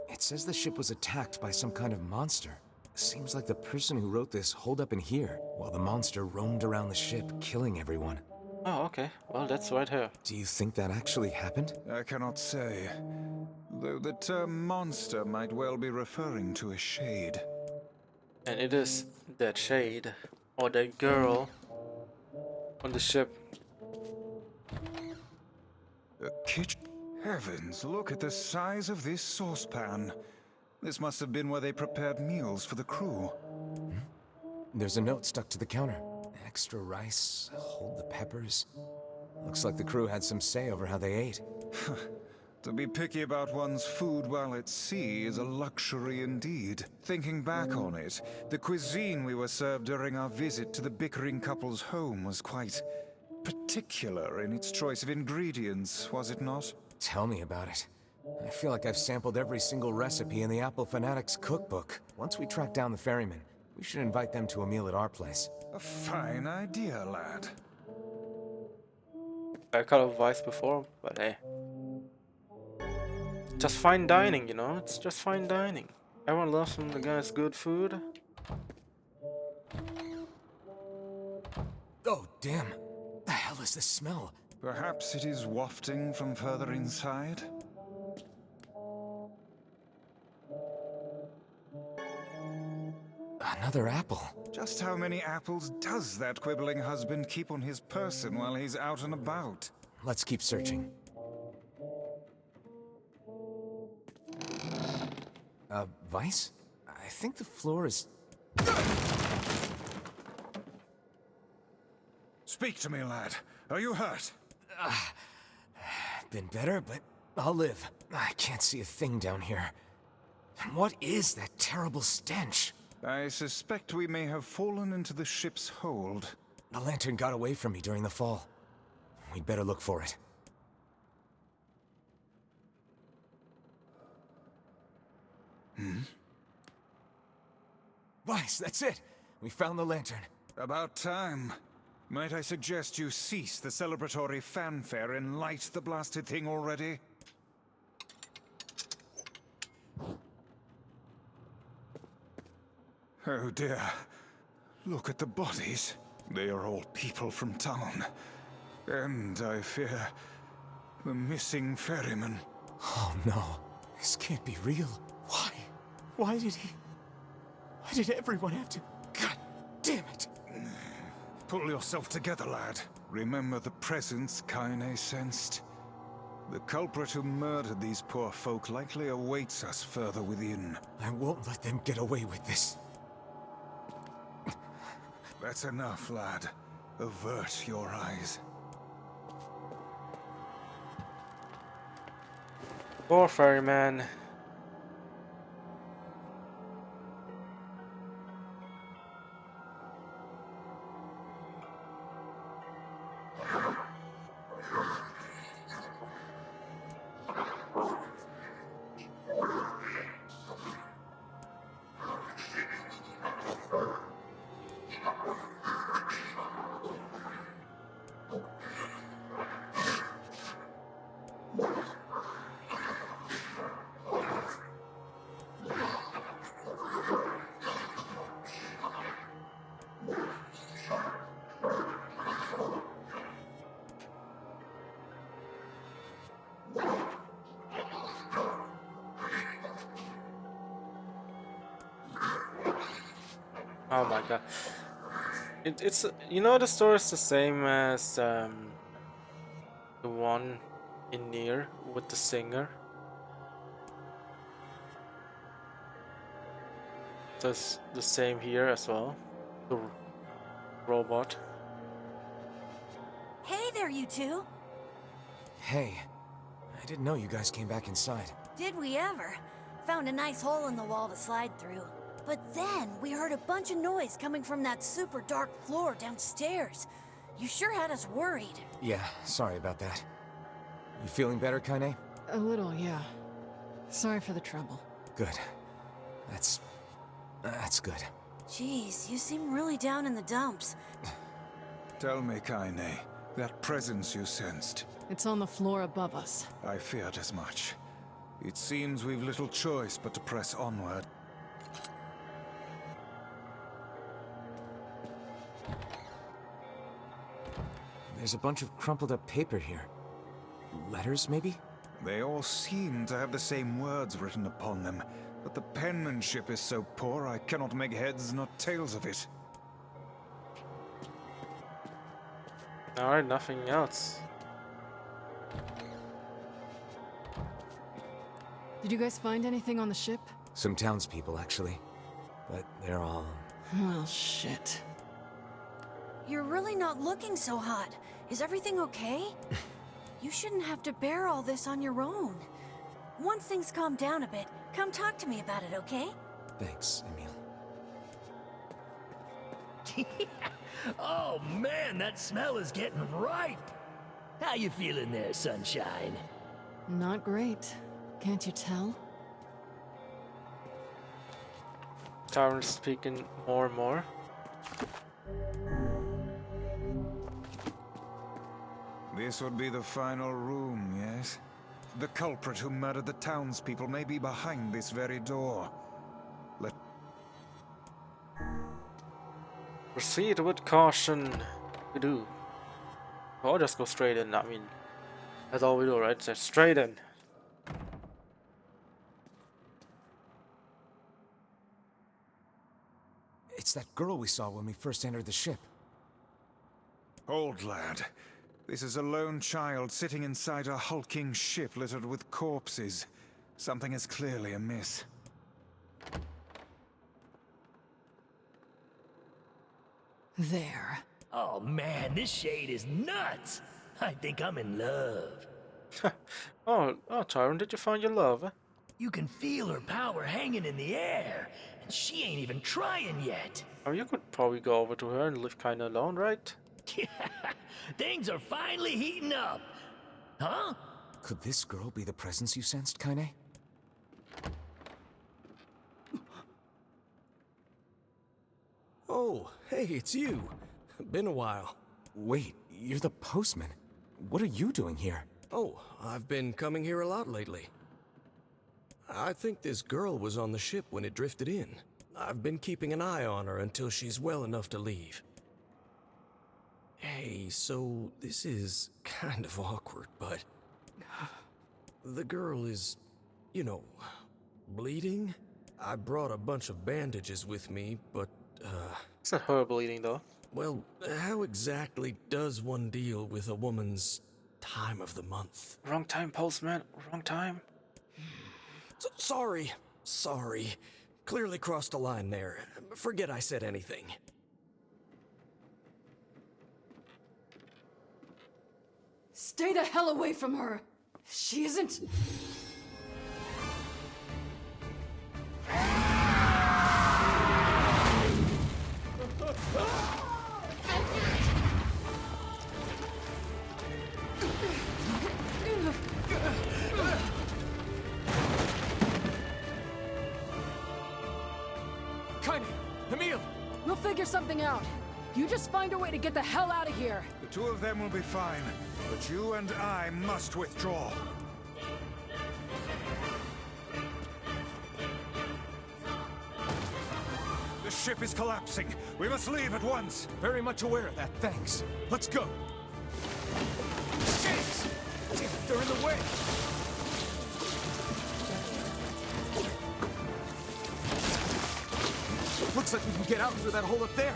It says the ship was attacked by some kind of monster. Seems like the person who wrote this holed up in here, while the monster roamed around the ship, killing everyone. Oh, okay. Well, that's right here. Do you think that actually happened? I cannot say. Though the term monster might well be referring to a shade. And it is that shade, or that girl, on the ship. A kitchen? Heavens, look at the size of this saucepan. This must have been where they prepared meals for the crew. There's a note stuck to the counter. extra rice, hold the peppers. Looks like the crew had some say over how they ate. To be picky about one's food while at sea is a luxury indeed. Thinking back on it, the cuisine we were served during our visit to the bickering couple's home was quite particular in its choice of ingredients, was it not? Tell me about it. I feel like I've sampled every single recipe in the Apple Fanatics cookbook. Once we track down the ferryman, we should invite them to a meal at our place. A fine idea, lad. I called it Vice before, but hey. Just fine dining, you know? It's just fine dining. Everyone loves when the guy's good food. Oh, damn. The hell is this smell? Perhaps it is wafting from further inside? Another apple. Just how many apples does that quibbling husband keep on his person while he's out and about? Let's keep searching. Vice? I think the floor is... Speak to me, lad. Are you hurt? Been better, but I'll live. I can't see a thing down here. And what is that terrible stench? I suspect we may have fallen into the ship's hold. The lantern got away from me during the fall. We'd better look for it. Vice, that's it! We found the lantern. About time. Might I suggest you cease the celebratory fanfare and light the blasted thing already? Oh dear. Look at the bodies. They are all people from town. And I fear the missing ferryman. Oh no. This can't be real. Why? Why did everyone have to... God damn it! Pull yourself together, lad. Remember the presence Kaine sensed? The culprit who murdered these poor folk likely awaits us further within. I won't let them get away with this. That's enough, lad. Avert your eyes. Poor ferryman. Oh my god. It's you know, the story is the same as the one in Nier with the singer. Does the same here as well. The robot. Hey there, you two. Hey. I didn't know you guys came back inside. Did we ever? Found a nice hole in the wall to slide through. But then we heard a bunch of noise coming from that super dark floor downstairs. You sure had us worried. Yeah, sorry about that. You feeling better, Kaine? A little, yeah. Sorry for the trouble. Good. That's good. Jeez, you seem really down in the dumps. Tell me, Kaine, that presence you sensed. It's on the floor above us. I feared as much. It seems we've little choice but to press onward. There's a bunch of crumpled up paper here. Letters, maybe? They all seem to have the same words written upon them, but the penmanship is so poor I cannot make heads nor tails of it. Alright, nothing else. Did you guys find anything on the ship? Some townspeople, actually. But they're all... Well, shit. you're really not looking so hot. Is everything okay? You shouldn't have to bear all this on your own. Once things calm down a bit, come talk to me about it, okay? Thanks, Emil. Oh man, that smell is getting ripe. How you feeling there, Sunshine? Not great. Can't you tell? Tyrant's speaking more and more. This would be the final room, yes? The culprit who murdered the townspeople may be behind this very door. Proceed with caution. We do. Or just go straight in. I mean, that's all we do, right? Just straight in. It's that girl we saw when we first entered the ship. Old lad, this is a lone child sitting inside a hulking ship littered with corpses. Something is clearly amiss. There. Oh man, this shade is nuts. I think I'm in love. oh, Tyrant, did you find your love? You can feel her power hanging in the air, and she ain't even trying yet. Oh, you could probably go over to her and live kinda alone, right? Things are finally heating up. Huh? Could this girl be the presence you sensed, Kaine? Oh, hey, it's you. Been a while. Wait, you're the postman. What are you doing here? Oh, I've been coming here a lot lately. I think this girl was on the ship when it drifted in. I've been keeping an eye on her until she's well enough to leave. Hey, so this is kind of awkward, but... the girl is, you know, bleeding? I brought a bunch of bandages with me, but, It's not her bleeding, though. well, how exactly does one deal with a woman's time of the month? Wrong time, postman. Wrong time. Sorry. Clearly crossed a line there. Forget I said anything. Stay the hell away from her! She isn't... Kaine! Emil! We'll figure something out. You just find a way to get the hell out of here. The two of them will be fine, but you and I must withdraw. The ship is collapsing. We must leave at once. Very much aware of that, thanks. Let's go! Shit! They're in the way! Looks like we can get out through that hole up there.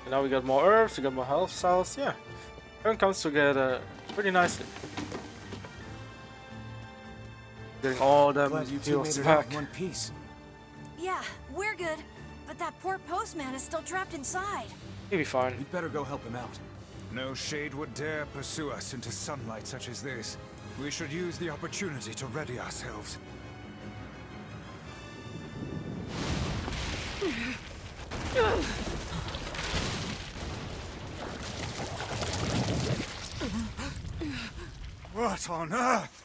And now we got more herbs, we got more health cells. Yeah, everything comes together pretty nicely. Getting all them Glad you two heals made it out back. in one piece. Yeah, we're good. But that poor postman is still trapped inside. He'll be fine. We'd better go help him out. No shade would dare pursue us into sunlight such as this. We should use the opportunity to ready ourselves. What on earth?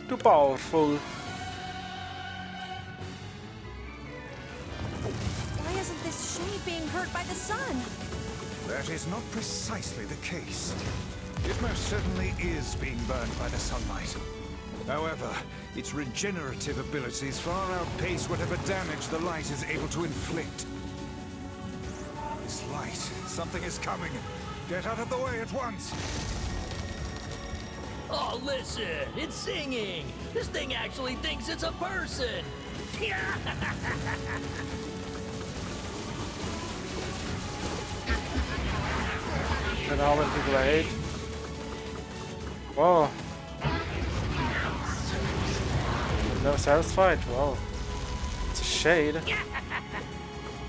Too powerful. Why isn't this shade being hurt by the sun? That is not precisely the case. It most certainly is being burned by the sunlight. However, its regenerative abilities far outpace whatever damage the light is able to inflict. This light, something is coming. Get out of the way at once! Oh, listen, it's singing. This thing actually thinks it's a person. And how many people I hate. Whoa. Never satisfied? Wow. It's a shade.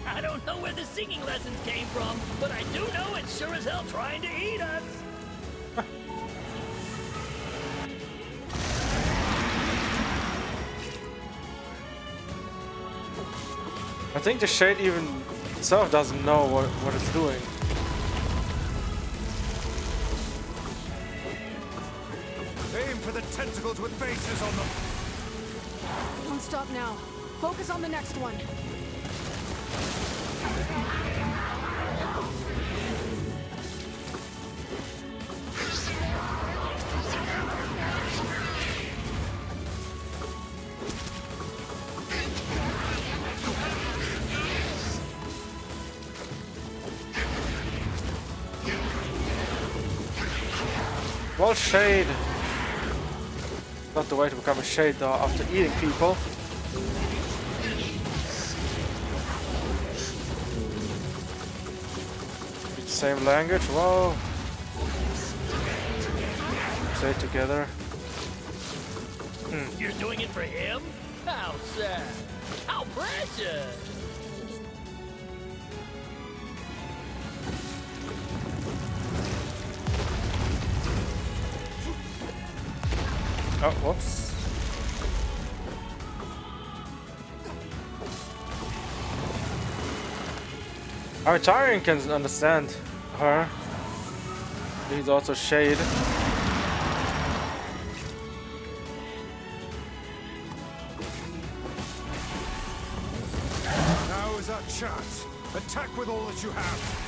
I don't know where the singing lessons came from, but I do know it's sure as hell trying to eat us. I think the shade even itself doesn't know what it's doing. Aim for the tentacles with faces on them! Don't stop now. Focus on the next one. Well, shade. Not the way to become a shade though after eating people. Same language, whoa. Say it together. You're doing it for him? How sad. How precious. Oh, whoops. I mean, Tyrion can understand her. He's also shade. Now is our chance. Attack with all that you have.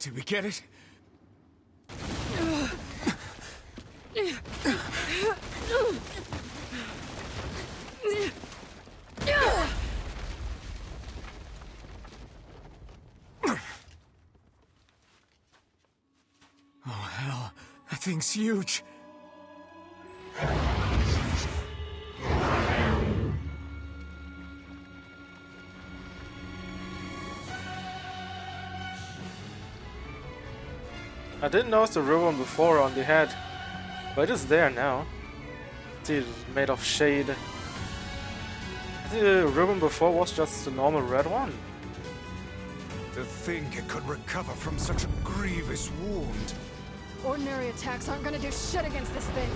Did we get it? Oh, hell. That thing's huge. I didn't notice the ribbon before on the head, but it's there now. See, it's made of shade. I think the ribbon before was just the normal red one. To think it could recover from such a grievous wound. Ordinary attacks aren't gonna do shit against this thing.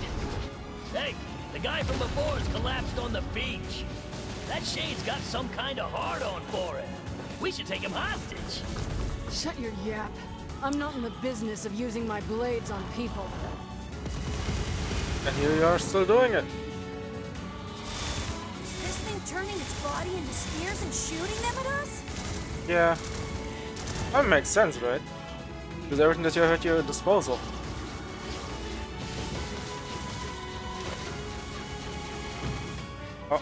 Hey, the guy from before's collapsed on the beach. That shade's got some kind of hard-on for it. We should take him hostage. Shut your yap. I'm not in the business of using my blades on people. And here you are still doing it. Is this thing turning its body into spears and shooting them at us? Yeah. That makes sense, right? Because everything that you have at your disposal. Oh.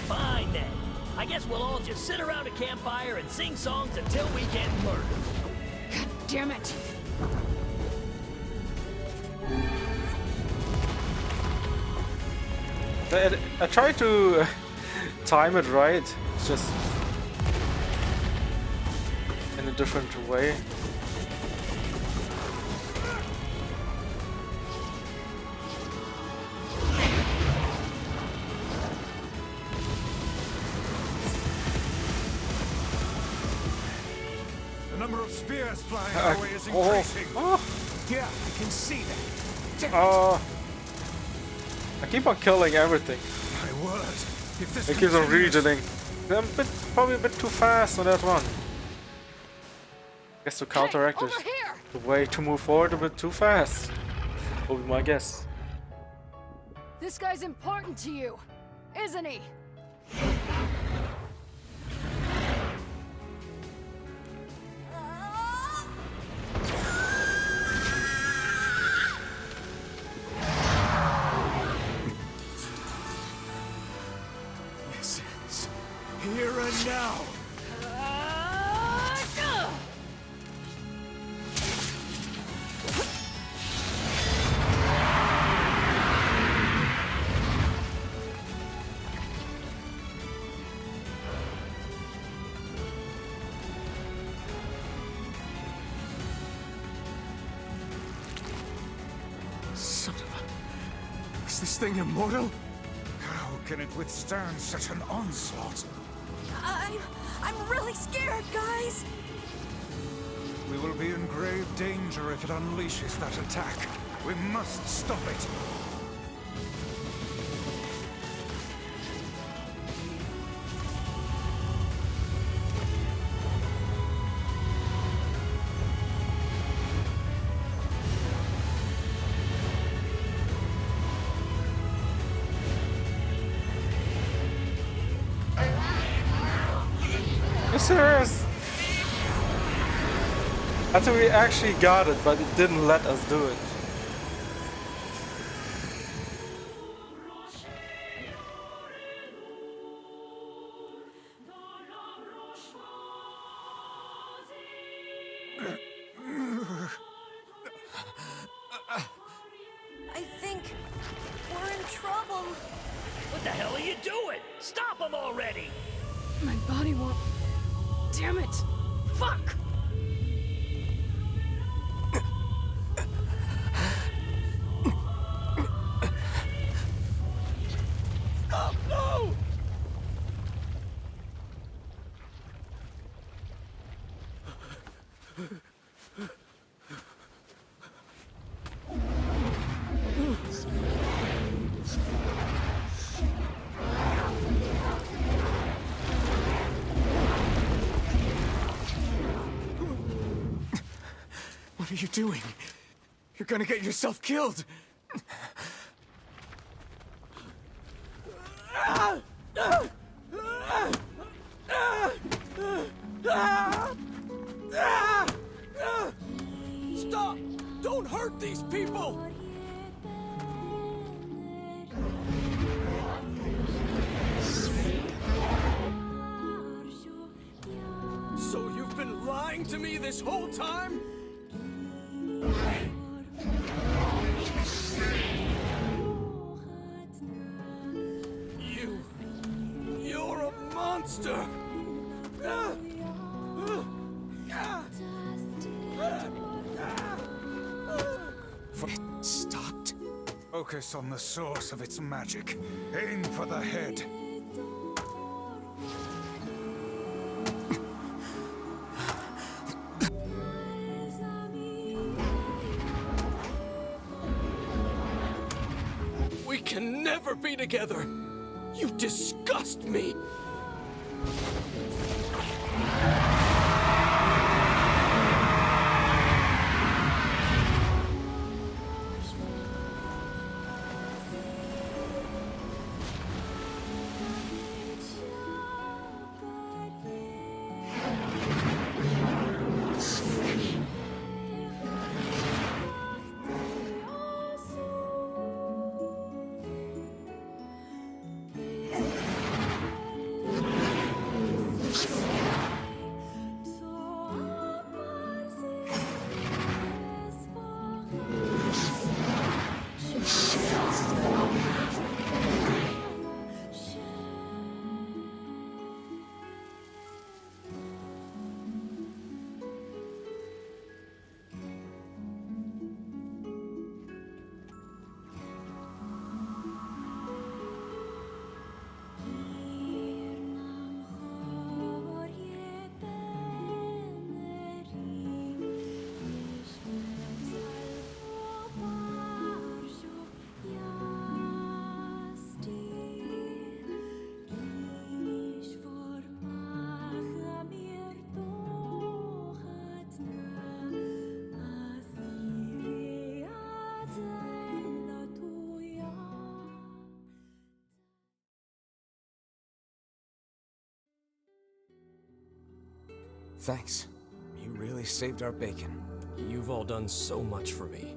Fine then. I guess we'll all just sit around a campfire and sing songs until we get murdered. God damn it! I tried to time it right. It's just in a different way. The number of spears flying our way is increasing. Yeah, I can see that. Damn it. I keep on killing everything. My word, if this It keeps on continues... regening. I'm probably a bit too fast on that one. Guess to counteract it, the way to move forward a bit too fast. Would be my guess. This guy's important to you, isn't he? This is here and now. Son of a... Is this thing immortal? How can it withstand such an onslaught? I'm really scared, guys. We will be in grave danger if it unleashes that attack. We must stop it. You serious? I think we actually got it, but it didn't let us do it. I think we're in trouble. What the hell are you doing? Stop him already! My body won't... Damn it! Fuck! Oh, no! What are you doing? You're gonna get yourself killed. Stop! Don't hurt these people! So you've been lying to me this whole time? You're a monster! It stopped. Focus on the source of its magic. Aim for the head. We can never be together! You disgust me! Thanks. You really saved our bacon. You've all done so much for me.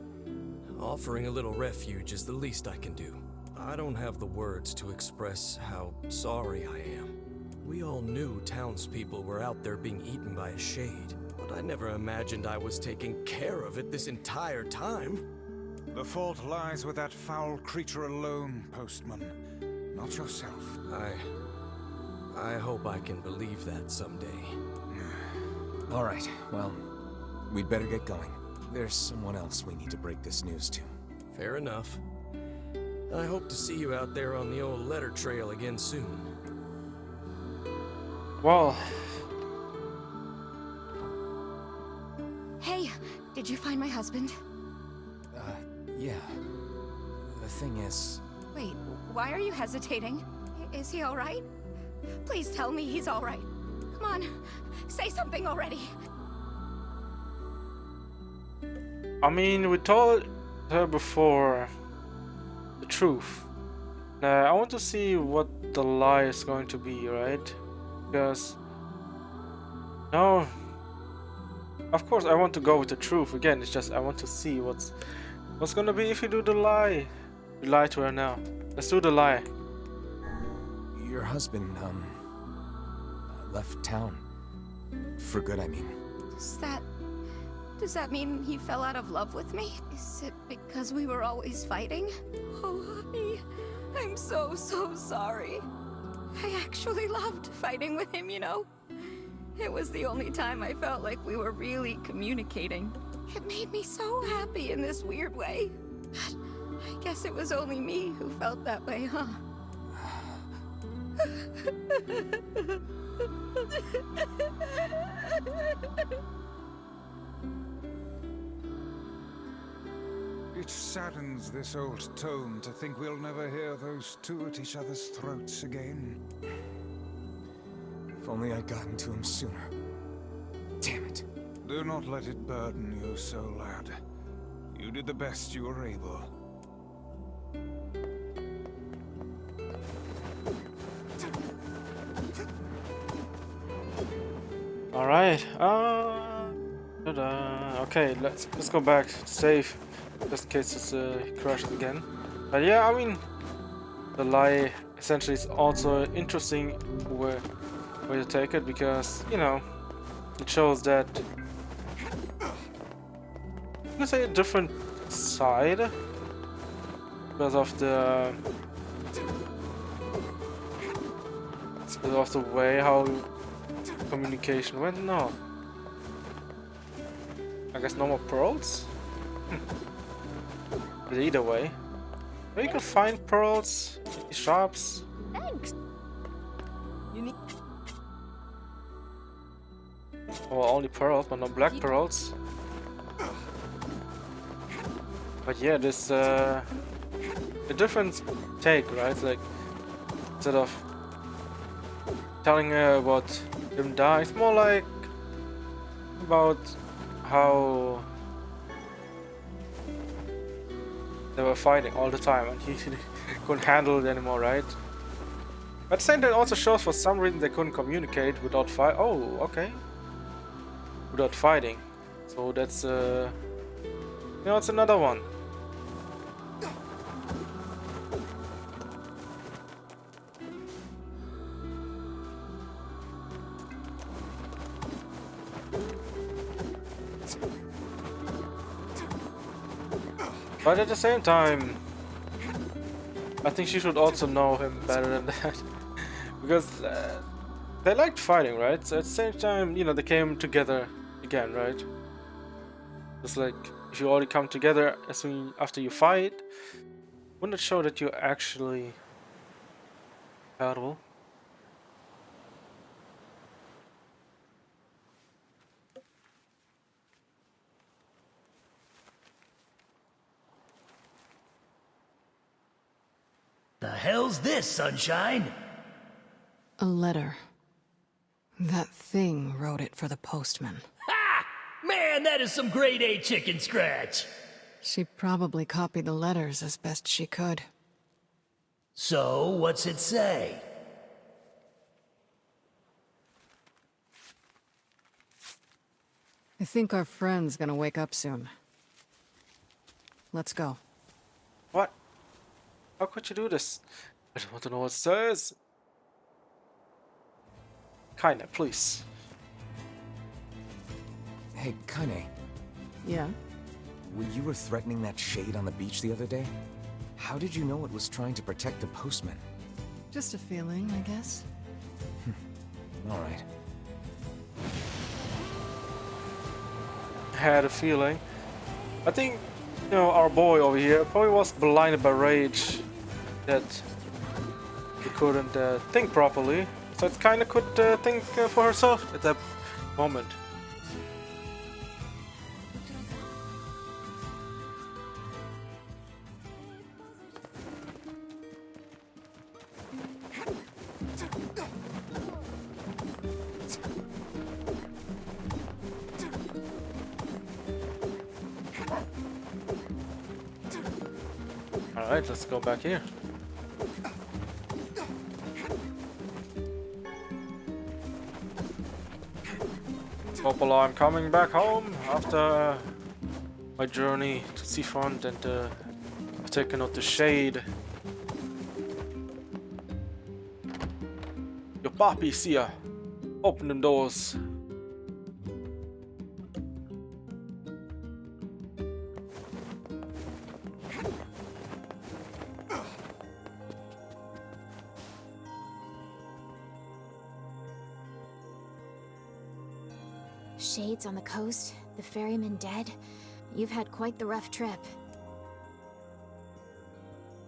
Offering a little refuge is the least I can do. I don't have the words to express how sorry I am. We all knew townspeople were out there being eaten by a shade, but I never imagined I was taking care of it this entire time. The fault lies with that foul creature alone, Postman. Not yourself. I hope I can believe that someday. All right, well, we'd better get going. There's someone else we need to break this news to. Fair enough. I hope to see you out there on the old letter trail again soon. Well, Hey, did you find my husband? Yeah. The thing is... Wait, why are you hesitating? Is he alright? Please tell me he's alright. Come on, say something already. I mean, we told her before the truth. Now, I want to see what the lie is going to be, right? Because... No... Of course, I want to go with the truth. Again, it's just I want to see what's gonna be if you do the lie. You lie to her now. Let's do the lie. Your husband, left town. For good, I mean. Does that mean he fell out of love with me? Is it because we were always fighting? Oh, honey, I'm so sorry. I actually loved fighting with him, you know? It was the only time I felt like we were really communicating. It made me so happy in this weird way. But I guess it was only me who felt that way, huh? It saddens this old tome to think we'll never hear those two at each other's throats again. If only I'd gotten to him sooner. Damn it. Do not let it burden you so, lad. You did the best you were able. All right. Okay, let's go back to save, just in case it crashes again. But yeah, I mean, the lie essentially is also an interesting way to take it, because you know it shows that you can say a different side because of the way how communication went. No, I guess no more pearls. But either way, maybe you can find pearls in shops. Thanks. You need. Or only pearls, but no black pearls. But yeah, this a different take, right? Like instead of telling her about him dying, it's more like about how they were fighting all the time and he couldn't handle it anymore, right? But the same, that also shows for some reason they couldn't communicate without fight. Oh, okay. Without fighting. So that's you know, it's another one. But at the same time, I think she should also know him better than that. Because they liked fighting, right? So at the same time, you know, they came together again, right? It's like, if you already come together as soon after you fight, wouldn't it show that you're actually compatible? The hell's this, Sunshine? A letter. That thing wrote it for the postman. Ha! Man, that is some grade A chicken scratch. She probably copied the letters as best she could. So, what's it say? I think our friend's gonna wake up soon. Let's go. What? How could you do this? I don't want to know what it says. Kinda, please. Hey, Kaine, Yeah? when you were threatening that shade on the beach the other day, how did you know it was trying to protect the postman? Just a feeling, I guess. Alright. Had a feeling. I think, you know, our boy over here probably was blinded by rage that he couldn't think properly. So it kinda could think for herself at that moment. Alright, let's go back here. Popola, I'm coming back home after my journey to Seafront and I've taken out the shade. Your papi's here. Open them doors. Shades on the coast, the ferryman dead. You've had quite the rough trip.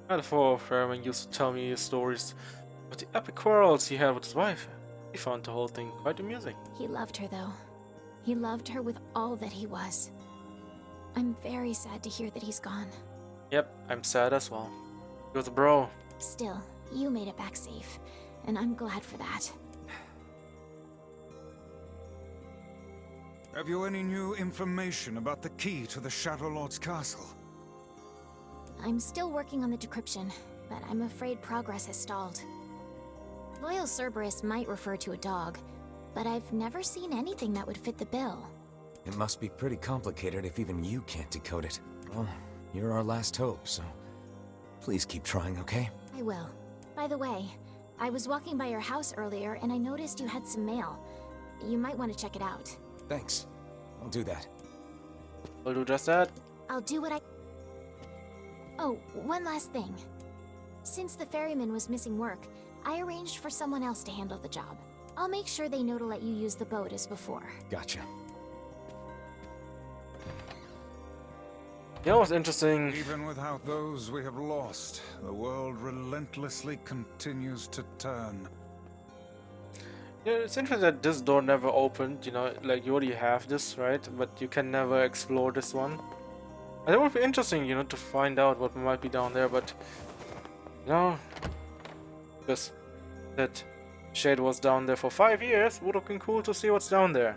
And before Ferryman used to tell me his stories about the epic quarrels he had with his wife. He found the whole thing quite amusing. He loved her, though. He loved her with all that he was. I'm very sad to hear that he's gone. Yep, I'm sad as well. He was a bro. Still, you made it back safe, and I'm glad for that. Have you any new information about the key to the Shadow Lord's castle? I'm still working on the decryption, but I'm afraid progress has stalled. Loyal Cerberus might refer to a dog, but I've never seen anything that would fit the bill. It must be pretty complicated if even you can't decode it. Well, you're our last hope, so please keep trying, okay? I will. By the way, I was walking by your house earlier and I noticed you had some mail. You might want to check it out. Thanks. I'll do that. We'll do just that. I'll do what I... Oh, one last thing. Since the ferryman was missing work, I arranged for someone else to handle the job. I'll make sure they know to let you use the boat as before. Gotcha. You know what's interesting? Even without those we have lost, the world relentlessly continues to turn. Yeah, it's interesting that this door never opened, you know, like you already have this, right? But you can never explore this one. And it would be interesting, you know, to find out what might be down there, but... No. Because that shade was down there for 5 years, would have been cool to see what's down there.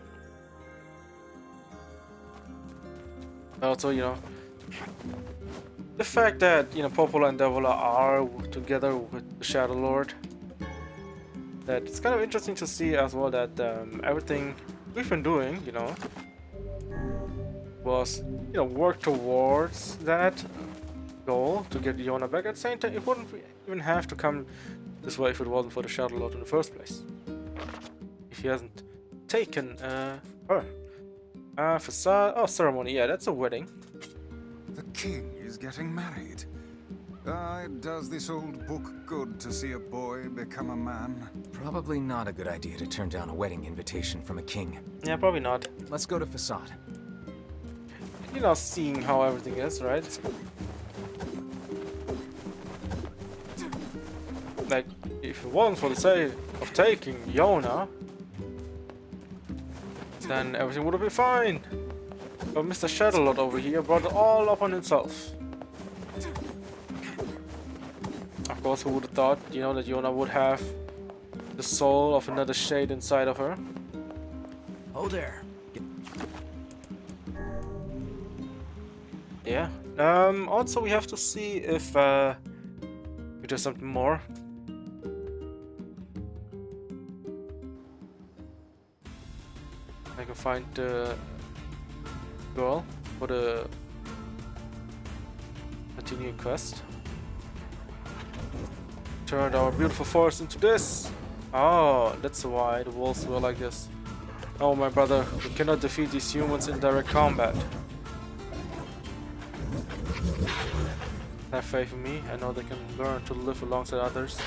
Also, you know, the fact that, you know, Popola and Devola are together with the Shadow Lord, that it's kind of interesting to see as well that everything we've been doing, you know, was, you know, work towards that goal to get Yona back. At the same time, it wouldn't even have to come this way if it wasn't for the Shadow Lord in the first place. If he hasn't taken her. Facade. Oh, ceremony. Yeah, that's a wedding. The king is getting married. It does this old book good to see a boy become a man. Probably not a good idea to turn down a wedding invitation from a king. Yeah, probably not. Let's go to Facade. You know, seeing how everything is, right? Like, if it wasn't for the sake of taking Yona, then everything would have been fine. But Mr. Shadowlord over here brought it all up on himself. Of course, who would have thought, you know, that Yona would have the soul of another shade inside of her? Oh there. Yeah. Also, we have to see if we do something more. I can find the girl for the continuing quest. Turned our beautiful forest into this. Oh, that's why the wolves were like this. Oh, my brother, we cannot defeat these humans in direct combat. Have faith in me. I know they can learn to live alongside others.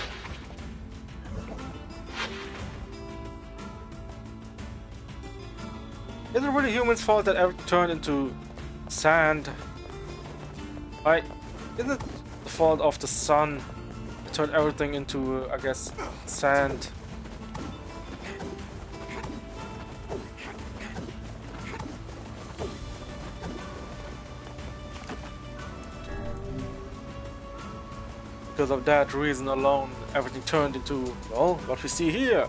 Is it really humans' fault that everything turned into sand? Isn't it the fault of the sun that turned everything into, I guess, sand? Because of that reason alone, everything turned into, well, what we see here.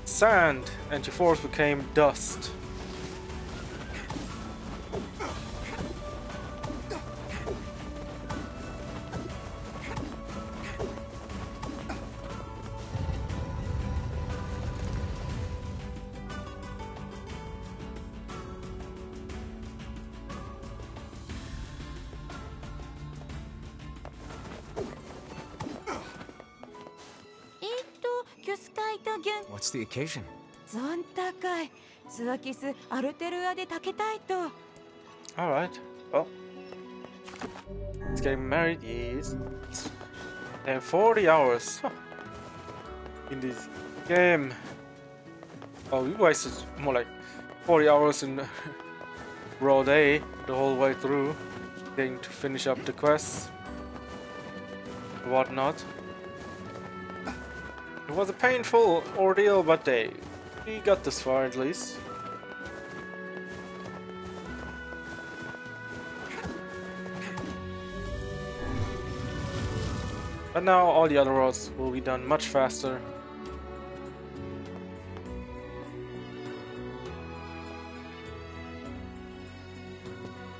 Sand, and your forest became dust. What's the occasion? Alright, well. It's getting married, yes. And 40 hours in this game. Oh, we wasted more like 40 hours in raw day the whole way through, getting to finish up the quests, whatnot. It was a painful ordeal, but we got this far at least. But now all the other roads will be done much faster.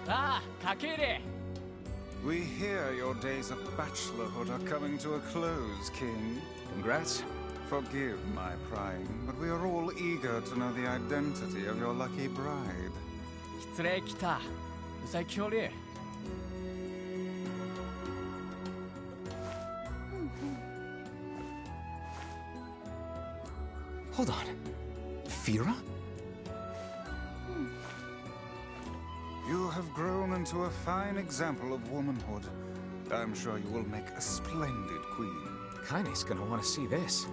Ah, Kakere! We hear your days of bachelorhood are coming to a close, King. Congrats. Forgive my prying, but we are all eager to know the identity of your lucky bride. Hold on. Fira? You have grown into a fine example of womanhood. I'm sure you will make a splendid queen. Kaine's gonna want to see this.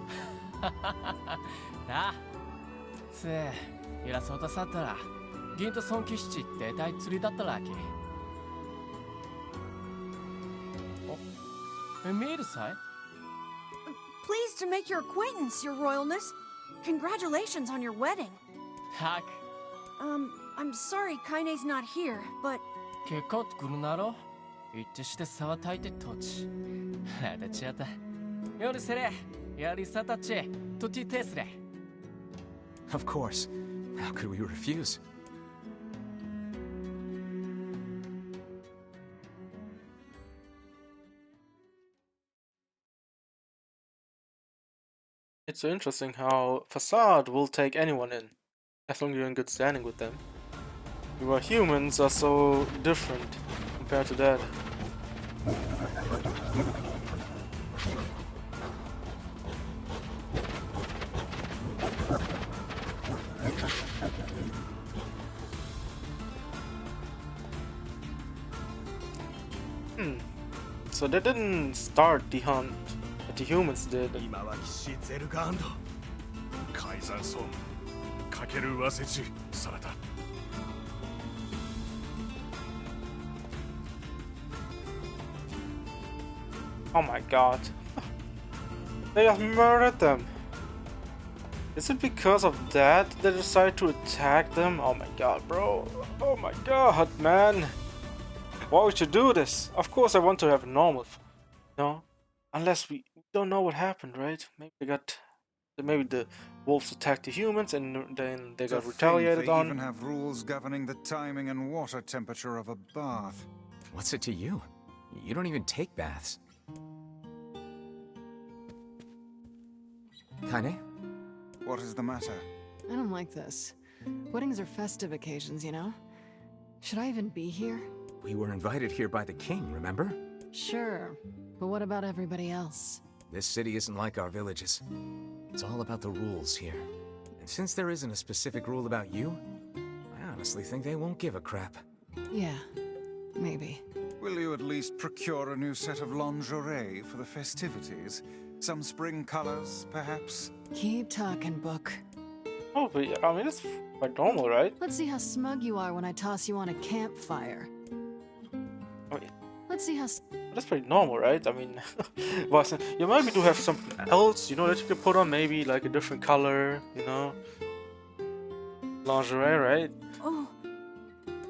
なあ、つえ、いらそうとさったら、銀と尊騎士って大釣りだったらけ。お、見えるさい Pleased to make your acquaintance, your royalness. Congratulations on your wedding. たく。I'm sorry Kaine's not here, but... 結構来るなろ一致して差はたいてとち。あたちやった。夜せれ、やりさたち、とちてすれ。Of course. How could we refuse? It's so interesting how Facade will take anyone in, as long as you're in good standing with them. Where humans are so different compared to that. So they didn't start the hunt, but the humans did. Oh my god. They have murdered them. Is it because of that they decided to attack them? Oh my god, bro. Oh my god, man. Why would you do this? Of course I want to have normal. No? Unless we don't know what happened, right? Maybe the wolves attacked the humans and then they got retaliated on. They even have rules governing the timing and water temperature of a bath. What's it to you? You don't even take baths. Kaine? What is the matter? I don't like this. Weddings are festive occasions, you know? Should I even be here? We were invited here by the king, remember? Sure, but what about everybody else? This city isn't like our villages. It's all about the rules here. And since there isn't a specific rule about you, I honestly think they won't give a crap. Yeah, maybe. Will you at least procure a new set of lingerie for the festivities? Some spring colors, perhaps? Keep talking, Book. Oh, but I mean, it's quite normal, right? Let's see how smug you are when I toss you on a campfire. I mean, Let's see how... that's pretty normal, right? I mean, but you maybe do have something else, you know, that you could put on, maybe like a different color, you know? Lingerie, right? Oh.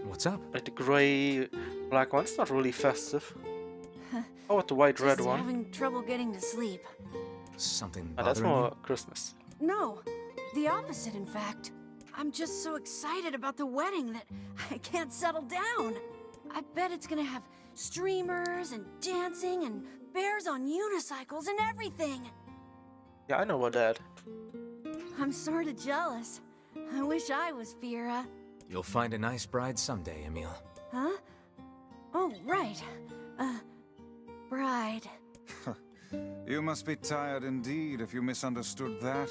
What's up? Like the gray, black one. It's not really festive. How about the white, red one? Having trouble getting to sleep. Something That's bothering more you? Christmas. No, the opposite, in fact. I'm just so excited about the wedding that I can't settle down. I bet it's gonna have streamers and dancing and bears on unicycles and everything. Yeah, I know about that. I'm sorta jealous. I wish I was Fira. You'll find a nice bride someday, Emil. Huh? Oh, right. Bride. You must be tired indeed if you misunderstood that.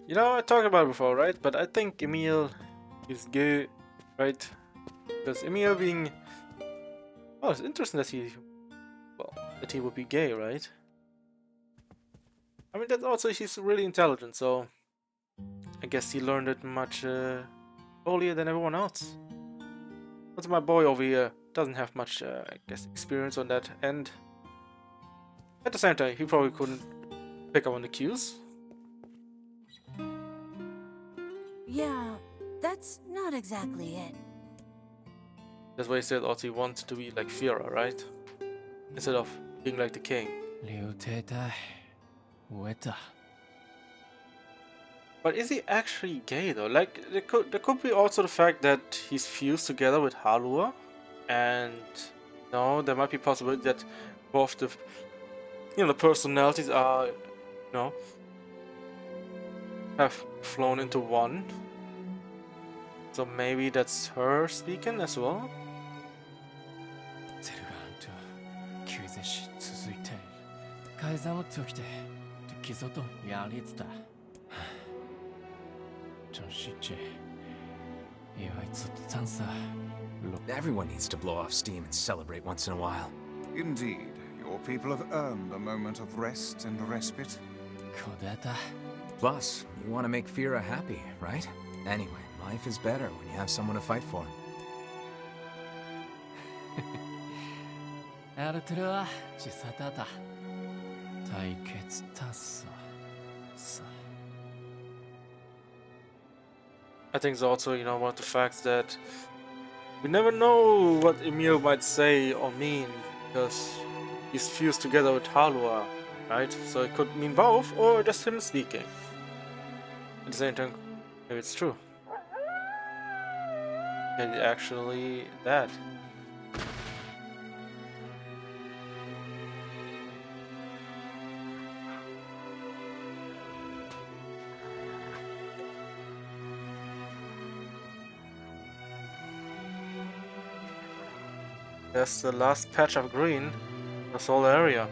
You know, I talked about it before, right? But I think Emil is gay, right? Because Emil being... Oh, it's interesting that he... Well, that he would be gay, right? I mean, that's also, he's really intelligent, so... I guess he learned it much earlier than everyone else. But my boy over here doesn't have much, I guess, experience on that end. At the same time, he probably couldn't pick up on the cues. Yeah, that's not exactly it. That's why he said also he wanted to be like Fira, right? Instead of being like the king. But is he actually gay though? Like there could be also the fact that he's fused together with Halua, and no, there might be a possibility that both the the personalities are have flown into one. So maybe that's her speaking as well. Everyone needs to blow off steam and celebrate once in a while. Indeed, your people have earned a moment of rest and respite. Plus, you want to make Fira happy, right? Anyway, life is better when you have someone to fight for. I think it's also, one of the facts that we never know what Emil might say or mean, because he's fused together with Halua, right? So it could mean both, or just him speaking. At the same time, maybe it's true. And actually, that. That's the last patch of green in this whole area.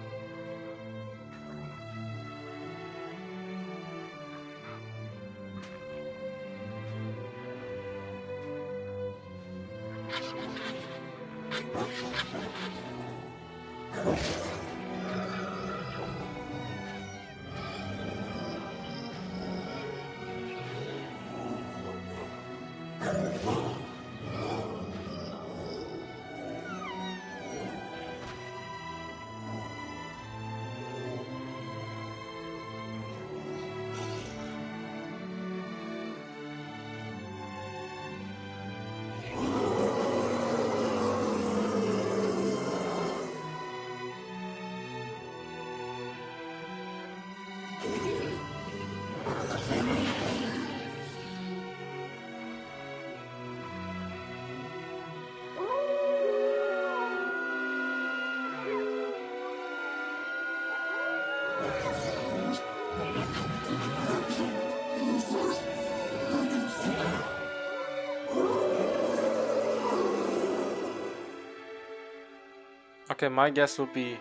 Okay, my guess would be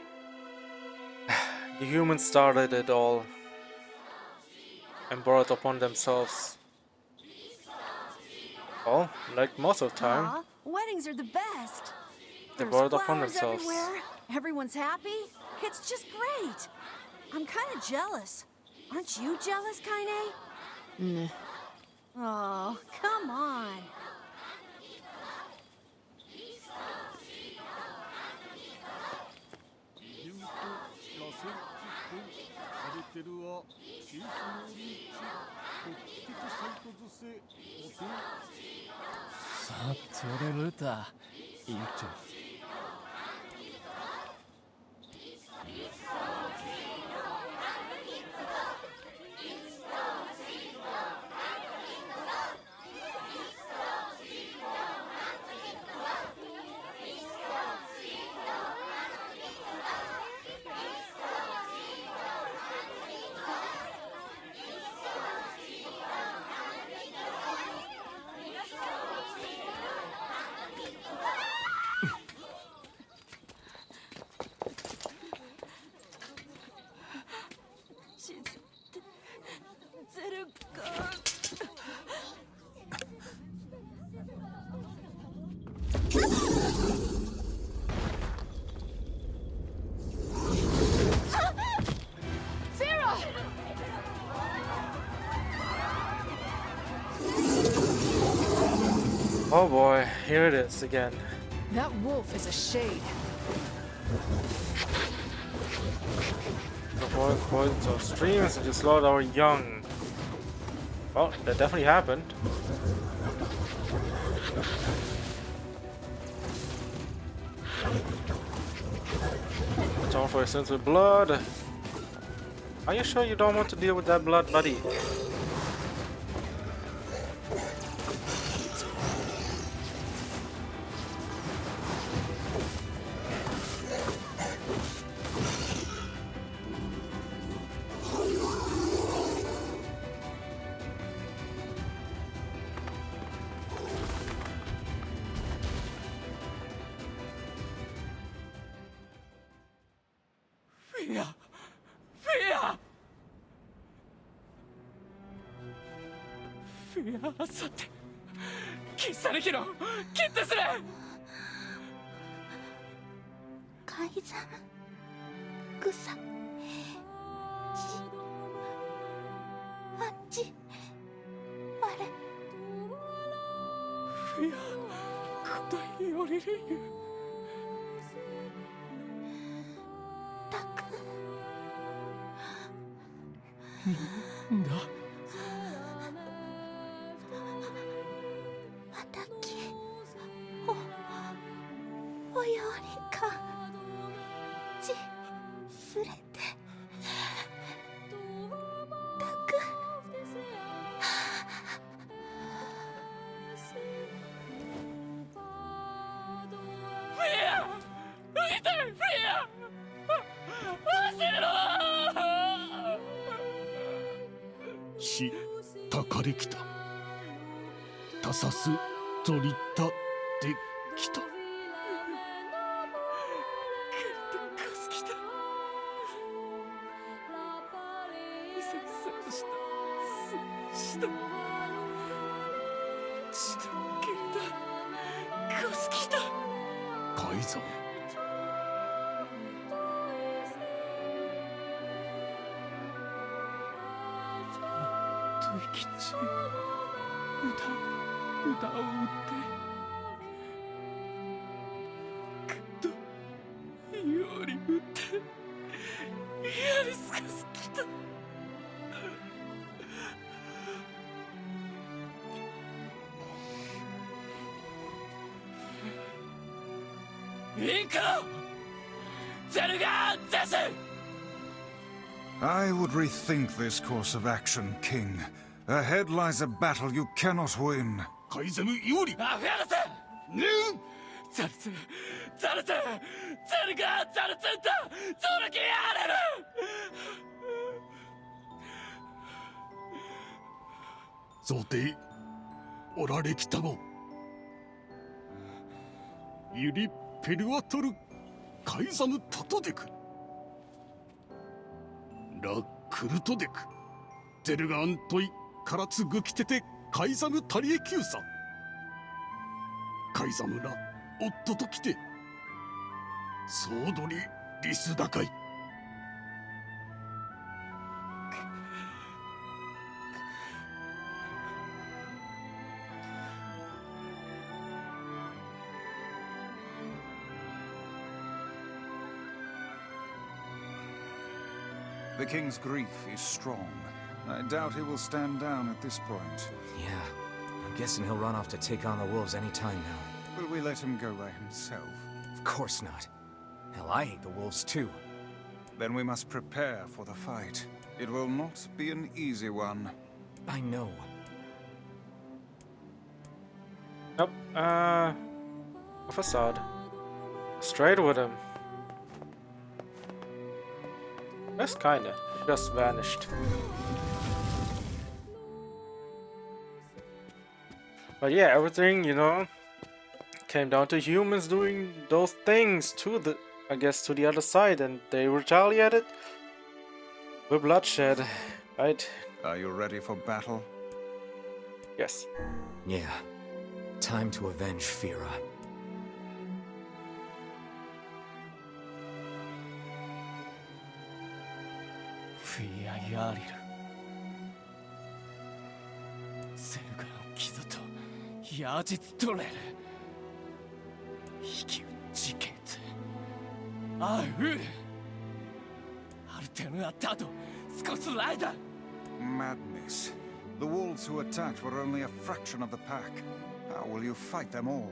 the humans started it all and brought it upon themselves. Well, like most of the time, Aw, weddings are the best. they There's brought it upon flowers themselves. everywhere. Everyone's happy. It's just great. I'm kind of jealous. Aren't you jealous, Kaine? Nah. Oh, come on. Oh boy, here it is again. That wolf is a shade. The boy poisons our streams and to slaughter our young. Well, that definitely happened. Atone for your sins with blood. Are you sure you don't want to deal with that blood, buddy? I would rethink this course of action, King. Ahead lies a battle you cannot win. カイザム・タトデク、ラ・クルトデク、ゼルガアントイ・カラツグキテテカイザム・タリエキューサ、カイザムラ・オットときて、ソードリ・リスダカイ。The king's grief is strong. I doubt he will stand down at this point. Yeah, I'm guessing he'll run off to take on the wolves any time now. Will we let him go by himself? Of course not. Hell, I hate the wolves too. Then we must prepare for the fight. It will not be an easy one. I know. Nope. A facade. Straight with him. That's kinda. Just vanished. But yeah, everything, you know, came down to humans doing those things to the, I guess, to the other side, and they retaliated with bloodshed, right? Are you ready for battle? Yes. Yeah. Time to avenge Fira. Fia Yaril. セルガの傷とヤジツトレル。引き打ちケツ。アウル。アルテルアタド。少しライダー。 Madness. The wolves who attacked were only a fraction of the pack. How will you fight them all?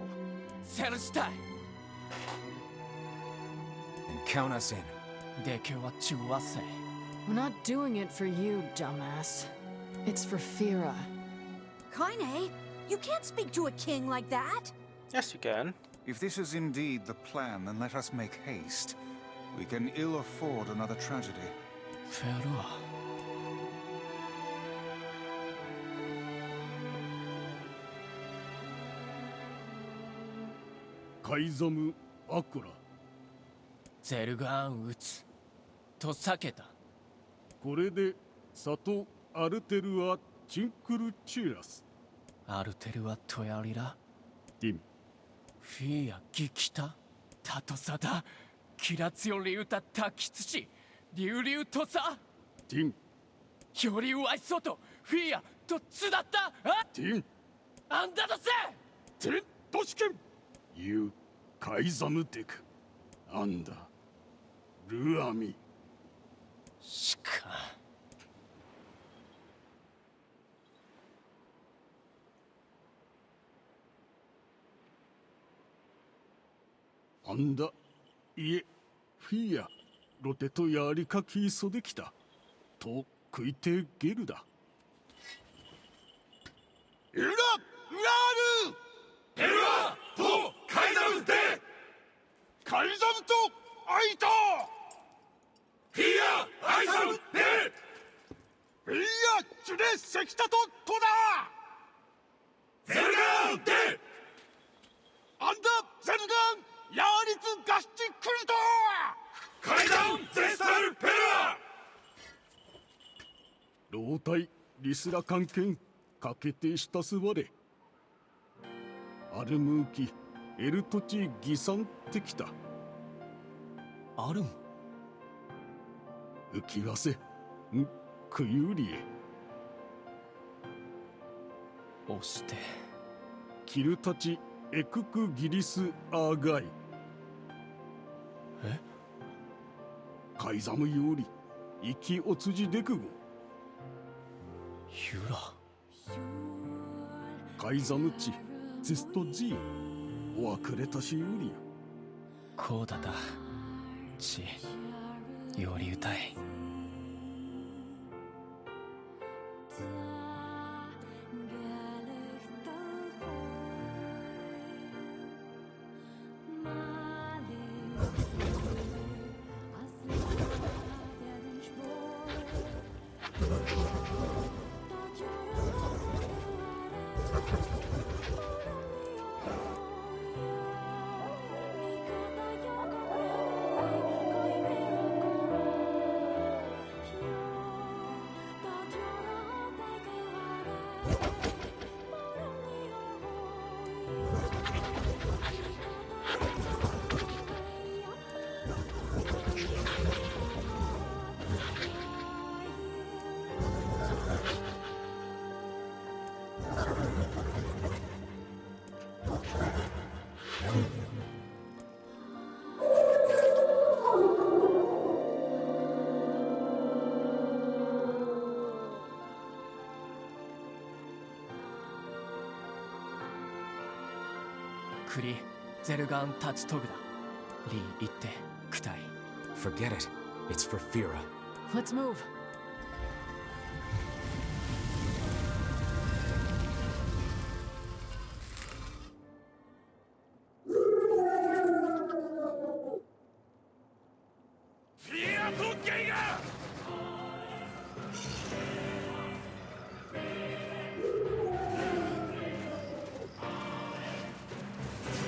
セルしたい。 And count us in. でけは中和せ。 We're not doing it for you, dumbass. It's for Fira. Kaine, you can't speak to a king like that. Yes, you can. If this is indeed the plan, then let us make haste. We can ill afford another tragedy. Fera. Kaizamu Akura. ゼルガーン撃つ。と避けた。これで里アルテルアチンクルチュラス。アルテルはトヤリラ。ディン。フィアギキタ。タトサダ。キラツヨリウタタキツシ。リュウリュウトサ。ディン。よりワイソト。フィアとツだったあディン。あんだとせ。テントシケン。ユーカイザムテク。アンダ。ルアミ。しか。あんだ。いえ、フィア、ロテとやりかきそできた。と食いてゲルだ。エラ・ウラール！エラとカイザムでカイザムとアイタフィア・アイザムでフィア・チュレ・セキタとトダゼルガンでアンダ・ゼルガンヤーリツ・ガシチ・クルトカイザン・ゼスタル・ペラ老体リスラ関係かけてしたすわれアルムーキエルトチギサンってきたあるん浮きわせんクユリエ押してキルタチエククギリスアーガイえカイザムより生きおつじデクゴユラカイザムチゼストジーおわくれたしよりこうだだちより歌いクリゼルガンタチトグだリー言ってクタイ Forget it. It's for Fira. Let's move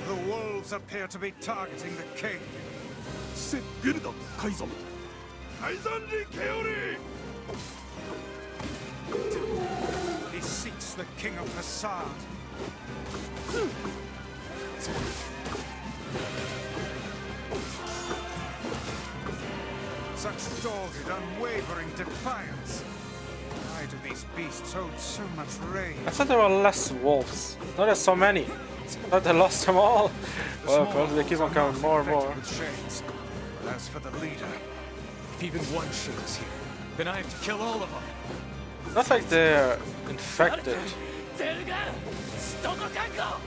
The wolves appear to be targeting the king. He seeks the king of Facade. Such dogged, unwavering defiance. Why do these beasts hold so much rage? I thought there were less wolves. Now there's so many. I thought they lost them all. Well, of course they keep on coming more and more. Shades. But as for the leader, If even one shade is here, then I have to kill all of them. Not like they're infected. ゼルガンストコ確保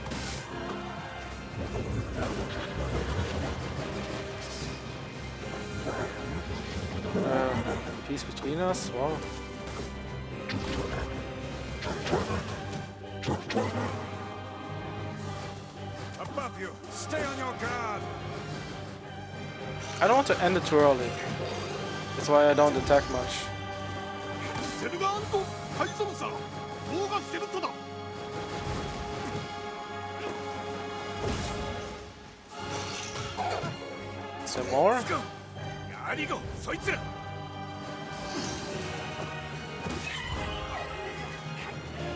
Peace between us? Wow. above you, stay on your guard. I don't want to end it too early. That's why I don't attack much. ゼルガーンとカイゾンさ棒がセルトだ Some more? やりごそいつら き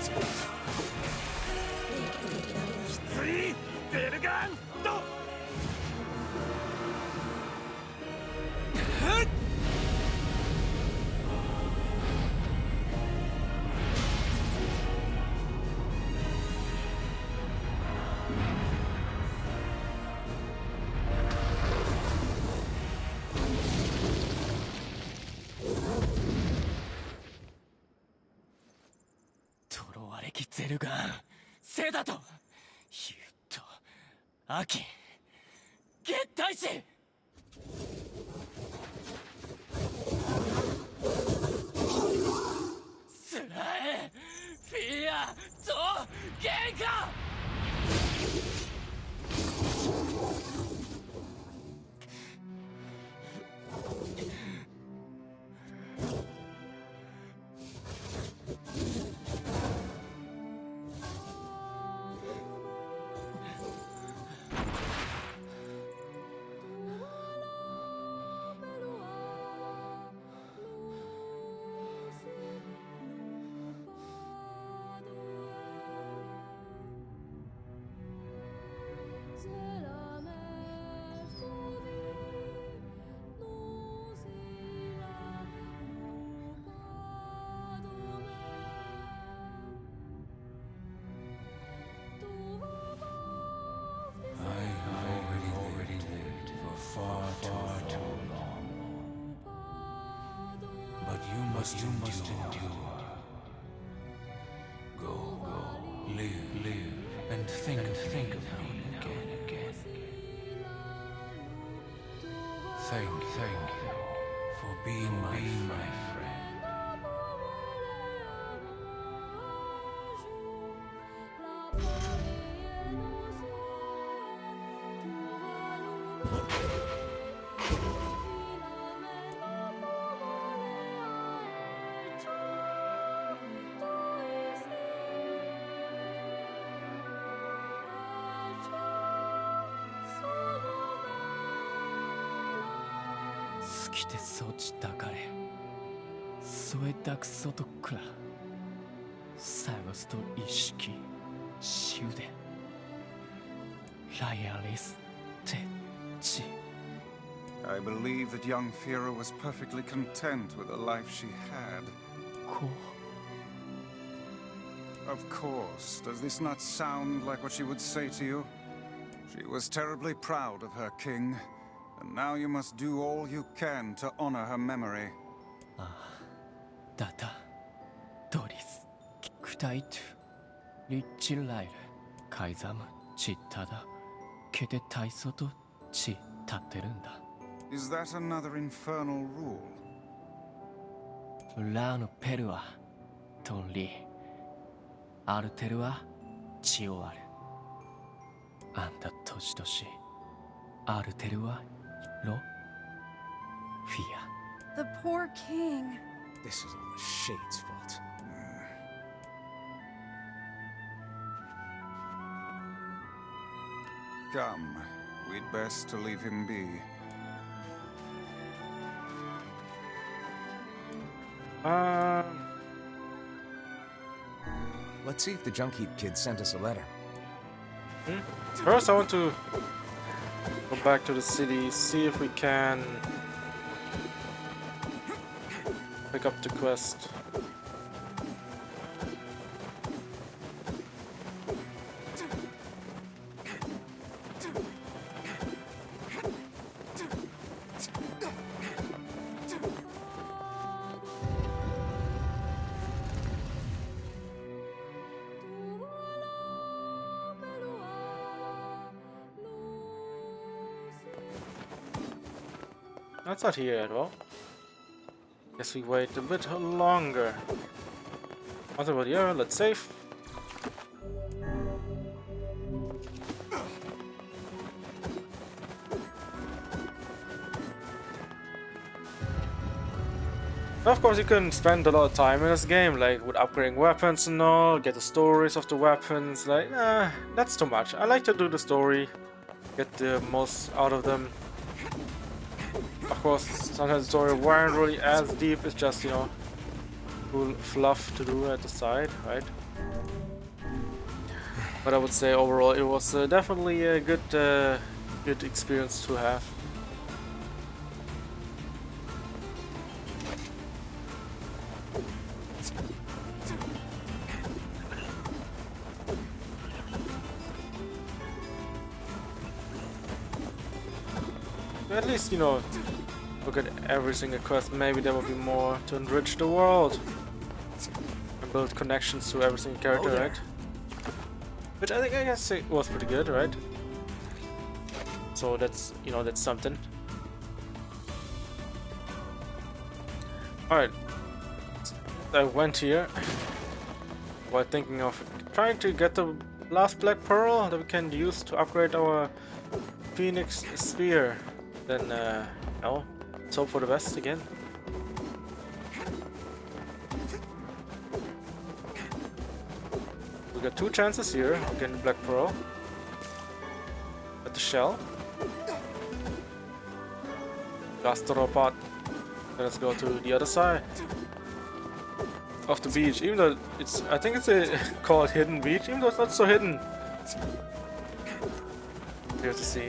ついゼルガーンと トロワレキゼルガンセダとユッとアキゲッタイシスラエフィアとゲンカYou must endure. Go, live, and think of me again. Thank you for being my friend. Suki te sochi dakare. Soe daku soto kura. Sagos to ishiki. Shiude. Loyalis te chi. I believe that young Fira was perfectly content with the life she had. Ko. Of course. Does this not sound like what she would say to you? She was terribly proud of her king, and now you must do all you can to honor her memory. Data. Doris. Kutaitu. Richilail. Kaizam. Chittada. 毛で体操と血立ってるんだ。 Is that another infernal rule? ラーのペルはトンリー、アルテルは血を割る。あんた年々アルテルはロフィア。 The poor king. This is all the Shade's fault. Come, we'd best to leave him be. Let's see if the junk heap kid sent us a letter. First, I want to go back to the city, see if we can pick up the quest. That's not here at all. Guess we wait a bit longer. What about here? Let's save. Of course, you can spend a lot of time in this game, like with upgrading weapons and all, get the stories of the weapons. Like, that's too much. I like to do the story, get the most out of them. Of course, sometimes the story weren't really as deep, it's just, you know, cool fluff to do at the side, right? But I would say overall it was definitely a good experience to have. At least, you know, look at every single quest. Maybe there will be more to enrich the world and build connections to every single character, right? Which I guess it was pretty good, right? So that's, you know, that's something. Alright, I went here while thinking of trying to get the last black pearl that we can use to upgrade our Phoenix Spear. Then, no, let's hope for the best again. We got two chances here of getting Black Pearl. At the shell. Gastropod. Let's go to the other side of the beach. Even though it's, I think it's called Hidden Beach, even though it's not so hidden. Here to see.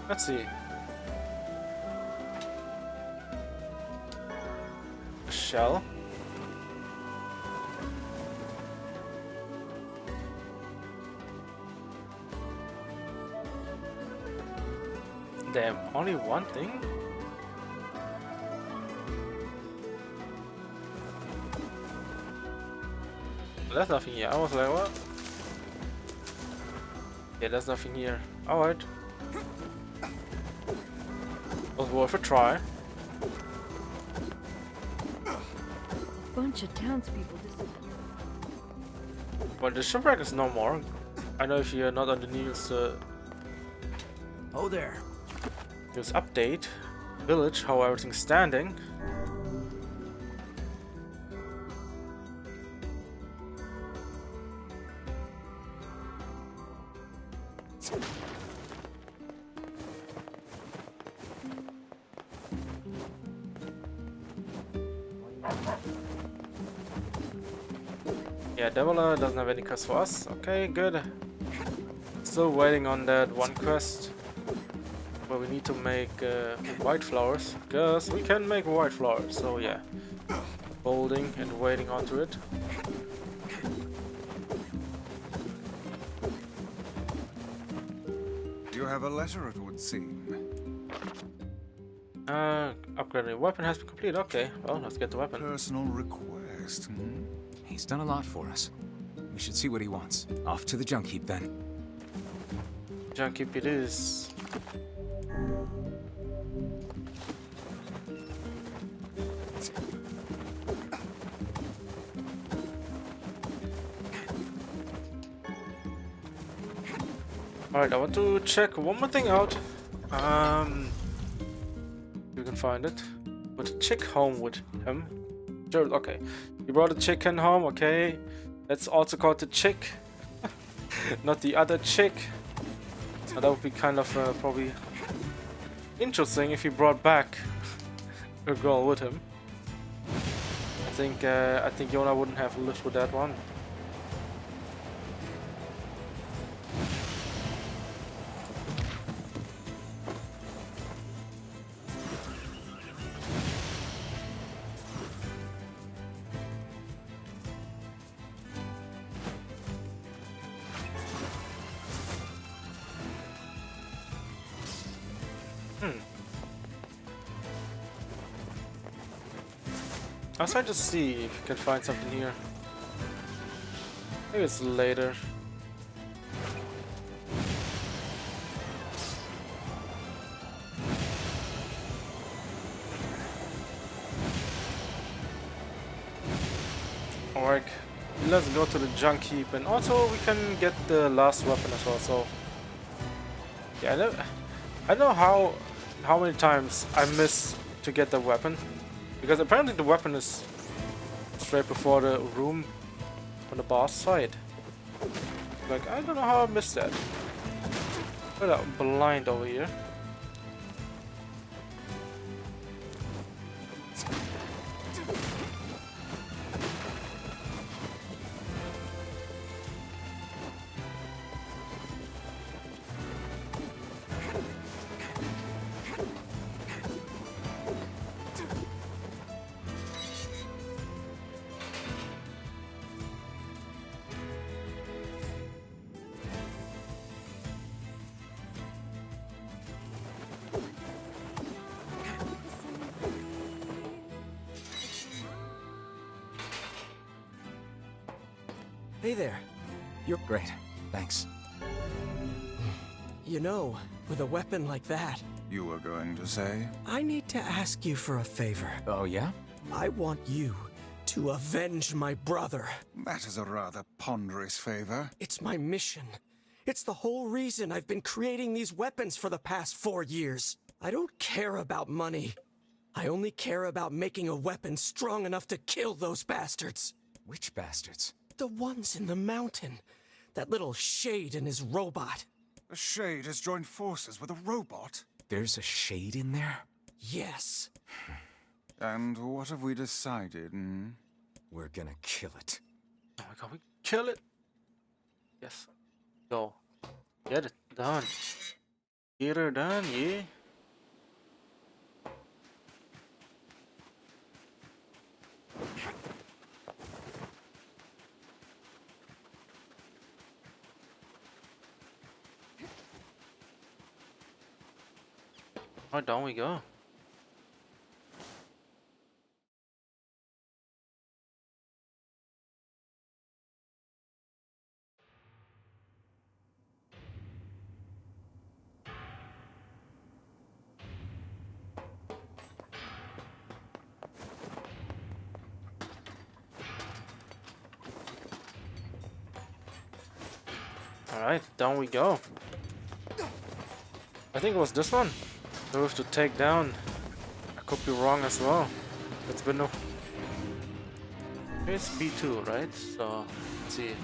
Let's see. A shell. Damn, only one thing? There's nothing here. I was like, what? Yeah, there's nothing here. Alright. Was worth a try. Bunch of townspeople disappeared. Well, the shipwreck is no more. I know if you're not on the news. Oh there. News update. Village, how everything's standing. Yeah, Deviler doesn't have any quest for us. Okay, good. Still waiting on that one quest where we need to make white flowers, because we can make white flowers. So yeah, holding and waiting onto it. You have a letter, it would seem. Upgrading weapon has been completed. Okay, well, let's get the weapon. Personal request, hmm? He's done a lot for us. We should see what he wants. Off to the junk heap then. Junk heap it is. Alright, I want to check one more thing out. You can find it. Put a chick home with him. Sure, okay. He brought a chicken home, okay. That's also called the chick. Not the other chick. Now, that would be kind of probably interesting if he brought back a girl with him. I think Yona wouldn't have lived with that one. I'll try to see if you can find something here. Maybe it's later. Alright, let's go to the junk heap, and also we can get the last weapon as well. So yeah, I don't know how many times I miss to get the weapon, because apparently the weapon is straight before the room on the boss fight. Like, I don't know how I missed that. But I'm blind over here. Hey there. You're great. Thanks. You know, with a weapon like that... You were going to say? I need to ask you for a favor. Oh, yeah? I want you to avenge my brother. That is a rather ponderous favor. It's my mission. It's the whole reason I've been creating these weapons for the past 4 years. I don't care about money. I only care about making a weapon strong enough to kill those bastards. Which bastards? The ones in the mountain. That little Shade and his robot. A Shade has joined forces with a robot? There's a Shade in there? Yes. And what have we decided, hmm? We're gonna kill it. Oh my god, we kill it! Yes. Go. Get it done. Get her done, yeah. Oh, down we go. Alright, down we go. I think it was this one. We have to take down. I could be wrong as well. It's been no. It's B2, right? So let's see.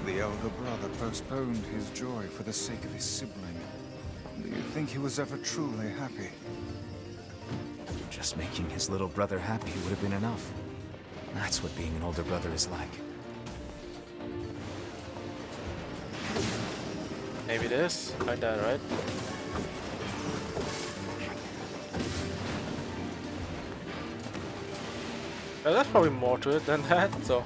The elder brother postponed his joy for the sake of his sibling. Do you think he was ever truly happy? Just making his little brother happy would have been enough. That's what being an older brother is like. Maybe this, like that, right? Well, there's probably more to it than that, so.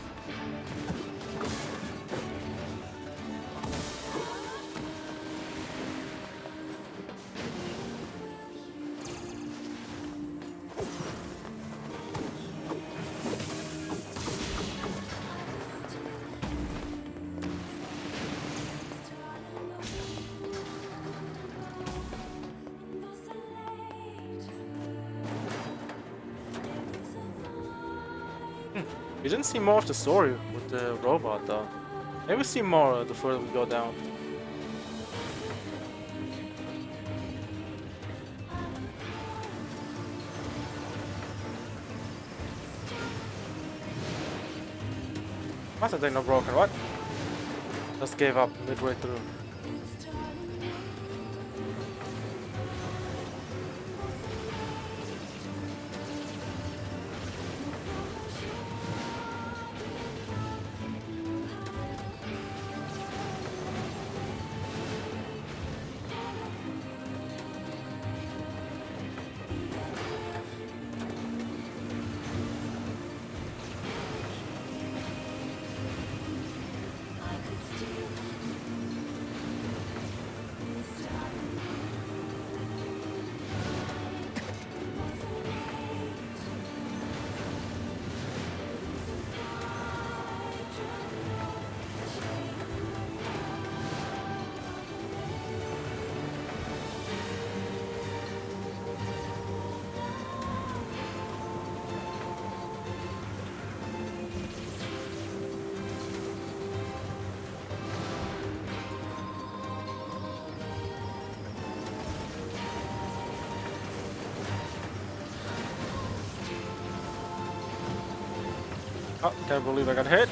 We didn't see more of the story with the robot though. Maybe we see more the further we go down. Master thing not broken, what? Just gave up midway through. Oh, can't believe I got hit.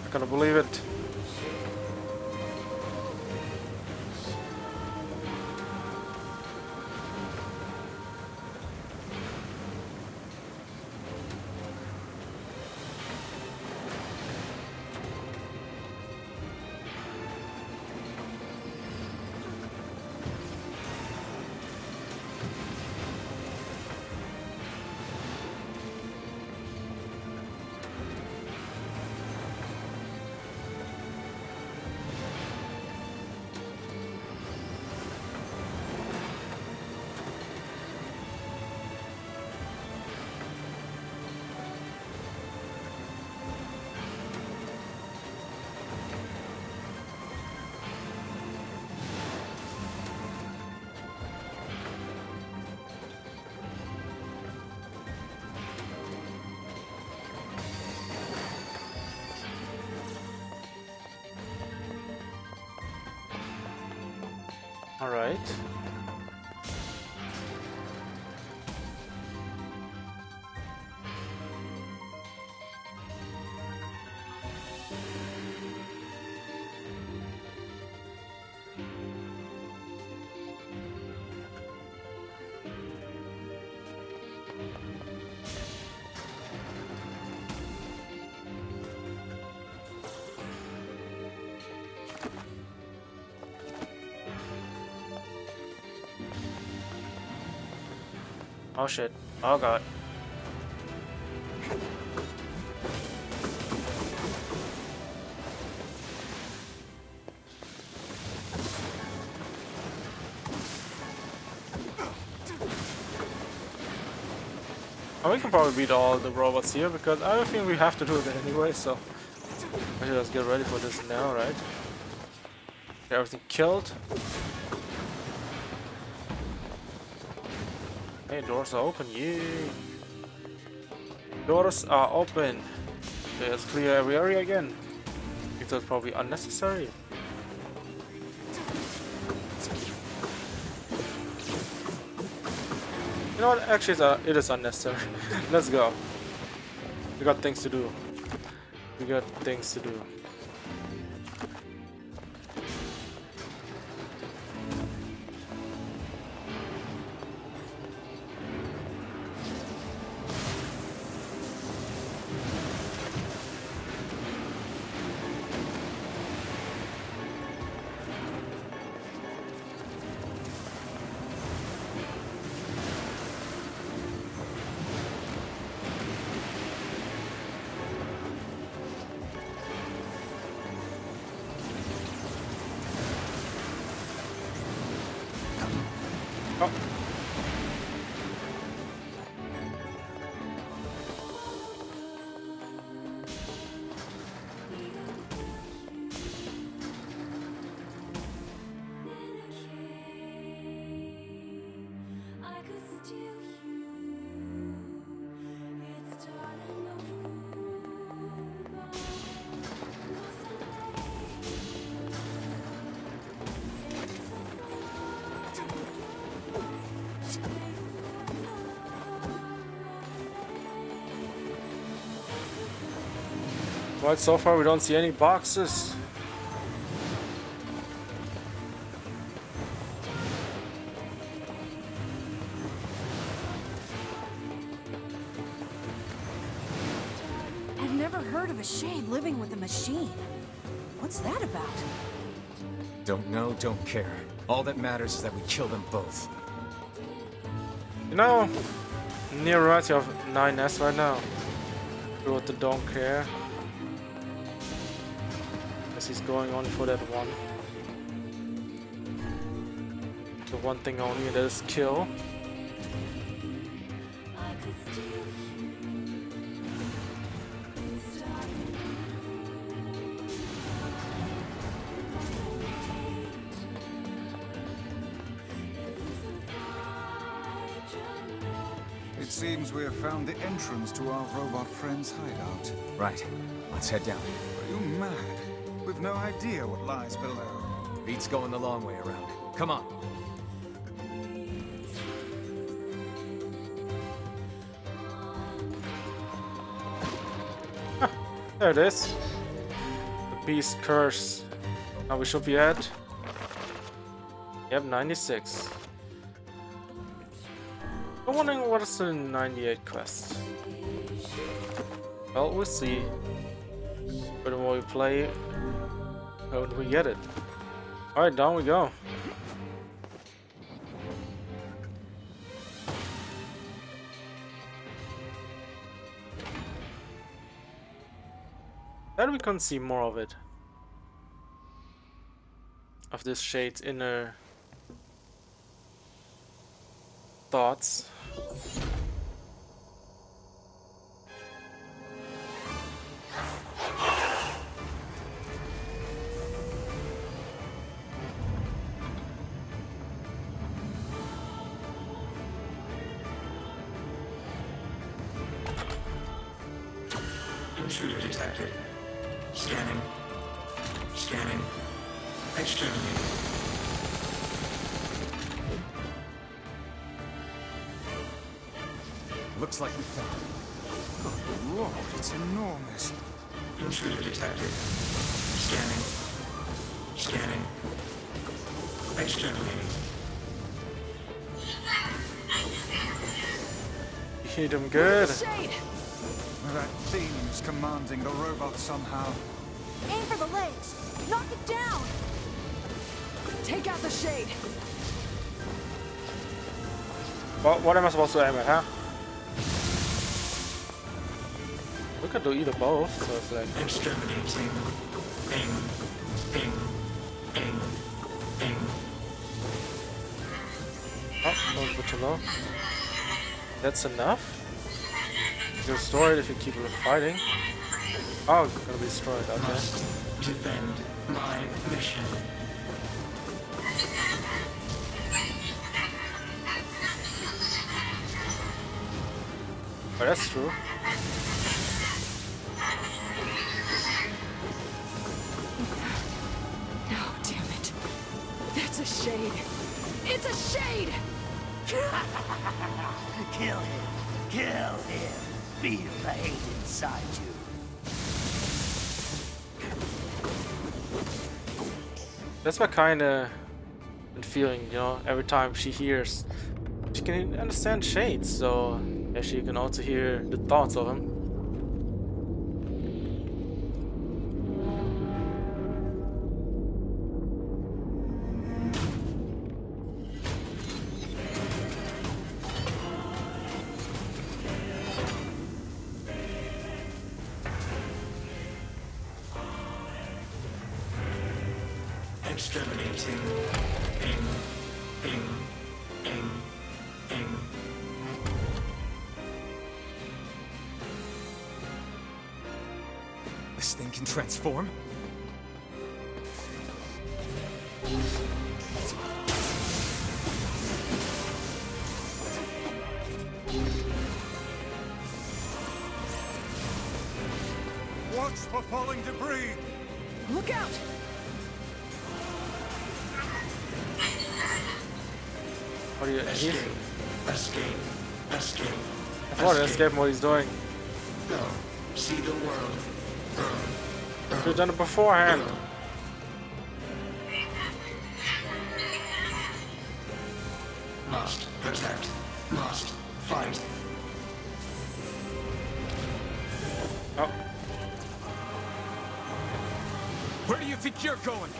I can't believe it. All right. Oh shit. Oh god. Oh, we can probably beat all the robots here because I don't think we have to do it anyway, so I should just get ready for this now, right? Get everything killed. Hey, doors are open, yay! Doors are open. Okay, let's clear every area again. I think that's probably unnecessary. You know what? Actually, it is unnecessary. Let's go. We got things to do. We got things to do. Right, so far we don't see any boxes. I've never heard of a shade living with a machine. What's that about? Don't know, don't care. All that matters is that we kill them both. You know, Nier reminds me of 9S right now. Wrote the don't care. As he's going on for that one. The one thing only, that is kill. It seems we have found the entrance to our robot friend's hideout. Right. Let's head down. Are you mad? We've no idea what lies below. Beats going the long way around. Come on. There it is. The beast curse. Now we should be at... Yep, 96. I'm wondering what is the 98 quest. Well, we'll see. But the more we play, how do we get it? Alright, down we go. Then we can see more of it. Of this shade's inner thoughts. Intruder detected. Scanning. Scanning. Exterminating. Looks like we found it. Oh, Lord, it's enormous. Intruder detected. Scanning. Scanning. Exterminating. You hit him good. That thing is commanding the robot somehow. Aim for the legs! Knock it down! Take out the shade! What am I supposed to aim at, huh? We could do either both, so it's like... Exterminating. Aim. Aim. Aim. Aim. Oh, good to know. That's enough? You can destroy it if you keep fighting. Oh, it's gonna be destroyed, okay. Must defend my mission. Oh, that's true. No, damn it. That's a shade. It's a shade! Kill him. Kill him. Feel the hate inside you. That's my kinda feeling, you know, every time she hears. She can understand shades, so yeah, she can also hear the thoughts of him. Exterminating. Aim. Aim. Aim. Aim. This thing can transform? Watch for falling debris! Look out! What do you Escape. Escape. Escape. I thought escape what he's doing. Go. See the world. Burn. Should have done it beforehand. Must protect. Must fight. Oh. Where do you think you're going?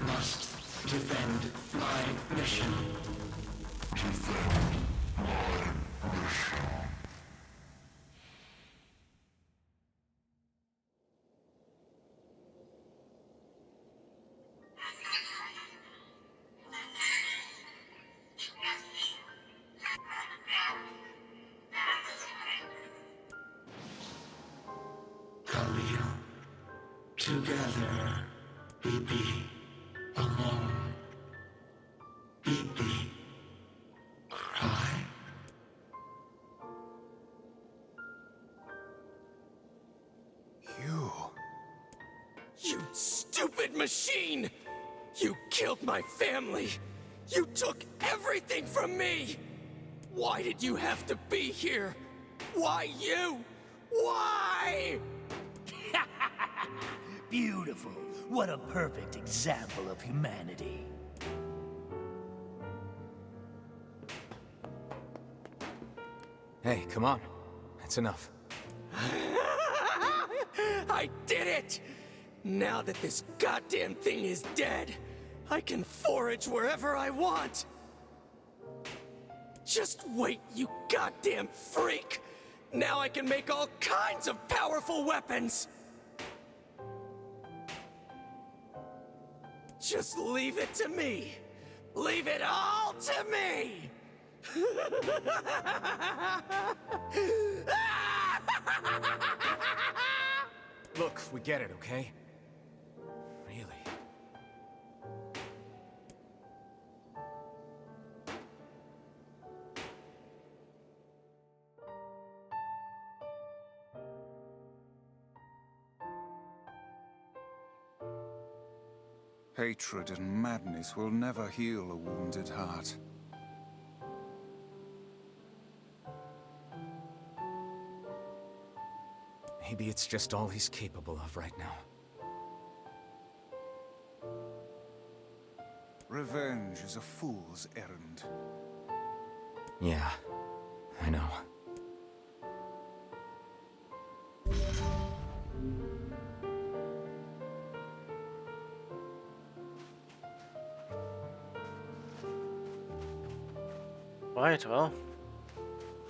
Must defend my mission. Khalil, together, we be alone. Be cry. You stupid machine! You killed my family! You took everything from me! Why did you have to be here? Why you? Why? Beautiful. What a perfect example of humanity. Hey, come on. That's enough. I did it! Now that this goddamn thing is dead, I can forage wherever I want! Just wait, you goddamn freak! Now I can make all kinds of powerful weapons! Just leave it to me! Leave it all to me! Look, we get it, okay? Really? Hatred and madness will never heal a wounded heart. Maybe it's just all he's capable of right now. Revenge is a fool's errand. Yeah, I know. Right, well,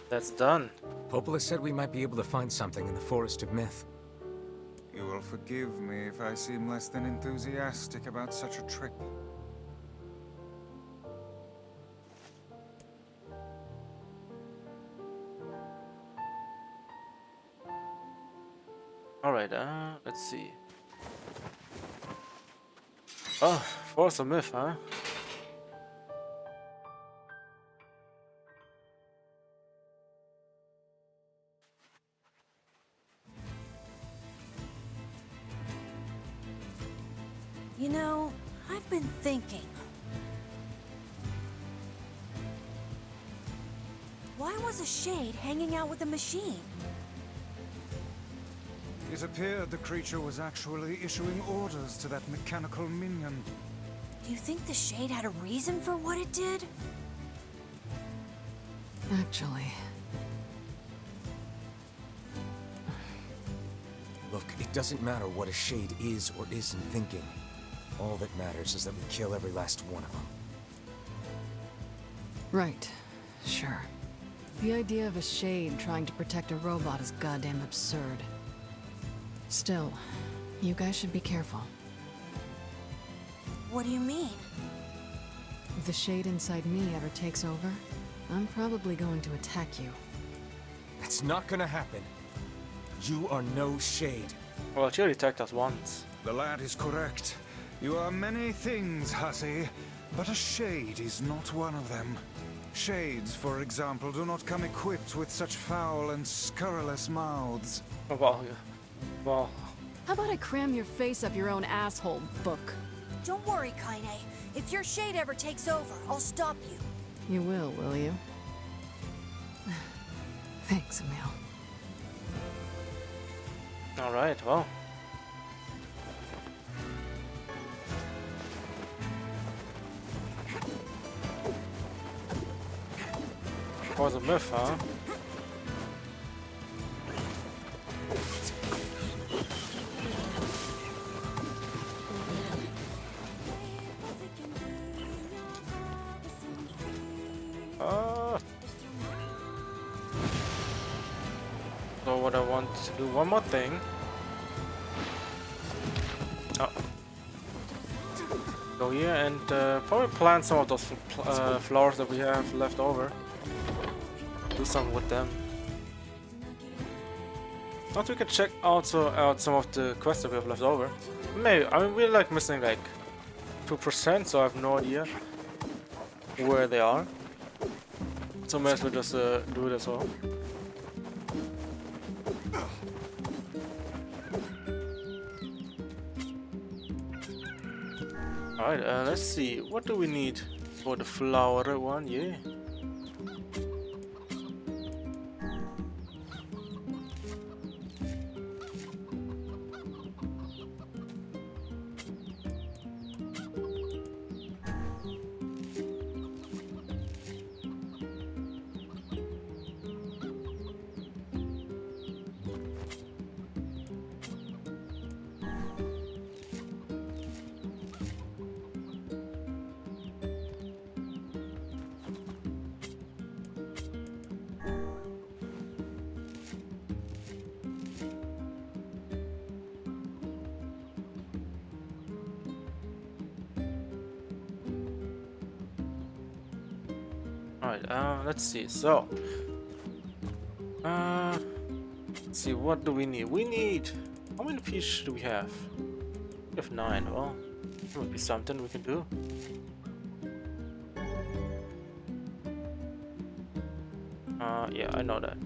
that's done. Popola said we might be able to find something in the Forest of Myth. You will forgive me if I seem less than enthusiastic about such a trip. Alright, let's see. Oh, Force of Myth, huh? You know, I've been thinking. Why was a shade hanging out with a machine? It appeared the creature was actually issuing orders to that mechanical minion. Do You think the Shade had a reason for what it did? Actually, Look, it doesn't matter what a Shade is or isn't thinking. All that matters is that we kill every last one of them. right. Sure. The idea of a Shade trying to protect a robot is goddamn absurd. Still, you guys should be careful. What do you mean? If the Shade inside me ever takes over, I'm probably going to attack you. That's not gonna happen. You are no Shade. Well, she already attacked us once. The lad is correct. You are many things, hussy, but a Shade is not one of them. Shades, for example, do not come equipped with such foul and scurrilous mouths. Oh, well, yeah. Well. How about I cram your face up your own asshole, book? Don't worry, Kaine. If your Shade ever takes over, I'll stop you. You will you? Thanks, Emil. Alright, well. Was a myth, huh? So what I want to do one more thing. Oh. Go here and probably plant some of those flowers that we have left over. Do something with them. Not we can check also out some of the quests that we have left over. Maybe, I mean, we're like missing like 2%, so I have no idea where they are. So may as well just do it as well. Alright, let's see. What do we need for the flower one? Yeah. Alright, let's see. So, let's see, what do we need? We need, how many pieces do we have? We have 9. Well, that would be something we can do. Yeah, I know that.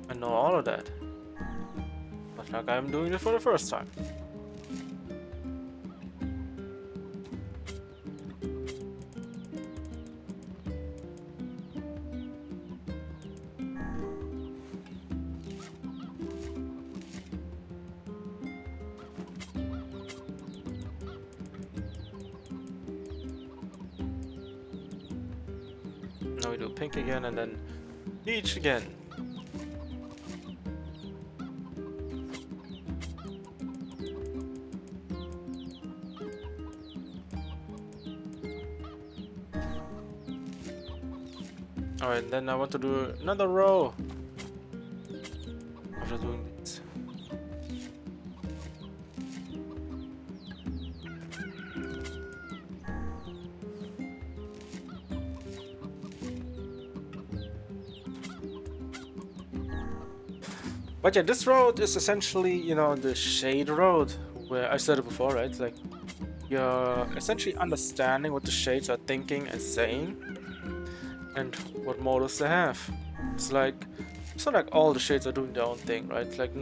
I know all of that. But like I'm doing it for the first time. Now we do pink again and then peach again. Alright, then I want to do another row after doing this. But yeah, this road is essentially, you know, the shade road, where I said it before, right? It's like you're essentially understanding what the shades are thinking and saying, and what motives they have. It's not like all the shades are doing their own thing, right? It's like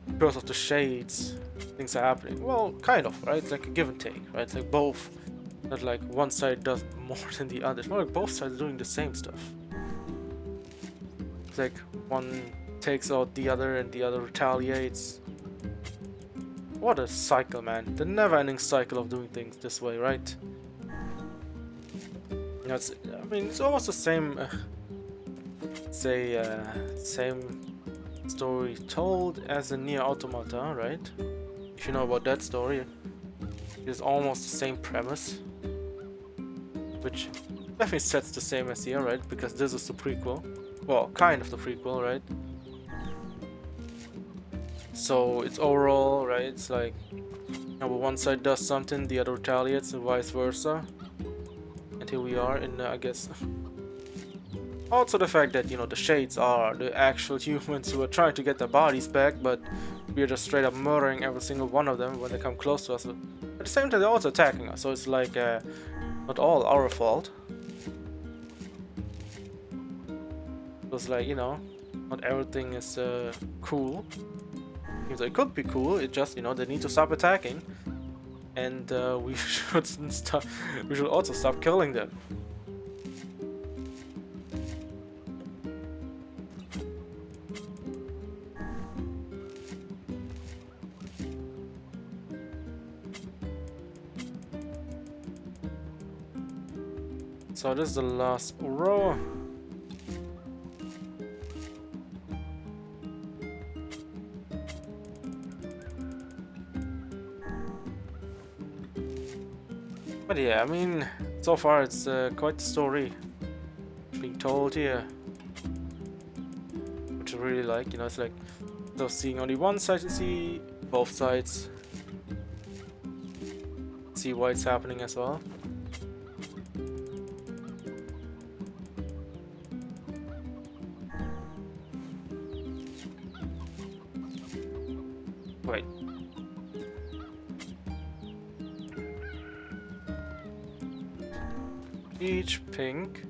because of the shades, things are happening. Well, kind of, right? It's like a give and take, right? It's like both. Not like one side does more than the other. It's more like both sides are doing the same stuff. It's like one takes out the other and the other retaliates. What a cycle, man. The never-ending cycle of doing things this way, right? You know, I mean, it's almost the same, same story told as a Nier Automata, right? If you know about that story, it's almost the same premise, which definitely sets the same as here, right? Because this is the prequel. Well, kind of the prequel, right? So it's overall, right? It's like, you know, one side does something, the other retaliates, and vice versa. And here we are in, I guess. Also the fact that, you know, the Shades are the actual humans who are trying to get their bodies back, but we are just straight up murdering every single one of them when they come close to us. At the same time, they're also attacking us, so it's like not all our fault. It's like, you know, not everything is cool. It could be cool. It just, you know, they need to stop attacking, and we should stop. We should also stop killing them. So this is the last row. But yeah, I mean, so far it's quite the story being told here, which I really like. You know, it's like, so seeing only one side, to see both sides, see why it's happening as well. Wait. Peach, pink,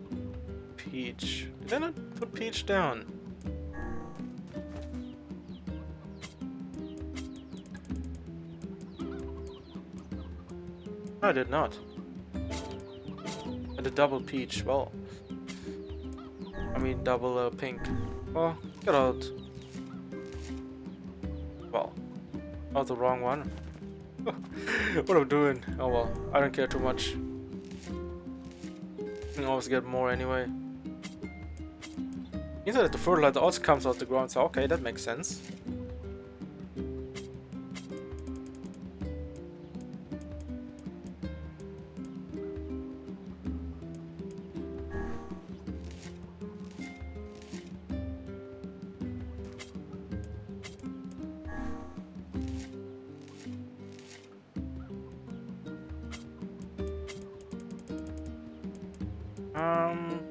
peach. Did I not put peach down? No, I did not. And a double peach. Well, I mean double pink. Oh, get out. Well, that was the wrong one. What am I doing? Oh well, I don't care too much. You can always get more anyway. You know that the fertilizer also comes out the ground, so okay, that makes sense.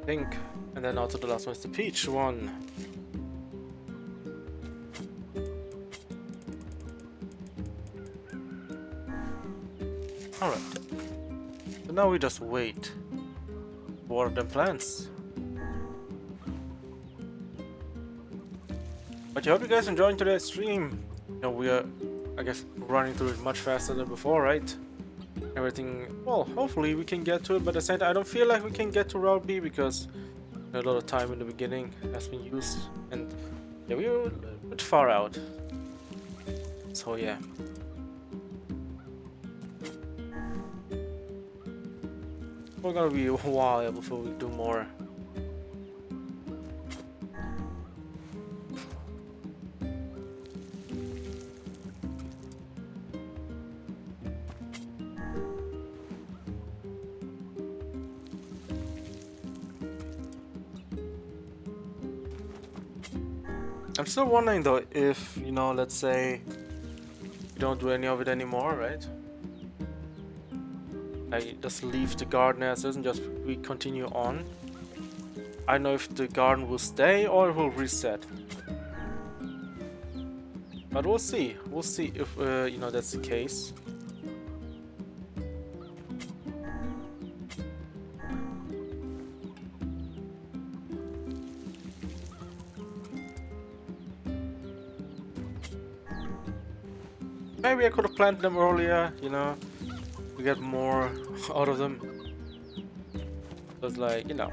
Pink, and then also the last one is the peach one. Alright, so now we just wait. Water them plants. But I hope you guys enjoying today's stream. You know, we are, I guess, running through it much faster than before, right? Everything, well, hopefully we can get to it, but at the same time, I don't feel like we can get to Route B because a lot of time in the beginning has been used, and yeah, we were a bit far out. So yeah. We're gonna be a while before we do more. I'm still wondering though if, you know, let's say we don't do any of it anymore, right? I just leave the garden as is and just we continue on. I don't know if the garden will stay or it will reset. But we'll see. We'll see if, you know, that's the case. Maybe I could have planted them earlier, you know, to get more out of them. But like, you know.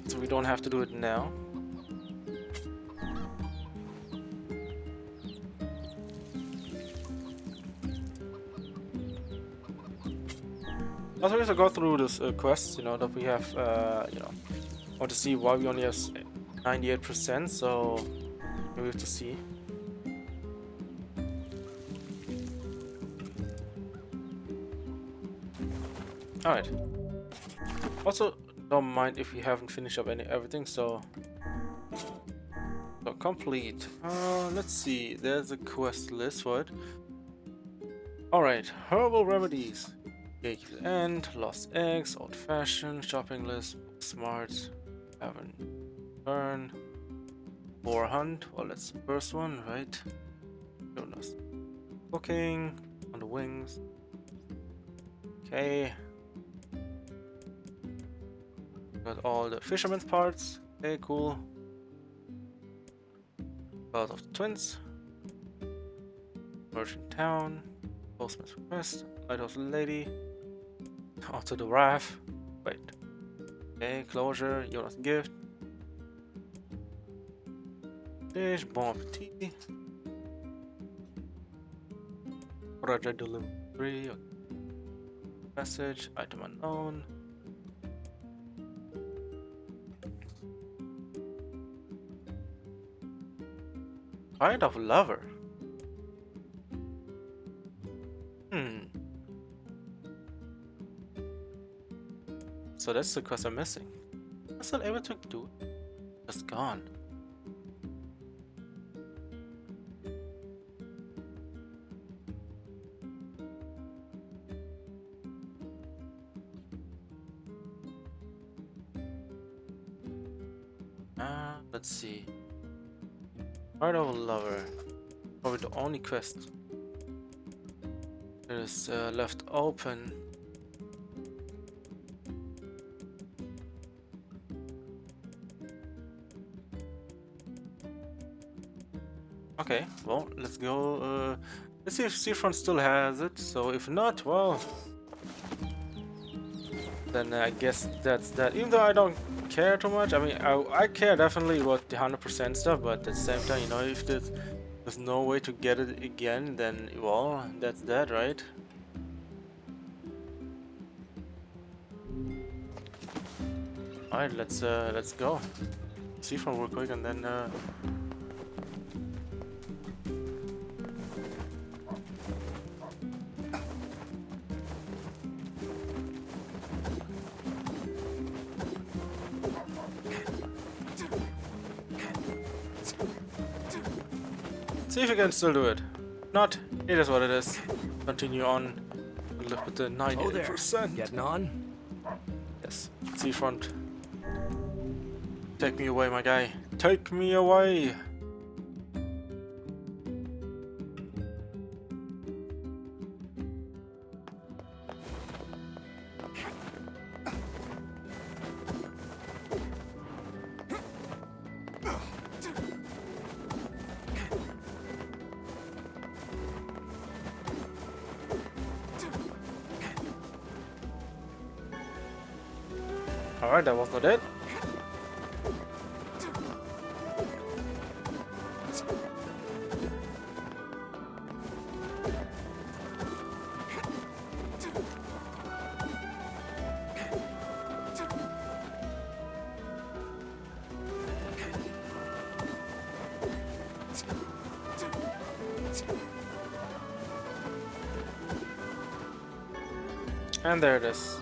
So we don't have to do it now. Also, we have to go through this quest, you know, that we have, you know, I want to see why we only have 98%, so we have to see. Alright. Also, don't mind if we haven't finished up everything, so complete. Let's see, there's a quest list for it. Alright, herbal remedies. Gatekeeper's End, lost eggs, old fashioned, shopping list, smarts, haven't burn, boar hunt. Well, that's the first one, right? Jonas. Cooking on the wings. Okay. Got all the fisherman's parts. Okay, cool. God of the Twins. Merchant Town. Postman's Request. Lighthouse Lady. Onto the Raft. Wait. Okay, Closure. Jonas Gift. Dish. Bon Appetit. Project Delivery. Okay. Message. Item unknown. Kind of lover. So that's the quest I'm missing. Was I able to do it? Just gone. Let's see. Heart of a Lover. Probably the only quest that is left open. Okay, well, let's go. Let's see if Seafront still has it. So if not, well, then I guess that's that. Even though I don't care too much, I mean, I care definitely about the 100% stuff, but at the same time, you know, if there's no way to get it again, then well, that's that, right? All right, let's go. Seafront real quick, and then. See if you can still do it. Not, it is what it is. Continue on. Live with the 98%. Getting on? Yes. Seafront. Take me away, my guy. Take me away. Alright, that was not it. And there it is.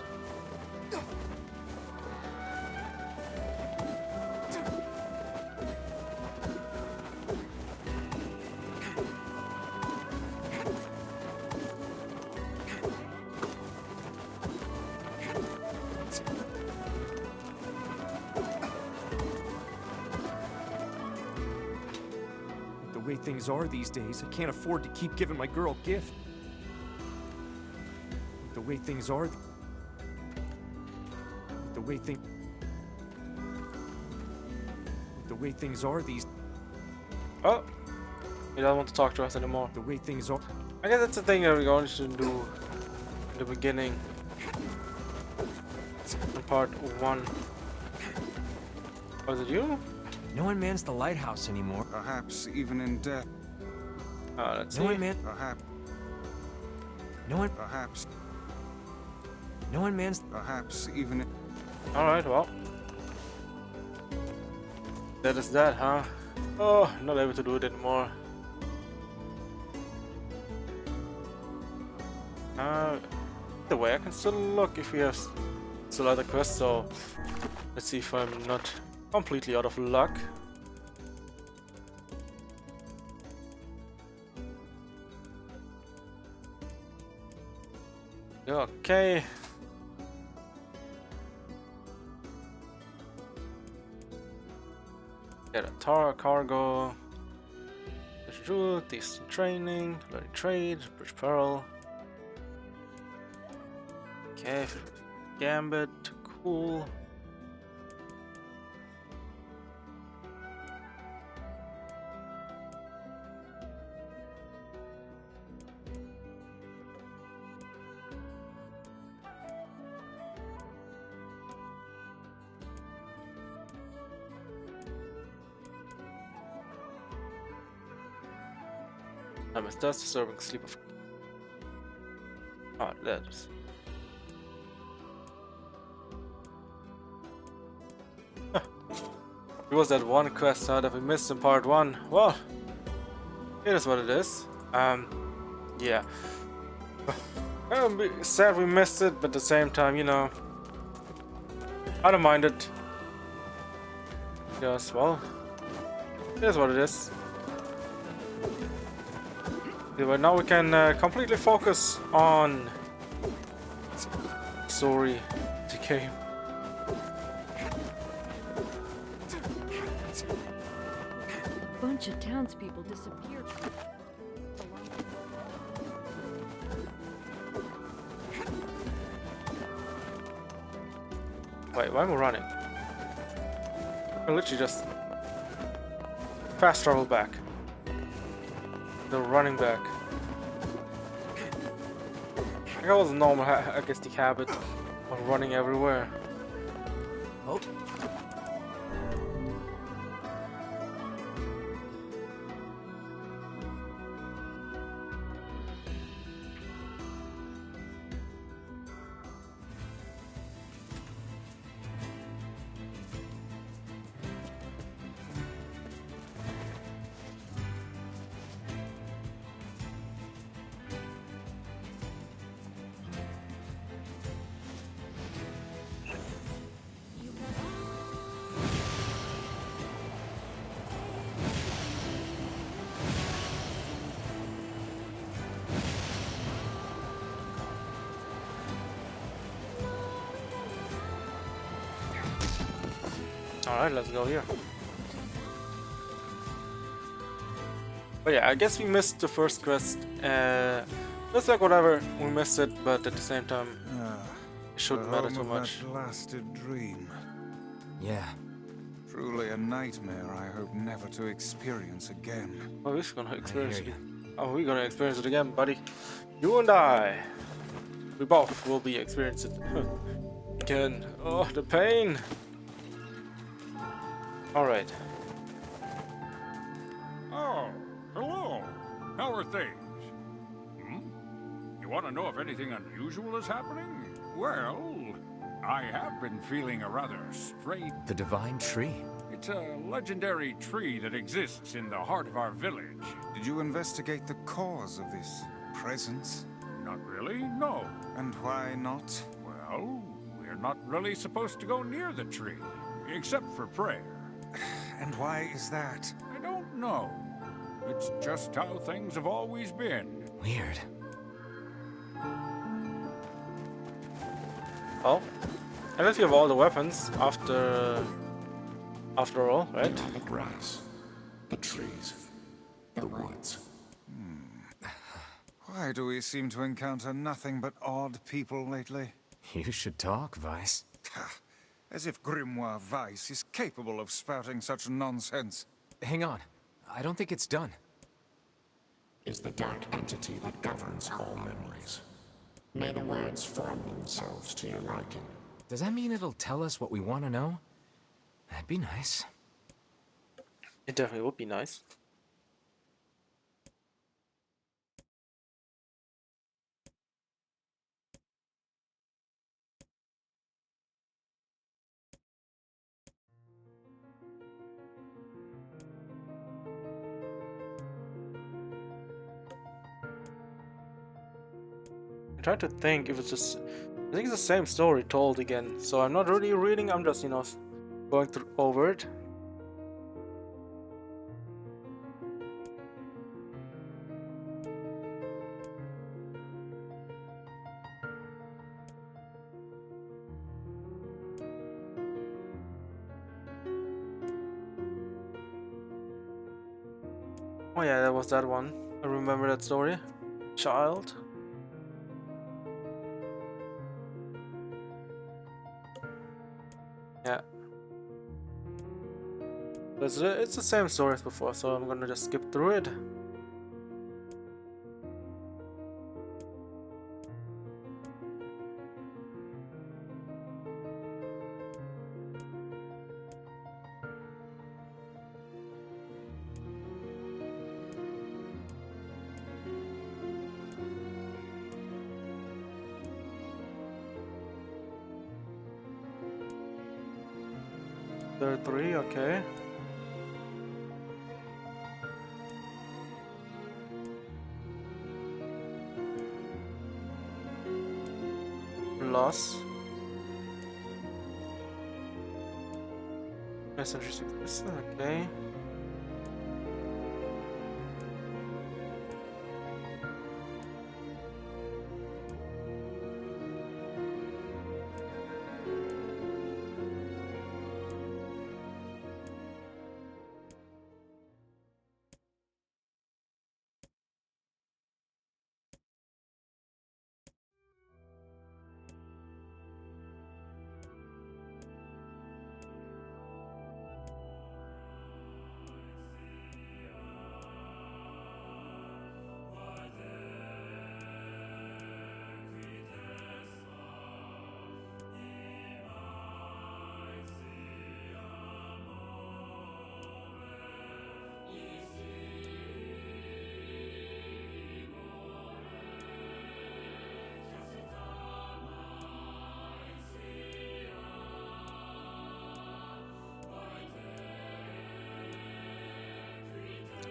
The way things are these days, I can't afford to keep giving my girl gifts. The way things are... The way things are these... Oh! He doesn't want to talk to us anymore. The way things are... I guess that's the thing that we're going to do in the beginning. In part 1. Was it you? No one mans the lighthouse anymore. Perhaps even in death. Let's see. No one man... Perhaps. No one... Perhaps. No one mans. Perhaps even if... Alright, well. That is that, huh? Oh, not able to do it anymore. Either way, I can still look if we have still other quests, so let's see if I'm not completely out of luck. Okay. Get a cargo. Decent training, learning trade, bridge peril. Okay, Gambit, cool. It does disturbing sleep of. Oh, that is. It was that one quest that we missed in part 1. Well, it is what it is. Yeah. Sad we missed it, but at the same time, you know, I don't mind it. Because, well, it is what it is. Yeah, but now we can completely focus on story, the game. Bunch of townspeople disappeared. Wait, why am I running? I literally just fast travel back. The running back. That was a normal, I guess, the habit of running everywhere. Oh. Alright, let's go here. But yeah, I guess we missed the first quest. Looks like whatever, we missed it, but at the same time, it shouldn't matter too much. That blasted dream. Yeah. Truly a nightmare I hope never to experience again. Oh, we're gonna experience it. Oh, we're gonna experience it again, buddy. You and I. We both will be experiencing it again. Oh, the pain. Alright. Oh, hello. How are things? You want to know if anything unusual is happening? Well, I have been feeling a rather strange... The divine tree? It's a legendary tree that exists in the heart of our village. Did you investigate the cause of this presence? Not really, no. And why not? Well, we're not really supposed to go near the tree, except for prayer. And why is that? I don't know. It's just how things have always been. Weird. Well, unless you have all the weapons after all, right? The grass, the trees, the woods. Why do we seem to encounter nothing but odd people lately? You should talk, Vice. As if Grimoire Weiss is capable of spouting such nonsense. Hang on. I don't think it's done. Is the dark entity that governs all memories. May the words form themselves to your liking. Does that mean it'll tell us what we want to know? That'd be nice. It definitely would be nice. trying to think if it's just. I think it's the same story told again. So I'm not really reading. I'm just, you know, going through over it. Oh yeah, that was that one. I remember that story. Child. Yeah. It's the same story as before, so I'm gonna just skip through it. There are 3, okay. Loss. Messenger 6, okay.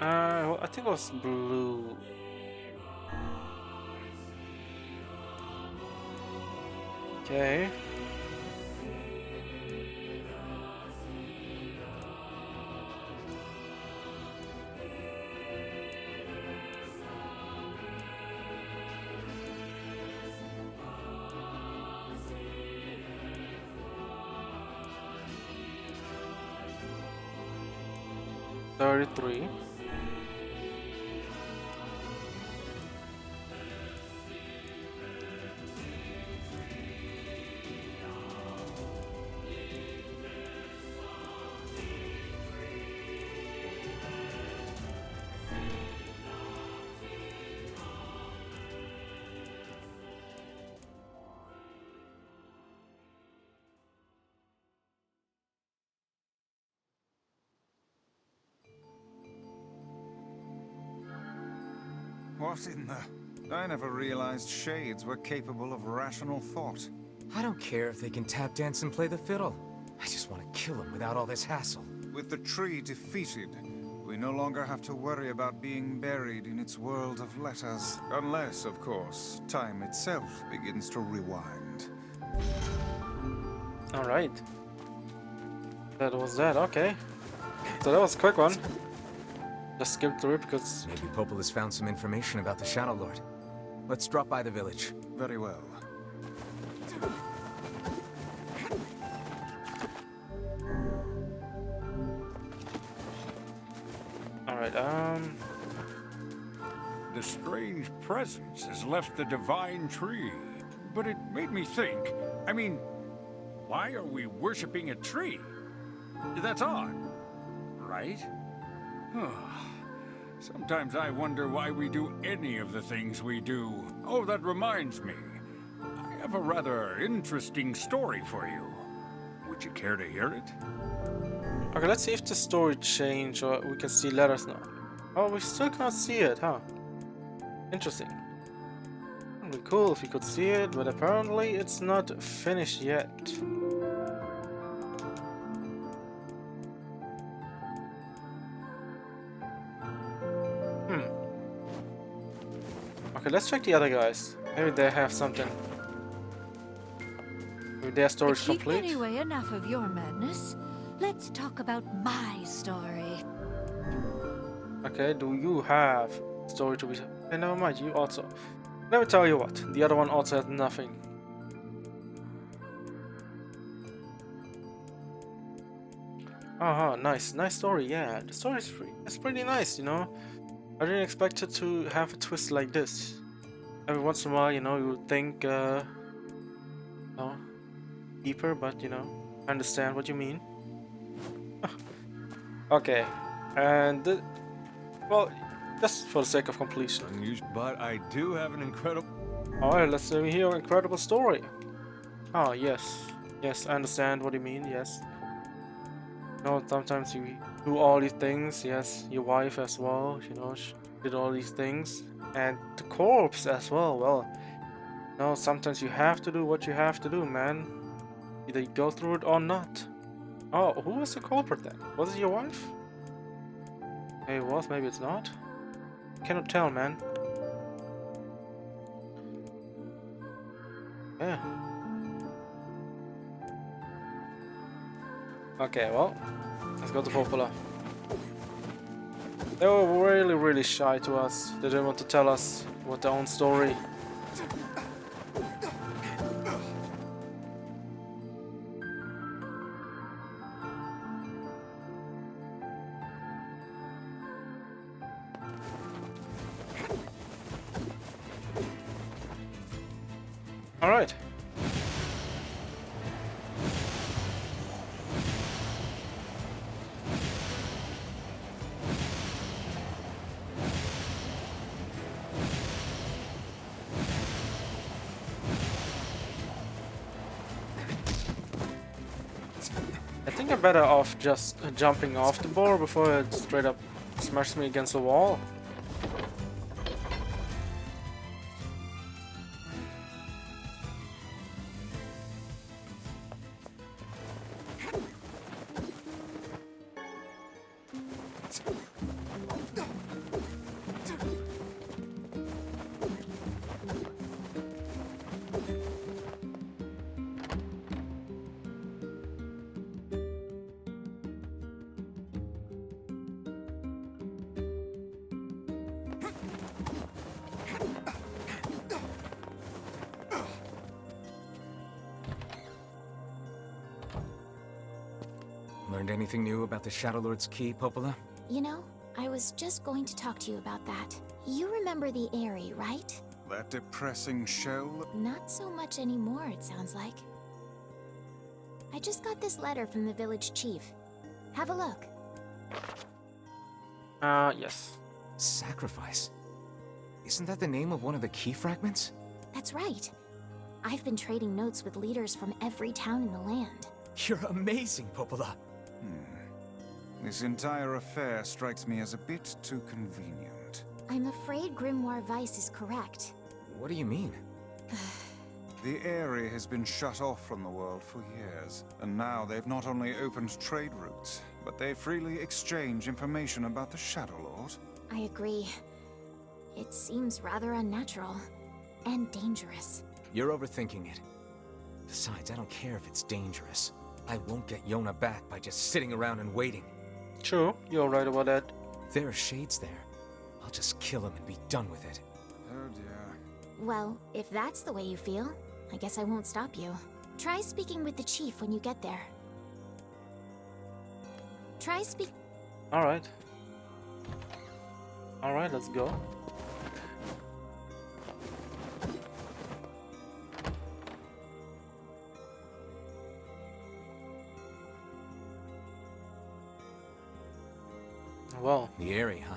I think it was blue. Okay. $33. What in the... I never realized shades were capable of rational thought. I don't care if they can tap dance and play the fiddle. I just want to kill them without all this hassle. With the tree defeated, we no longer have to worry about being buried in its world of letters. Unless, of course, time itself begins to rewind. Alright. That was that, okay. So that was a quick one. Just skip through it because... Maybe Popol has found some information about the Shadow Lord. Let's drop by the village. Very well. Alright, The strange presence has left the divine tree. But it made me think. I mean, why are we worshipping a tree? That's odd, right? Sometimes I wonder why we do any of the things we do. Oh, that reminds me. I have a rather interesting story for you. Would you care to hear it? Okay, let's see if the story changed or we can see letters now. Oh, we still can't see it, huh? Interesting. It'd be cool if you could see it, but apparently it's not finished yet. Okay, let's check the other guys. Maybe they have something. Maybe their story's Chief, complete. anyway, enough of your madness. Let's talk about my story. Okay, do you have story to be? Okay, never mind. You also. Let me tell you what. The other one also has nothing. Nice story. Yeah, the story is it's pretty nice. You know, I didn't expect it to have a twist like this. Every once in a while, you know, you would think, no, deeper, but you know, I understand what you mean. Okay, and well, just for the sake of completion. But I do have an incredible. Alright, let's hear an incredible story. Oh yes, I understand what you mean. Yes. You know, sometimes you do all these things. Yes, your wife as well. You know, she did all these things, and the corpse as well. Well, you know, sometimes you have to do what you have to do, man. Either you go through it or not. Oh, who was the culprit then? Was it your wife? Maybe it was, maybe it's not. Cannot tell, man. Yeah. Okay, well, let's go to Popola. They were really shy to us. They didn't want to tell us what their own story. All right. I think I'm better off just jumping off the board before it straight up smashes me against the wall. Learned anything new about the Shadow Lord's key, Popola? You know, I was just going to talk to you about that. You remember the Airy, right? That depressing shell? Not so much anymore, it sounds like. I just got this letter from the village chief. Have a look. Yes. Sacrifice? Isn't that the name of one of the key fragments? That's right. I've been trading notes with leaders from every town in the land. You're amazing, Popola. This entire affair strikes me as a bit too convenient. I'm afraid Grimoire Weiss is correct. What do you mean? The area has been shut off from the world for years, and now they've not only opened trade routes, but they freely exchange information about the Shadow Lord. I agree. It seems rather unnatural and dangerous. You're overthinking it. Besides, I don't care if it's dangerous. I won't get Yona back by just sitting around and waiting. True, you're right about that. If there are shades there, I'll just kill him and be done with it. Oh dear. Well, if that's the way you feel, I guess I won't stop you. Try speaking with the chief when you get there. Alright. Alright, let's go. Well. The area, huh?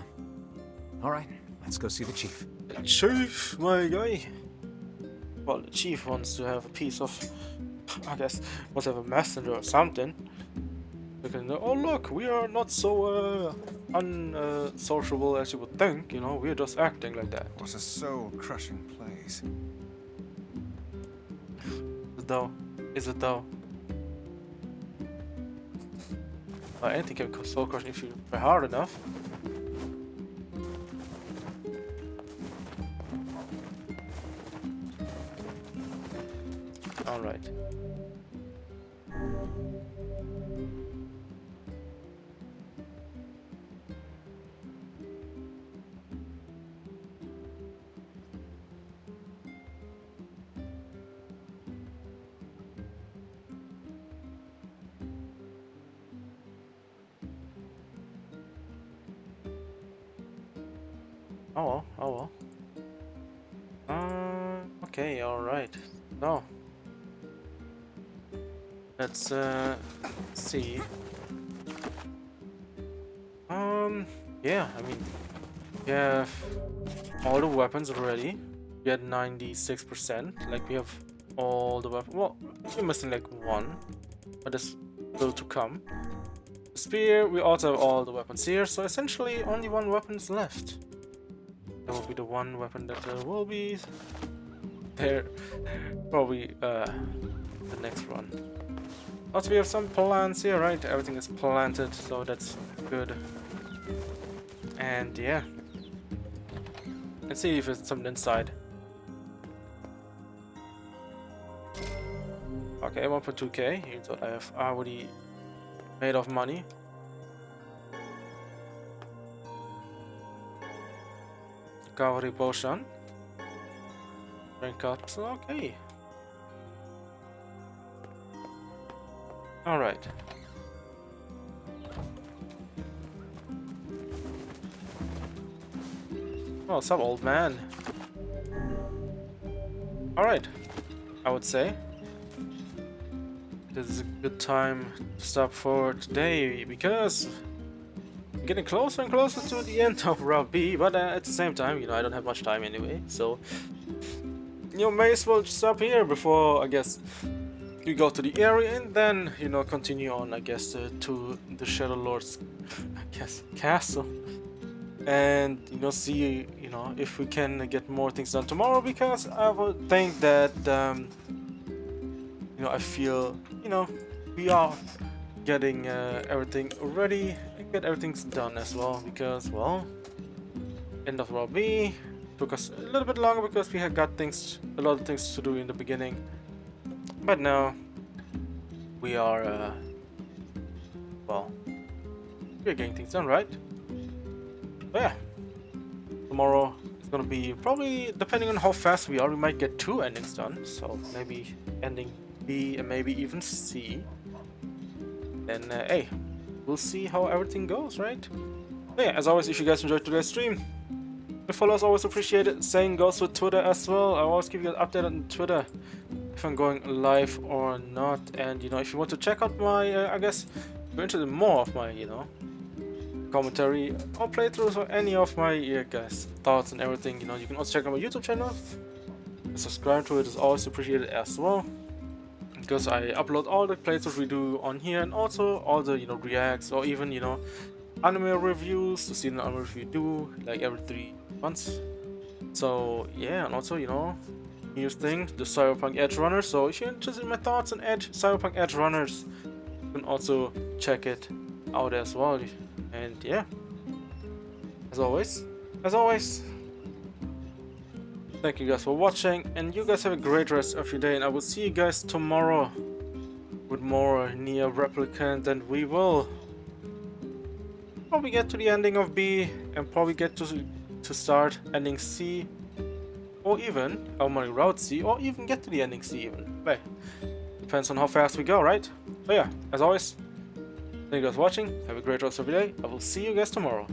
Alright, let's go see the chief. The chief, my guy. Well, the chief wants to have a piece of, I guess, wants to have a messenger or something. Because, oh look, we are not so unsociable as you would think, you know, we're just acting like that. What a soul-crushing place. Is it though? Anything can be soul-crushing if you try hard enough. Alright. Oh well, oh well. Okay, alright. So let's see. Yeah, I mean, we have all the weapons already. We had 96%. Like, we have all the weapons. Well, we're missing like one, but there's still to come. The spear, we also have all the weapons here, so essentially only one weapon is left. That will be the one weapon that will be there probably the next run. Also, we have some plants here, right? Everything is planted, so that's good. And yeah, let's see if there's something inside. Okay, 1.2k. Here's what I have already made of money. Recovery potion. Rank ups. Okay. All right. Oh, what's up, old man? Alright, I would say this is a good time to stop for today, because we're getting closer and closer to the end of Route B, but at the same time, you know, I don't have much time anyway, so you may as well stop here before, I guess, you go to the area and then, you know, continue on, I guess, to the Shadow Lord's, I guess, castle. And, you know, see, you know, if we can get more things done tomorrow, because I would think that, you know, I feel, you know, we are getting everything ready and get everything's done as well, because, well, end of Route B took us a little bit longer because we had got a lot of things to do in the beginning, but now we are, well, we're getting things done, right? But yeah, tomorrow is gonna be probably, depending on how fast we are, we might get 2 endings done. So maybe ending B and maybe even C. Then hey, we'll see how everything goes, right? But yeah, as always, if you guys enjoyed today's stream, the follows always appreciated. Same goes with Twitter as well. I always give you an update on Twitter if I'm going live or not. And you know, if you want to check out my, I guess, if you're interested in more of my, you know, commentary or playthroughs or any of my guys thoughts and everything, you know, you can also check out my YouTube channel. Subscribe to it is always appreciated as well, because I upload all the playthroughs we do on here, and also all the, you know, reacts, or even, you know, anime reviews, to see the anime review do like every 3 months. So yeah, and also, you know, new thing, the Cyberpunk Edge Runners. So if you're interested in my thoughts on Cyberpunk Edge Runners, you can also check it out as well. And yeah, as always, thank you guys for watching, and you guys have a great rest of your day, and I will see you guys tomorrow with more Nier Replicant, and we will probably get to the ending of B and probably get to start ending C, or even Route C, or even get to the ending C even. But depends on how fast we go, right? But yeah, as always, thank you guys for watching. Have a great rest of your day. I will see you guys tomorrow.